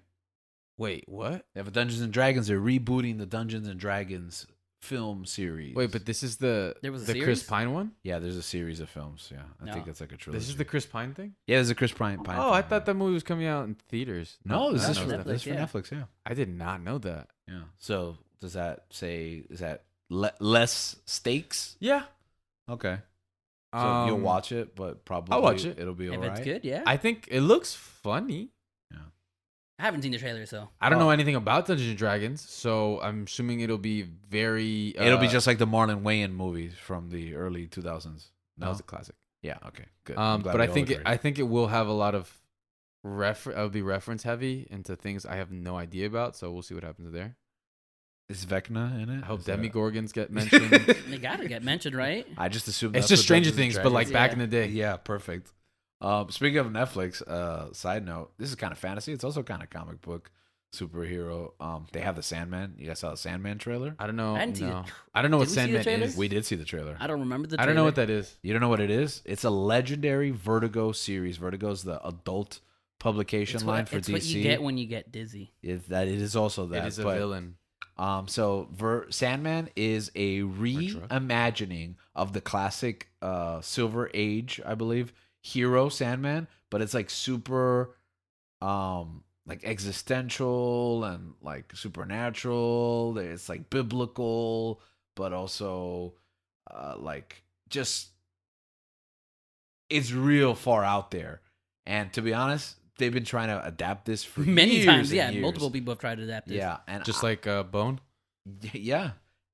C: Wait, what?
A: They have a Dungeons and Dragons. They're rebooting the Dungeons and Dragons film series.
C: Wait, but this is the
B: There was a
C: the
B: series?
C: Chris Pine one.
A: yeah, there's a series of films. Yeah, I think
B: No.
A: it's like a trilogy.
C: This is the Chris Pine thing.
A: yeah, there's a Chris Pine.
C: Oh,
A: thing,
C: I thought
A: yeah.
C: that movie was coming out in theaters.
A: No, this
B: No,
A: is
B: no,
A: for
B: Netflix,
A: this is for
B: yeah.
A: Netflix. Yeah,
C: I did not know that.
A: yeah. So does that say is that less stakes?
C: Yeah.
A: Okay, so you'll
C: Um,
A: watch it, but probably
C: I'll watch it.
A: It'll be
B: If
A: alright.
B: it's good, yeah.
C: I think it looks funny.
B: I haven't seen the trailer, so
C: I don't
A: Oh.
C: know anything about Dungeons and Dragons, so I'm assuming it'll be very.
A: It'll be just like the Marlon Wayans movies from the early 2000s.
C: that
A: No,
C: was a classic.
A: yeah, okay, good. I'm glad
C: But
A: we
C: I
A: all
C: think
A: agree.
C: I think it will have a lot of it'll be reference heavy into things I have no idea about. So we'll see what happens there.
A: is Vecna in it?
C: I hope
A: Is that-
C: Demigorgons get mentioned.
B: they gotta get mentioned, right?
A: I just assumed
C: It's
A: that's
C: just
A: what
C: Stranger
A: Dungeons and
C: Things, but like
A: Dragons-
C: back
B: Yeah.
C: in the day.
A: Yeah, perfect. Speaking of Netflix, side note, this is kind of fantasy. It's also kind of comic book superhero. They have the Sandman. You guys saw the Sandman trailer?
C: I don't know.
B: I didn't see
C: No.
B: it.
C: I don't know what
B: Did we see the
C: Sandman
B: trailer?
C: is.
A: We did see the trailer.
B: I don't remember the.
C: I
B: Trailer.
C: don't know what that is.
A: You don't know what it is? It's a legendary Vertigo series. Vertigo's the adult publication
B: It's
A: line
B: what,
A: for
B: it's
A: DC.
B: what you get when you get dizzy.
A: It is also that.
C: It is a
A: but,
C: villain.
A: So Sandman is a reimagining of the classic Silver Age, I believe, hero Sandman, but it's like super like existential and like supernatural. It's like biblical, but also like just it's real far out there. And to be honest, they've been trying to adapt this for
B: many
A: years
B: times.
A: and
B: Yeah,
A: years.
B: multiple people have tried to adapt this.
A: Yeah, and
C: Just like Bone.
A: yeah,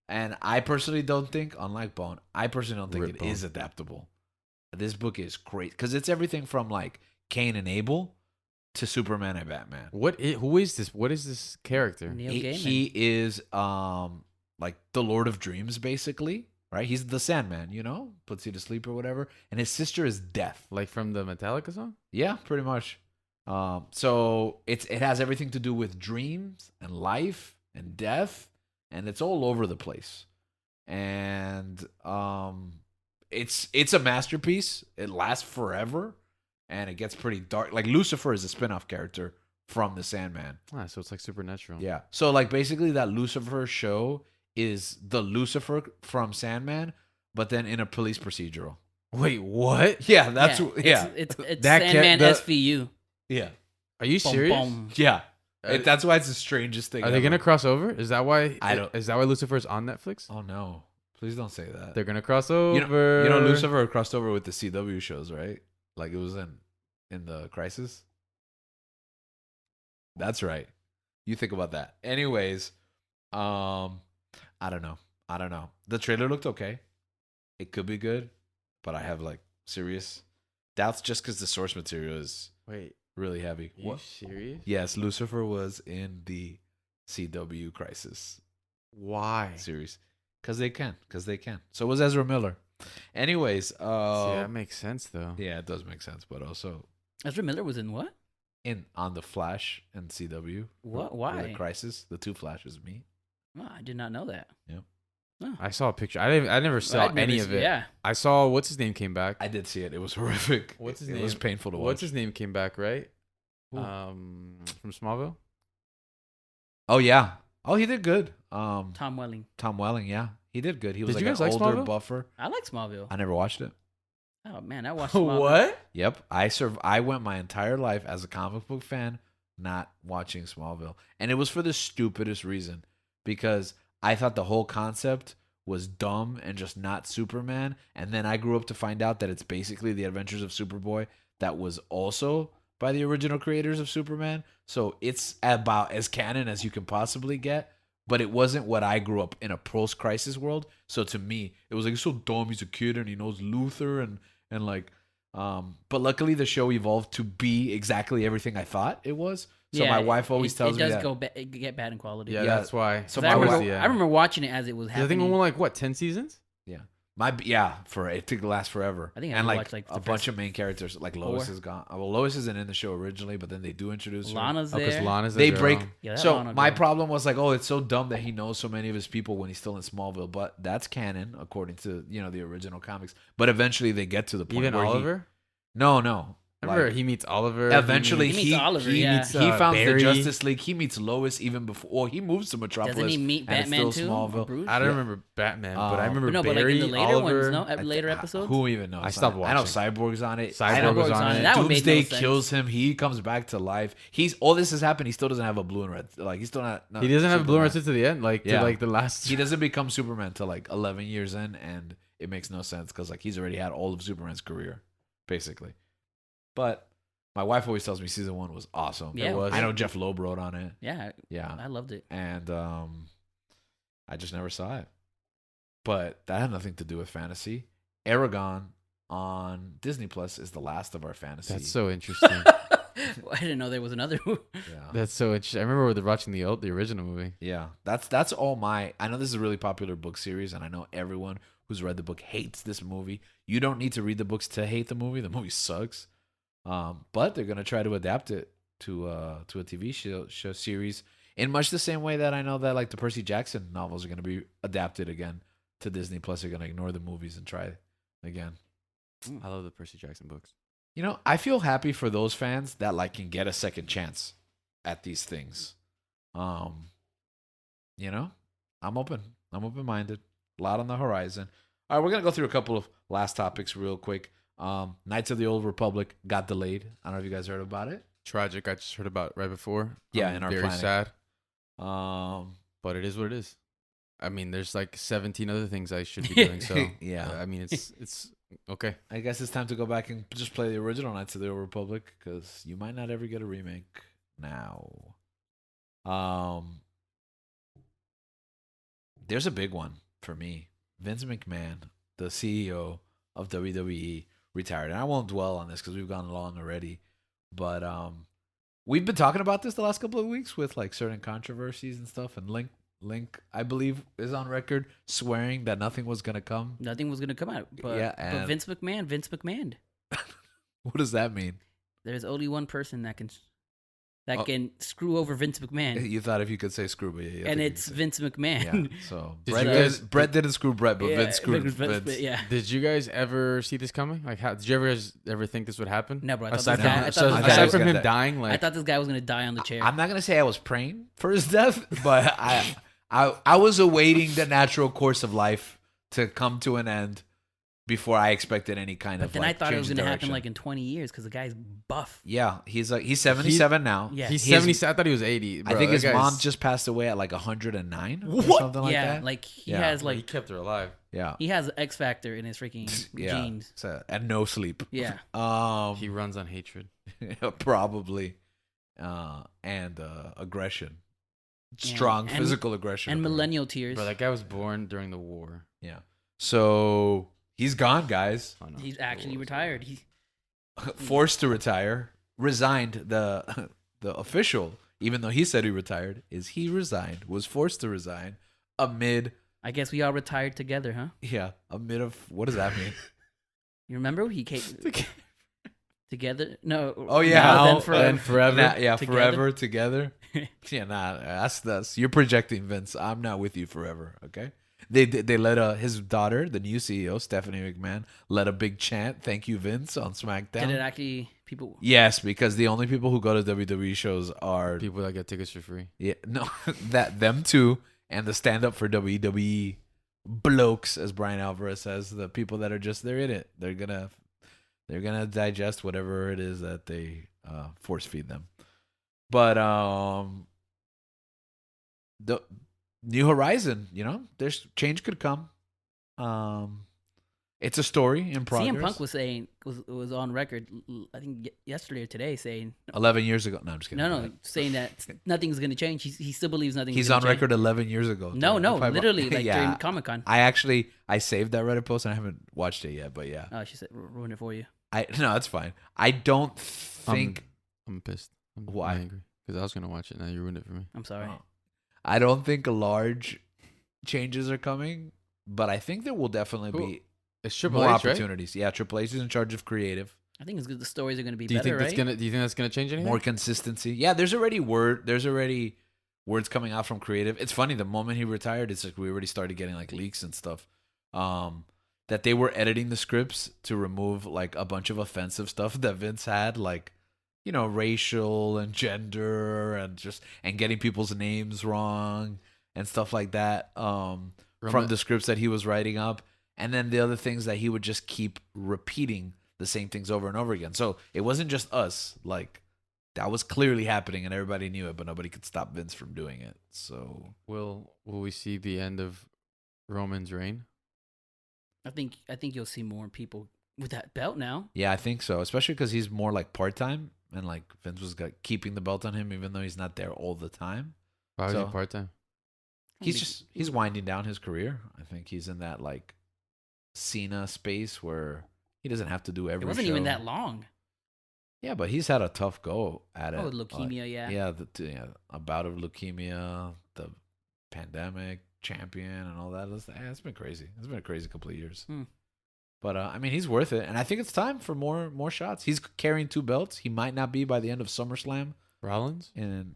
A: and I personally don't think, unlike Bone, I personally don't think
C: Rip
A: it
C: Bone.
A: is adaptable. This book is great because it's everything from like Cain and Abel to Superman and Batman.
C: Who is this? What is this character?
B: Neil
A: He,
B: Gaiman.
A: he is like the Lord of Dreams, basically, right? He's the Sandman, puts you to sleep or whatever. And his sister is Death.
C: Like from the Metallica song?
A: Yeah, pretty much. So it has everything to do with dreams and life and death, and it's all over the place. And it's a masterpiece. It lasts forever, and it gets pretty dark. Like Lucifer is a spin-off character from the Sandman.
C: Ah, so it's like Supernatural.
A: Yeah. So like basically that Lucifer show is the Lucifer from Sandman, but then in a police procedural.
C: Wait, what?
A: Yeah, that's
B: It's
C: That
B: Sandman
C: the-
B: SVU.
A: yeah.
C: Are you
B: Boom,
C: serious?
B: boom.
A: Yeah.
C: Uh,
A: That's why it's the strangest thing.
C: Are they
A: ever.
C: gonna cross over? Is that why?
A: I don't-
C: Is that why Lucifer's on Netflix?
A: Oh no! Please don't say that.
C: They're gonna cross over.
A: You know, Lucifer crossed over with the CW shows, right? Like it was in the Crisis. That's right. You think about that. Anyways, I don't know. The trailer looked okay. It could be good, but I have like serious doubts just because the source material is
C: Wait,
A: really heavy.
C: are you serious?
A: Yes, Lucifer was in the CW Crisis
C: Why?
A: series because they can. So was Ezra Miller. Anyways,
C: See, that makes sense though.
A: yeah, it does make sense, but also
B: Ezra Miller was in what?
A: on the Flash and CW.
B: What?
A: for
B: Why?
A: the Crisis? The two Flashes, me.
B: Oh, I did not know that.
C: I saw a picture. I never saw
B: I'd never
C: any
B: seen-
C: of it.
B: Yeah.
C: I saw what's his name came back.
A: I did see it. It was horrific.
C: What's his
A: It
C: name?
A: was painful to watch.
C: What's his name came back, right?
A: Who?
C: From Smallville.
A: Oh yeah. Oh, he did good.
B: Tom Welling.
A: Tom Welling. Yeah, he did good. He was
C: Did
A: like
C: you
A: an
C: guys like
A: older
C: Smallville?
A: buffer.
B: I like Smallville.
A: I never watched it.
B: Oh man, I watched Smallville.
C: What?
A: Yep. I went my entire life as a comic book fan not watching Smallville. And it was for the stupidest reason. Because I thought the whole concept was dumb and just not Superman. And then I grew up to find out that it's basically the Adventures of Superboy that was also by the original creators of Superman. So it's about as canon as you can possibly get. But it wasn't what I grew up in a post-crisis world. So to me, it was like, so dumb. He's a kid and he knows Luther and like, but luckily the show evolved to be exactly everything I thought it was. So
B: Yeah,
A: my wife always tells
B: it
A: me
B: does
A: that.
B: it get bad in quality.
C: Yeah,
A: Yeah.
C: that's why.
A: So
B: 'Cause
A: my
B: I
A: wife-
B: remember, I remember watching it as it was
C: I
B: happening.
C: think it went like what 10 seasons?
A: For it took last forever.
B: I think I
A: and
B: only
A: like
B: watched, like,
A: a
B: the
A: bunch
B: first
A: of main characters, like Lois
B: 4.
A: is gone. Well, Lois isn't in the show originally, but then they do introduce her.
B: Lana's
C: Oh, because
B: there.
C: Lana's the
A: They
C: girl.
A: break.
B: Yeah, that
A: So
B: Lana
A: my
B: girl.
A: problem was like, oh, it's so dumb that he knows so many of his people when he's still in Smallville, but that's canon according to the original comics. But eventually they get to the point
C: Even
A: where
C: Oliver.
A: No.
C: Remember,
A: Like,
C: he meets Oliver.
A: eventually
B: He meets Oliver,
A: he
B: yeah.
A: meets,
C: He
A: he founds
C: Barry.
A: the Justice League. He meets Lois even before. Well, he moves to Metropolis.
B: Doesn't he meet
A: and it's
B: Batman
A: still
B: too? Or
A: Smallville.
B: Bruce?
C: I don't
A: Yeah.
C: remember Batman, but I remember
B: No, but
C: Barry,
B: like in the later
C: Oliver.
B: ones, no,
A: I
B: later
A: th-
B: episodes.
A: Who even knows?
C: I stopped
A: I know
C: watching.
A: Cyborg's on it.
C: Cyborg was on it.
B: That one made no
A: Doomsday
B: sense.
A: kills him. He comes back to life. He's all this has happened. He still doesn't have a blue and red. Like he's still not
C: He doesn't have a blue and red
A: Superman.
C: to the end, like
A: Yeah.
C: to like the last.
A: He doesn't become Superman till like 11 years in, and it makes no sense because like he's already had all of Superman's career, basically. But my wife always tells me season 1 was awesome.
B: Yeah,
C: it was.
A: I know Jeff Loeb wrote on it.
B: Yeah,
A: Yeah,
B: I loved it.
A: and I just never saw it. But that had nothing to do with fantasy. Aragon on Disney Plus is the last of our fantasy.
C: That's so interesting.
B: I didn't know there was another.
A: yeah.
C: That's so interesting. I remember watching the original movie.
A: Yeah, that's all my. I know this is a really popular book series, and I know everyone who's read the book hates this movie. You don't need to read the books to hate the movie. The movie sucks, but they're gonna try to adapt it to a TV show series in much the same way that I know that like the Percy Jackson novels are gonna be adapted again to Disney Plus. They're gonna ignore the movies and try again.
C: I love the Percy Jackson books.
A: You know, I feel happy for those fans that like can get a second chance at these things. You know, I'm open-minded. A lot on the horizon. All right, we're gonna go through a couple of last topics real quick. Knights of the Old Republic got delayed. I don't know if you guys heard about it.
C: Tragic. I just heard about it right before.
A: Yeah, in our
C: very
A: planning.
C: sad.
A: Um,
C: But it is what it is. I mean, there's like 17 other things I should be doing. So
A: Yeah.
C: I mean, it's Okay.
A: I guess it's time to go back and just play the original Knights of the Old Republic because you might not ever get a remake now. There's a big one for me. Vince McMahon, the CEO of WWE, retired. And I won't dwell on this because we've gone along already. But we've been talking about this the last couple of weeks with like certain controversies and stuff. And Link, I believe, is on record swearing that nothing was gonna come.
B: Nothing was gonna come out. But,
A: Yeah,
B: but
A: and-
B: Vince McMahon.
A: What does that mean?
B: There's only one person that can
A: Oh.
B: can screw over Vince McMahon,
A: You thought if you could say screw, but yeah, I
B: and
A: think
B: it's
A: you
B: Vince
A: could
B: McMahon.
A: say- Yeah. So
C: Did
A: Brett,
C: you guys-
A: Brett didn't screw Brett, but
B: Yeah,
A: Vince screwed
B: Vince-
A: Vince.
B: yeah.
C: Did you guys ever see this coming? Like, did you ever think this would happen?
B: No, bro. I thought
C: Aside
B: this
C: from,
B: guy- I thought
C: aside
B: this
A: guy
C: aside
A: was
C: from
A: gonna
C: him
A: die.
C: dying,
B: I
C: like,
B: thought this guy was gonna die on the chair.
A: I'm not gonna say I was praying for his death, but I was awaiting the natural course of life to come to an end before I expected any kind
B: but
A: of.
B: then
A: like,
B: I thought it was
A: change
B: gonna
A: in
B: happen
A: direction.
B: like in 20 years because the guy's buff.
A: Yeah, he's 77 now.
B: Yeah.
C: he's
A: His-
C: 70. I thought he was 80. Bro.
A: I think
C: That
A: his
C: guy's-
A: mom just passed away at like 109 or
C: What?
A: something like
B: yeah,
A: that.
B: like he
A: Yeah.
B: has
C: Bro, he
B: like
C: kept her alive.
A: Yeah,
B: he has X factor in his freaking
A: yeah.
B: genes.
A: So, and no sleep.
B: Yeah.
C: He runs on hatred.
A: Probably, and aggression,
B: Yeah,
A: strong
B: and-
A: physical aggression,
B: And
A: apparently.
B: millennial tears.
C: Bro, that guy was born during the war.
A: Yeah. So he's gone, guys.
C: Oh, no.
B: He's
C: The
B: actually
C: war was
B: retired. He
A: Forced to retire. Resigned. The official, even though he said he retired, is he resigned. Was forced to resign amid.
B: I guess we all retired together, huh?
A: Yeah, amid of what does that mean?
B: You remember he came together? No.
A: Oh yeah,
B: now, then
A: now
B: forever.
A: and forever. Yeah,
B: Together?
A: forever together. Yeah, nah, that's you're projecting, Vince. I'm not with you forever. Okay. They let his daughter, the new CEO Stephanie McMahon, led a big chant. Thank you, Vince, on SmackDown.
B: Did it actually people?
A: Yes, because the only people who go to WWE shows are
C: People that get tickets for free.
A: no that them too, and the stand up for WWE blokes, as Brian Alvarez says, the people that are just they're in it. They're gonna digest whatever it is that they force feed them. But the New Horizon, there's change could come. It's a story in progress.
B: CM Punk was saying was on record. I think yesterday or today saying
A: 11 years ago. No, I'm just kidding.
B: no, saying that nothing's gonna change. He still believes nothing's.
A: He's
B: gonna
A: on
B: change.
A: record 11 years ago.
B: No,
A: Probably-
B: literally like
A: yeah.
B: during Comic Con.
A: I saved that Reddit post and I haven't watched it yet, but yeah.
B: Oh, she said ruin it for you.
A: No, that's fine. I don't think
C: I'm pissed. I'm
A: Why?
C: angry because I was gonna watch it. Now you ruined it for me.
B: I'm sorry.
A: I don't think large changes are coming, but I think there will definitely
C: Cool.
A: be
C: It's Triple
A: more
C: H, right?
A: opportunities. Yeah, Triple H is in charge of creative,
B: I think it's good. The stories are gonna be
C: Do you
B: better,
C: think that's
B: right?
C: gonna? Do you think that's gonna change anything?
A: more consistency. Yeah, there's already words coming out from creative. It's funny, the moment he retired, it's like we already started getting like leaks and stuff. That they were editing the scripts to remove like a bunch of offensive stuff that Vince had, like racial and gender and getting people's names wrong and stuff like that. From the scripts that he was writing up, and then the other things that he would just keep repeating the same things over and over again. So it wasn't just us, like that was clearly happening and everybody knew it, but nobody could stop Vince from doing it. So
C: Will we see the end of Roman's reign?
B: I think you'll see more people with that belt now.
A: yeah, I think so, especially because he's more like part-time and like Vince was keeping the belt on him even though he's not there all the time.
C: Why was
A: So-
C: he part time?
A: He's winding down his career. I think he's in that like Cena space where he doesn't have to do every
B: It wasn't
A: show.
B: even that long.
A: Yeah, but he's had a tough go at it.
B: Oh, leukemia, yeah.
A: Yeah, a bout of leukemia, the pandemic, champion, and all that. It's been crazy. It's been a crazy couple of years.
B: Hmm.
A: But I mean, he's worth it, and I think it's time for more shots. He's carrying 2 belts. He might not be by the end of SummerSlam.
C: Rollins?
A: And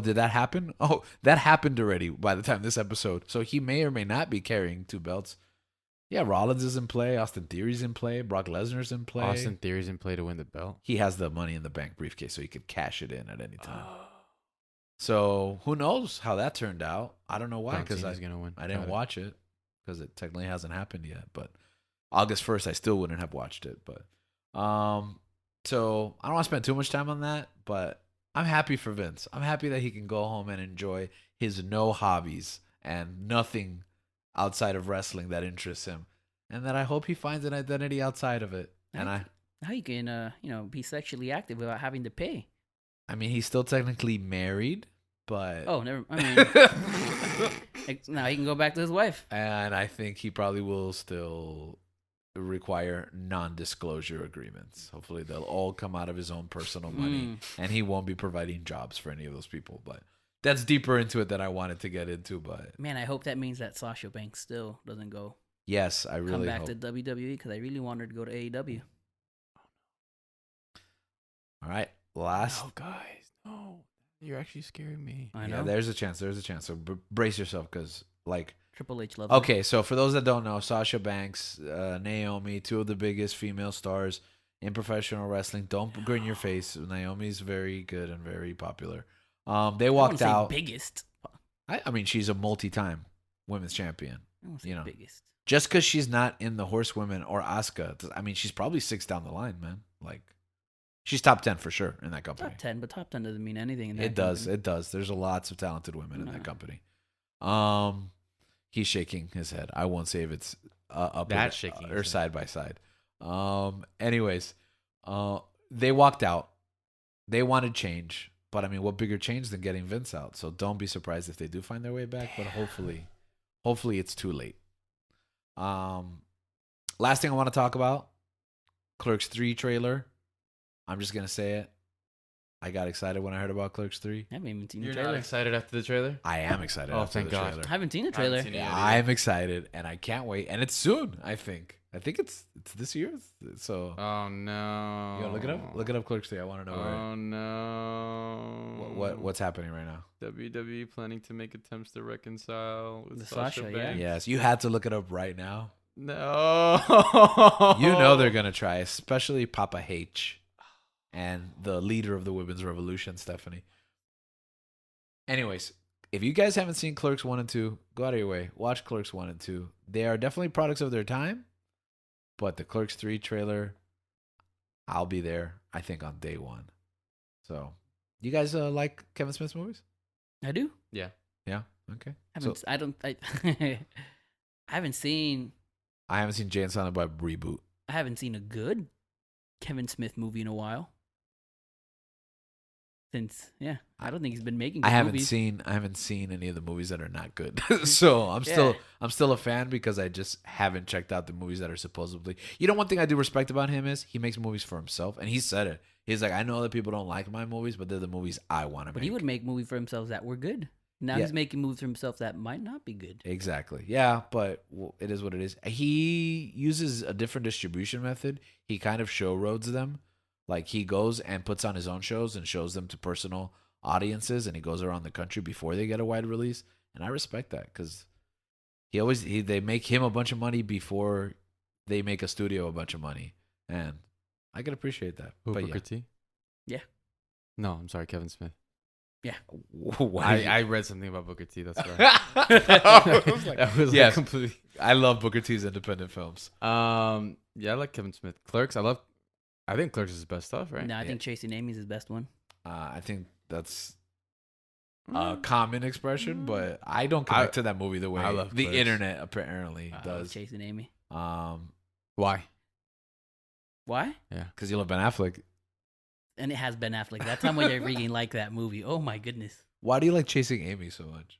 A: did that happen? Oh, that happened already by the time this episode. So he may or may not be carrying 2 belts. Yeah, Rollins is in play. Austin Theory's in play. Brock Lesnar's in play.
C: Austin Theory's in play to win the belt.
A: He has the Money in the Bank briefcase, so he could cash it in at any time. So who knows how that turned out? I don't know why,
C: John
A: because
C: Cena's gonna win.
A: I didn't
C: Got it.
A: watch it because it technically hasn't happened yet. But August 1st, I still wouldn't have watched it. But so I don't want to spend too much time on that. But I'm happy for Vince. I'm happy that he can go home and enjoy his no hobbies and nothing outside of wrestling that interests him. and that I hope he finds an identity outside of it. And
B: how you can be sexually active without having to pay?
A: I mean, he's still technically married, but
B: Oh, never. I mean, now he can go back to his wife.
A: and I think he probably will still require non-disclosure agreements. Hopefully, they'll all come out of his own personal money, and he won't be providing jobs for any of those people. But that's deeper into it than I wanted to get into. But
B: man, I hope that means that Sasha Banks still doesn't go.
A: Yes, I really
B: come back
A: hope.
B: to WWE because I really want her to go to AEW.
A: All right, last.
C: Oh, guys, no, you're actually scaring me.
B: I know.
A: Yeah, there's a chance. There's a chance. So brace yourself, because
B: Triple H loves her.
A: Okay, so for those that don't know, Sasha Banks, Naomi, two of the biggest female stars in professional wrestling. Don't grin your face. Naomi's very good and very popular. They walked out.
B: Biggest.
A: I mean, she's a multi-time women's champion.
B: I won't say biggest.
A: Just because she's not in the Horsewomen or Asuka, I mean, she's probably 6 down the line, man. Like, she's top 10 for sure in that company.
B: Top 10, but top 10 doesn't mean anything in that
A: It does.
B: company.
A: It does. There's lots of talented women in that company. He's shaking his head. I won't say if it's up or side by side. Anyways, they walked out. They wanted change, but I mean, what bigger change than getting Vince out? So don't be surprised if they do find their way back. But hopefully it's too late. Last thing I want to talk about: Clerks 3 trailer. I'm just gonna say it. I got excited when I heard about Clerks 3.
B: I haven't even seen the
C: You're
B: trailer.
C: not excited after the trailer?
A: I am excited.
C: Oh, thank God.
A: Trailer.
B: I haven't seen the trailer.
A: I'm excited, and I can't wait. And it's soon. I think it's this year. So.
C: Oh no.
A: Yo, look it up. Look it up, Clerks 3. I want to know.
C: Oh no.
A: What's happening right now?
C: WWE planning to make attempts to reconcile with
B: Sasha,
C: Sasha
B: yeah.
C: Banks.
A: Yes, you had to look it up right now.
C: No.
A: You know they're gonna try, especially Papa H. And the leader of the women's revolution, Stephanie. Anyways, if you guys haven't seen Clerks 1 and 2, go out of your way. Watch Clerks 1 and 2. They are definitely products of their time. But the Clerks 3 trailer, I'll be there, I think, on day 1. So, you guys like Kevin Smith's movies?
B: I do.
C: Yeah.
A: Yeah? Okay.
B: I haven't seen
A: Jay and Silent Bob reboot.
B: I haven't seen a good Kevin Smith movie in a while. I don't think he's been making good movies.
A: I haven't seen any of the movies that are not good. So I'm still a fan because I just haven't checked out the movies that are supposedly. One thing I do respect about him is he makes movies for himself, and he said it. He's like, I know that people don't like my movies, but they're the movies I want to make.
B: But he would make movies for himself that were good. Now he's making movies for himself that might not be good.
A: Exactly. Yeah, but it is what it is. He uses a different distribution method. He kind of show roads them. Like, he goes and puts on his own shows and shows them to personal audiences, and he goes around the country before they get a wide release. And I respect that because they make him a bunch of money before they make a studio a bunch of money, and I can appreciate that.
C: Booker T?
B: Yeah.
C: No, I'm sorry, Kevin Smith.
B: Yeah.
C: I read something about Booker T. That's right.
A: That was
C: like completely.
A: I love Booker T's independent films.
C: Yeah, I like Kevin Smith. Clerks, I think Clerks is his best stuff, right?
B: No, I think Chasing Amy's his best one.
A: I think that's a common expression, but I don't connect to that movie the way the internet apparently does.
B: Chasing Amy.
C: Why?
B: Why?
C: Yeah,
A: because you love Ben Affleck.
B: And it has Ben Affleck. That's how much I freaking like that movie. Oh my goodness.
A: Why do you like Chasing Amy so much?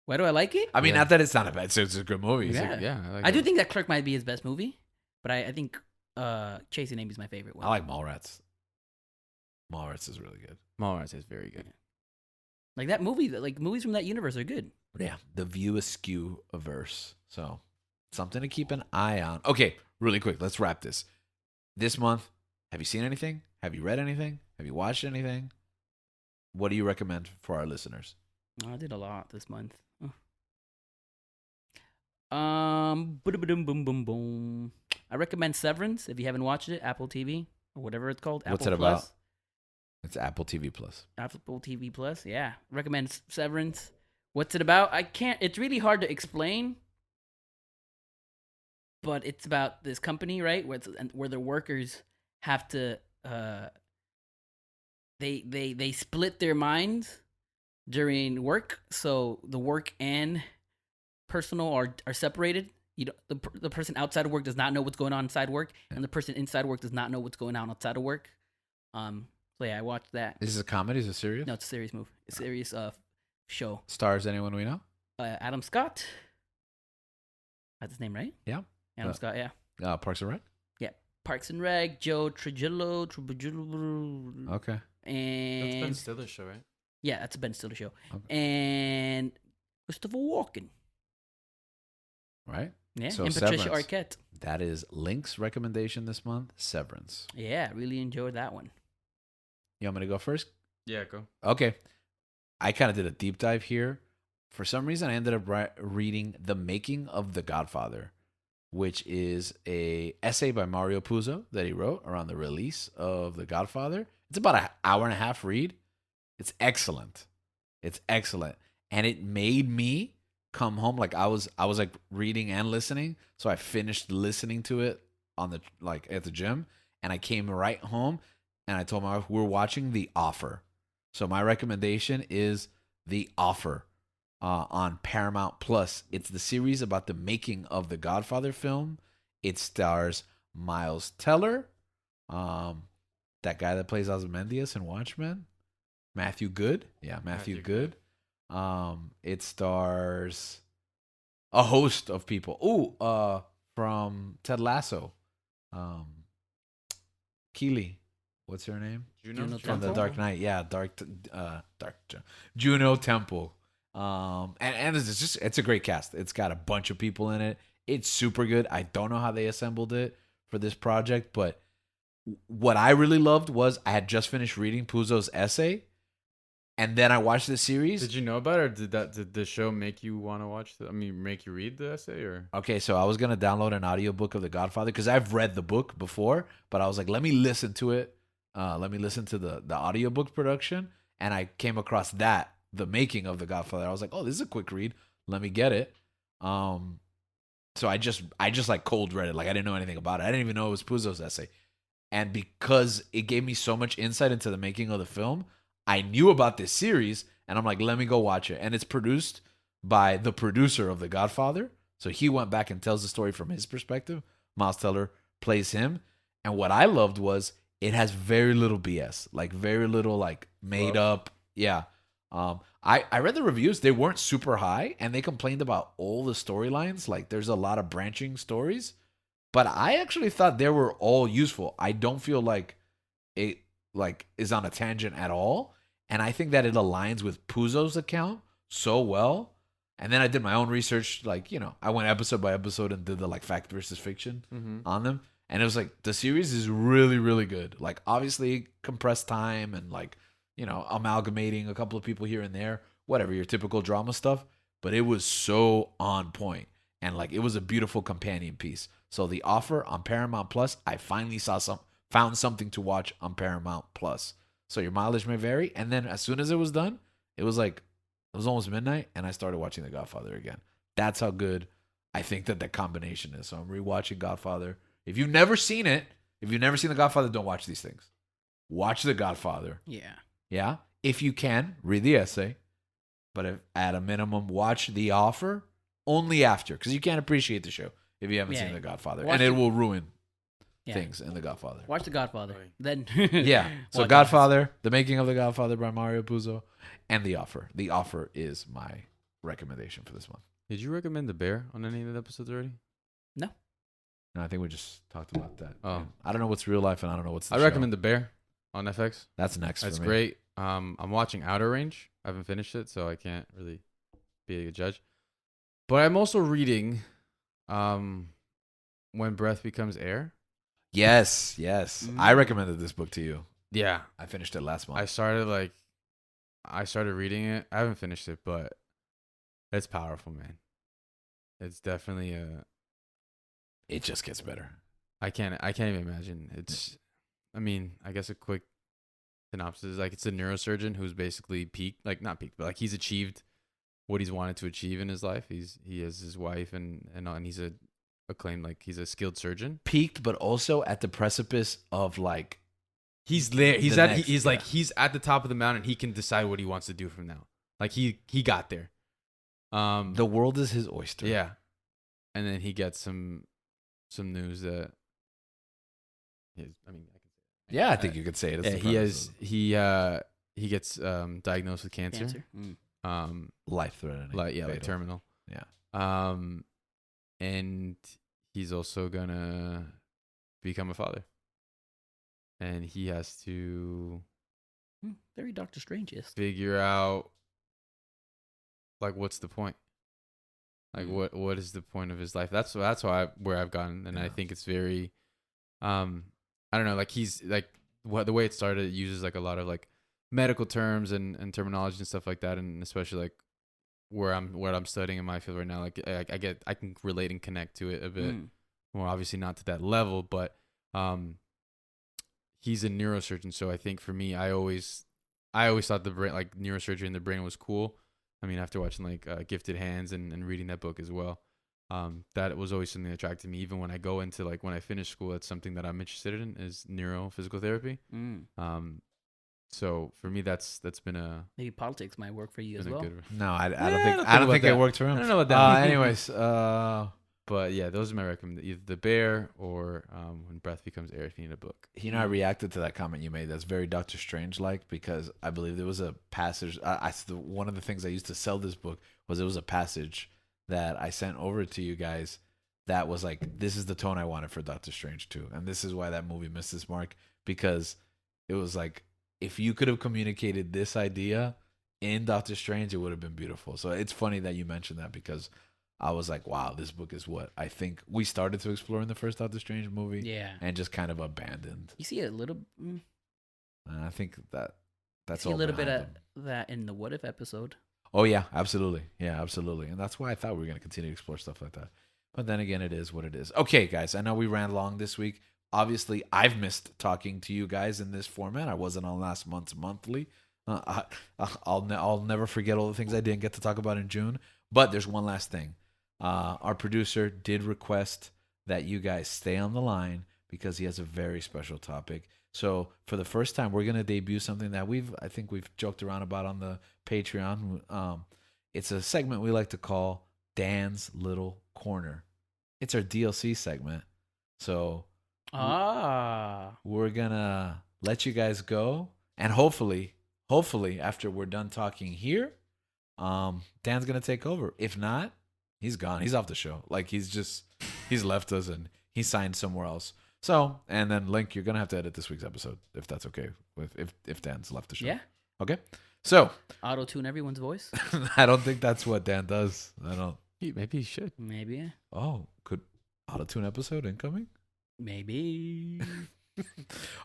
B: Why do I like it?
A: I mean, not that it's not a bad, it's a good movie.
B: Yeah, I do think that Clerk might be his best movie, but I think Chasing Amy's my favorite one.
A: I like Mallrats. Mallrats is really good.
C: Mallrats is very good.
B: Like that movie, like movies from that universe are good.
A: Yeah, the View Askew averse. So something to keep an eye on. Okay, really quick, let's wrap this. This month, have you seen anything? Have you read anything? Have you watched anything? What do you recommend for our listeners?
B: I did a lot this month. Boom, boom, boom, boom. I recommend Severance if you haven't watched it. Apple TV or whatever it's called.
A: What's
B: Apple
A: it
B: Plus.
A: about? It's Apple TV Plus.
B: Apple TV Plus. Yeah, recommend Severance. What's it about? It's really hard to explain. But it's about this company, right, where the workers have to they split their minds during work, so the work and personal are separated, the person outside of work does not know what's going on inside work, and the person inside work does not know what's going on outside of work. So yeah, I watched that.
A: Is this a comedy? Is it serious?
B: No, it's a serious movie. It's a serious show.
A: Stars anyone we know?
B: Adam Scott. That's his name, right?
A: Yeah.
B: Adam Scott. Yeah.
A: Parks and Rec.
B: Yeah. Parks and Rec. Joe Trujillo.
A: Okay.
B: And
C: That's Ben Stiller's show, right?
B: yeah, that's a Ben Stiller show.
A: Okay.
B: And Christopher Walken.
A: Right.
B: Yeah.
A: So
B: and Patricia
A: Severance.
B: Arquette.
A: That is Link's recommendation this month. Severance.
B: Yeah, really enjoyed that one.
A: You want me to go first?
C: Yeah, go.
A: Okay. I kind of did a deep dive here. For some reason, I ended up reading The Making of The Godfather, which is a essay by Mario Puzo that he wrote around the release of The Godfather. It's about an hour and a half read. It's excellent. It's excellent. And it made me come home. Like I was like reading and listening. So I finished listening to it on the at the gym, and I came right home and I told my wife we're watching The Offer. So my recommendation is The Offer on Paramount Plus. It's the series about the making of the Godfather film. It stars Miles Teller, that guy that plays Ozymandias in Watchmen, Matthew Good. Yeah, Matthew Good. It stars a host of people. Ooh, from Ted Lasso, Keely. What's her name?
B: Juno
A: From The
B: Temple?
A: Dark Knight. Yeah, Juno Temple. And it's a great cast. It's got a bunch of people in it. It's super good. I don't know how they assembled it for this project, but what I really loved was I had just finished reading Puzo's essay, and then I watched the series.
C: Did you know about it, or did the show make you want to watch make you read the essay, or?
A: Okay, so I was gonna download an audiobook of The Godfather because I've read the book before, but I was like, let me listen to it. Let me listen to the audiobook production, and I came across that. The Making of The Godfather. I was like, oh, this is a quick read. Let me get it. So I just like cold read it. Like I didn't know anything about it. I didn't even know it was Puzo's essay. And because it gave me so much insight into the making of the film, I knew about this series, and I'm like, let me go watch it. And it's produced by the producer of The Godfather. So he went back and tells the story from his perspective. Miles Teller plays him. And what I loved was it has very little BS, like very little like made up. Yeah. I read the reviews. They weren't super high, and they complained about all the storylines. Like there's a lot of branching stories, but I actually thought they were all useful. I don't feel like it like is on a tangent at all. And I think that it aligns with Puzo's account so well. And then I did my own research. Like, I went episode by episode and did the like fact versus fiction on them. And it was like, the series is really, really good. Like obviously compressed time and like, amalgamating a couple of people here and there, whatever, your typical drama stuff. But it was so on point. And like, it was a beautiful companion piece. So The Offer on Paramount Plus, I finally found something to watch on Paramount Plus. So your mileage may vary. And then as soon as it was done, it was almost midnight, and I started watching The Godfather again. That's how good I think that the combination is. So I'm rewatching Godfather. If you've never seen it, if you've never seen The Godfather, don't watch these things. Watch The Godfather.
B: Yeah.
A: Yeah. If you can, read the essay. But if, at a minimum, watch The Offer only after, because you can't appreciate the show if you haven't seen The Godfather. And it will ruin things in The Godfather.
B: Watch The Godfather. Then
A: yeah. So Godfather, The Making of The Godfather by Mario Puzo, and The Offer. The Offer is my recommendation for this month.
C: Did you recommend The Bear on any of the episodes already?
B: No.
A: No, I think we just talked about that.
C: Oh.
A: I don't know what's real life, and I don't know what's the show.
C: recommend The Bear on FX.
A: That's next
C: That's
A: for me.
C: great. I'm watching Outer Range. I haven't finished it, so I can't really be a good judge. But I'm also reading When Breath Becomes Air.
A: Yes. I recommended this book to you.
C: Yeah.
A: I finished it last month.
C: I started reading it. I haven't finished it, but it's powerful, man. It's definitely
A: It just gets better.
C: I can't even imagine. I guess a quick synopsis is like it's a neurosurgeon who's basically peaked, like not peaked, but like he's achieved what he's wanted to achieve in his life. He has his wife and he's acclaimed, like he's a skilled surgeon.
A: Peaked, but also at the precipice of like
C: he's there. He's at the top of the mountain. He can decide what he wants to do from now. Like he got there.
A: The world is his oyster.
C: Yeah. and then he gets some news that
A: Yeah, I think you could say it. It's the premise of it.
C: he gets diagnosed with cancer.
A: Life-threatening.
C: Like terminal.
A: Yeah.
C: And he's also gonna become a father, and he has to
B: very Doctor Strange-esque.
C: figure out like what's the point. Like what is the point of his life? That's where I've gotten, and I think it's very, I don't know. Like he's like the way it started, it uses like a lot of like medical terms and terminology and stuff like that, and especially like where I'm studying in my field right now. Like I can relate and connect to it a bit more. Obviously not to that level, but he's a neurosurgeon, so I think for me, I always thought the brain, like neurosurgery in the brain, was cool. I mean, after watching like Gifted Hands and reading that book as well, that was always something that attracted me. Even when I go into like when I finish school, that's something that I'm interested in is neurophysical therapy. So for me, that's been a
B: maybe politics might work for you as well.
A: No, I don't think it worked for him.
C: I don't know about that.
A: Anyways,
C: but yeah, those are my recommendations: either The Bear or When Breath Becomes Air. If you need a book,
A: I reacted to that comment you made. That's very Doctor Strange like, because I believe there was a passage. One of the things I used to sell this book was it was a passage that I sent over to you guys that was like, this is the tone I wanted for Doctor Strange 2, and this is why that movie missed its mark, because it was like, if you could have communicated this idea in Doctor Strange, it would have been beautiful. So it's funny that you mentioned that, because I was like, wow, this book is what I think we started to explore in the first Doctor Strange movie.
B: Yeah.
A: And just kind of abandoned.
B: You see a little.
A: And I think that's
B: all. A little bit
A: of
B: that in the What If episode.
A: Oh, yeah, absolutely. Yeah, absolutely. And that's why I thought we were going to continue to explore stuff like that. But then again, it is what it is. Okay, guys, I know we ran long this week. Obviously, I've missed talking to you guys in this format. I wasn't on last month's monthly. I'll never forget all the things I didn't get to talk about in June. But there's one last thing. Our producer did request that you guys stay on the line because he has a very special topic. So for the first time, we're going to debut something that I think we've joked around about on the Patreon. It's a segment we like to call Dan's Little Corner. It's our DLC segment. So we're going to let you guys go. And hopefully, after we're done talking here, Dan's going to take over. If not, he's gone. He's off the show. Like he's left us and he signed somewhere else. So, and then Link, you're going to have to edit this week's episode if that's okay if Dan's left the show.
B: Yeah.
A: Okay. So,
B: auto-tune everyone's voice?
A: I don't think that's what Dan does.
C: Maybe he should.
B: Maybe.
A: Oh, could auto-tune episode incoming?
B: Maybe.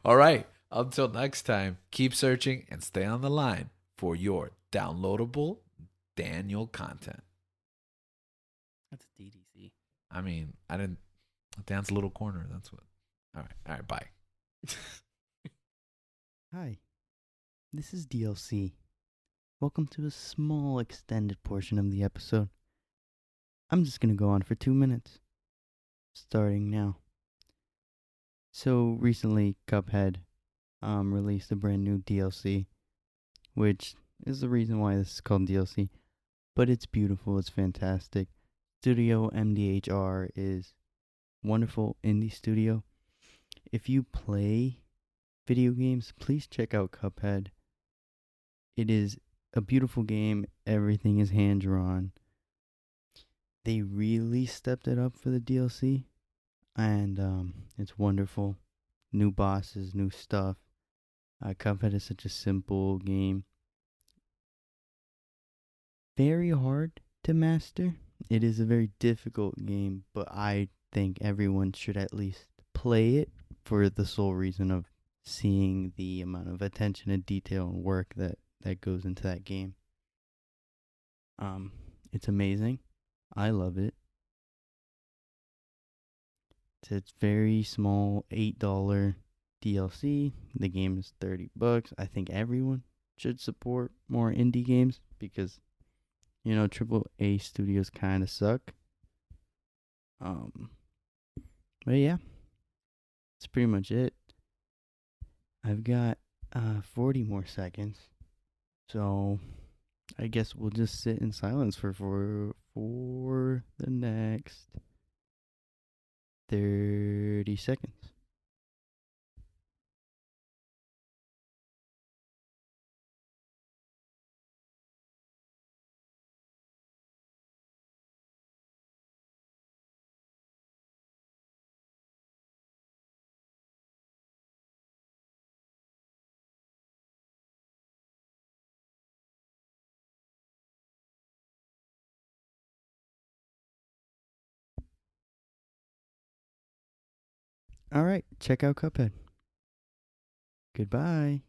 A: All right. Until next time, keep searching and stay on the line for your downloadable Daniel content.
B: That's DDC.
A: I mean, I didn't. Dan's Little Corner. That's what. All right. Bye.
D: Hi. This is DLC. Welcome to a small extended portion of the episode. I'm just going to go on for 2 minutes. Starting now. So recently, Cuphead released a brand new DLC, which is the reason why this is called DLC. But it's beautiful, it's fantastic. Studio MDHR is wonderful indie studio. If you play video games, please check out Cuphead. It is a beautiful game. Everything is hand drawn. They really stepped it up for the DLC, and it's wonderful. New bosses, new stuff. Cuphead is such a simple game. Very hard to master. It is a very difficult game, but I think everyone should at least play it for the sole reason of seeing the amount of attention and detail and work that goes into that game. It's amazing. I love it. It's very small, $8 DLC. The game is $30. I think everyone should support more indie games because, AAA studios kind of suck. But yeah, that's pretty much it. I've got 40 more seconds, so I guess we'll just sit in silence for the next 30 seconds. All right, check out Cuphead. Goodbye.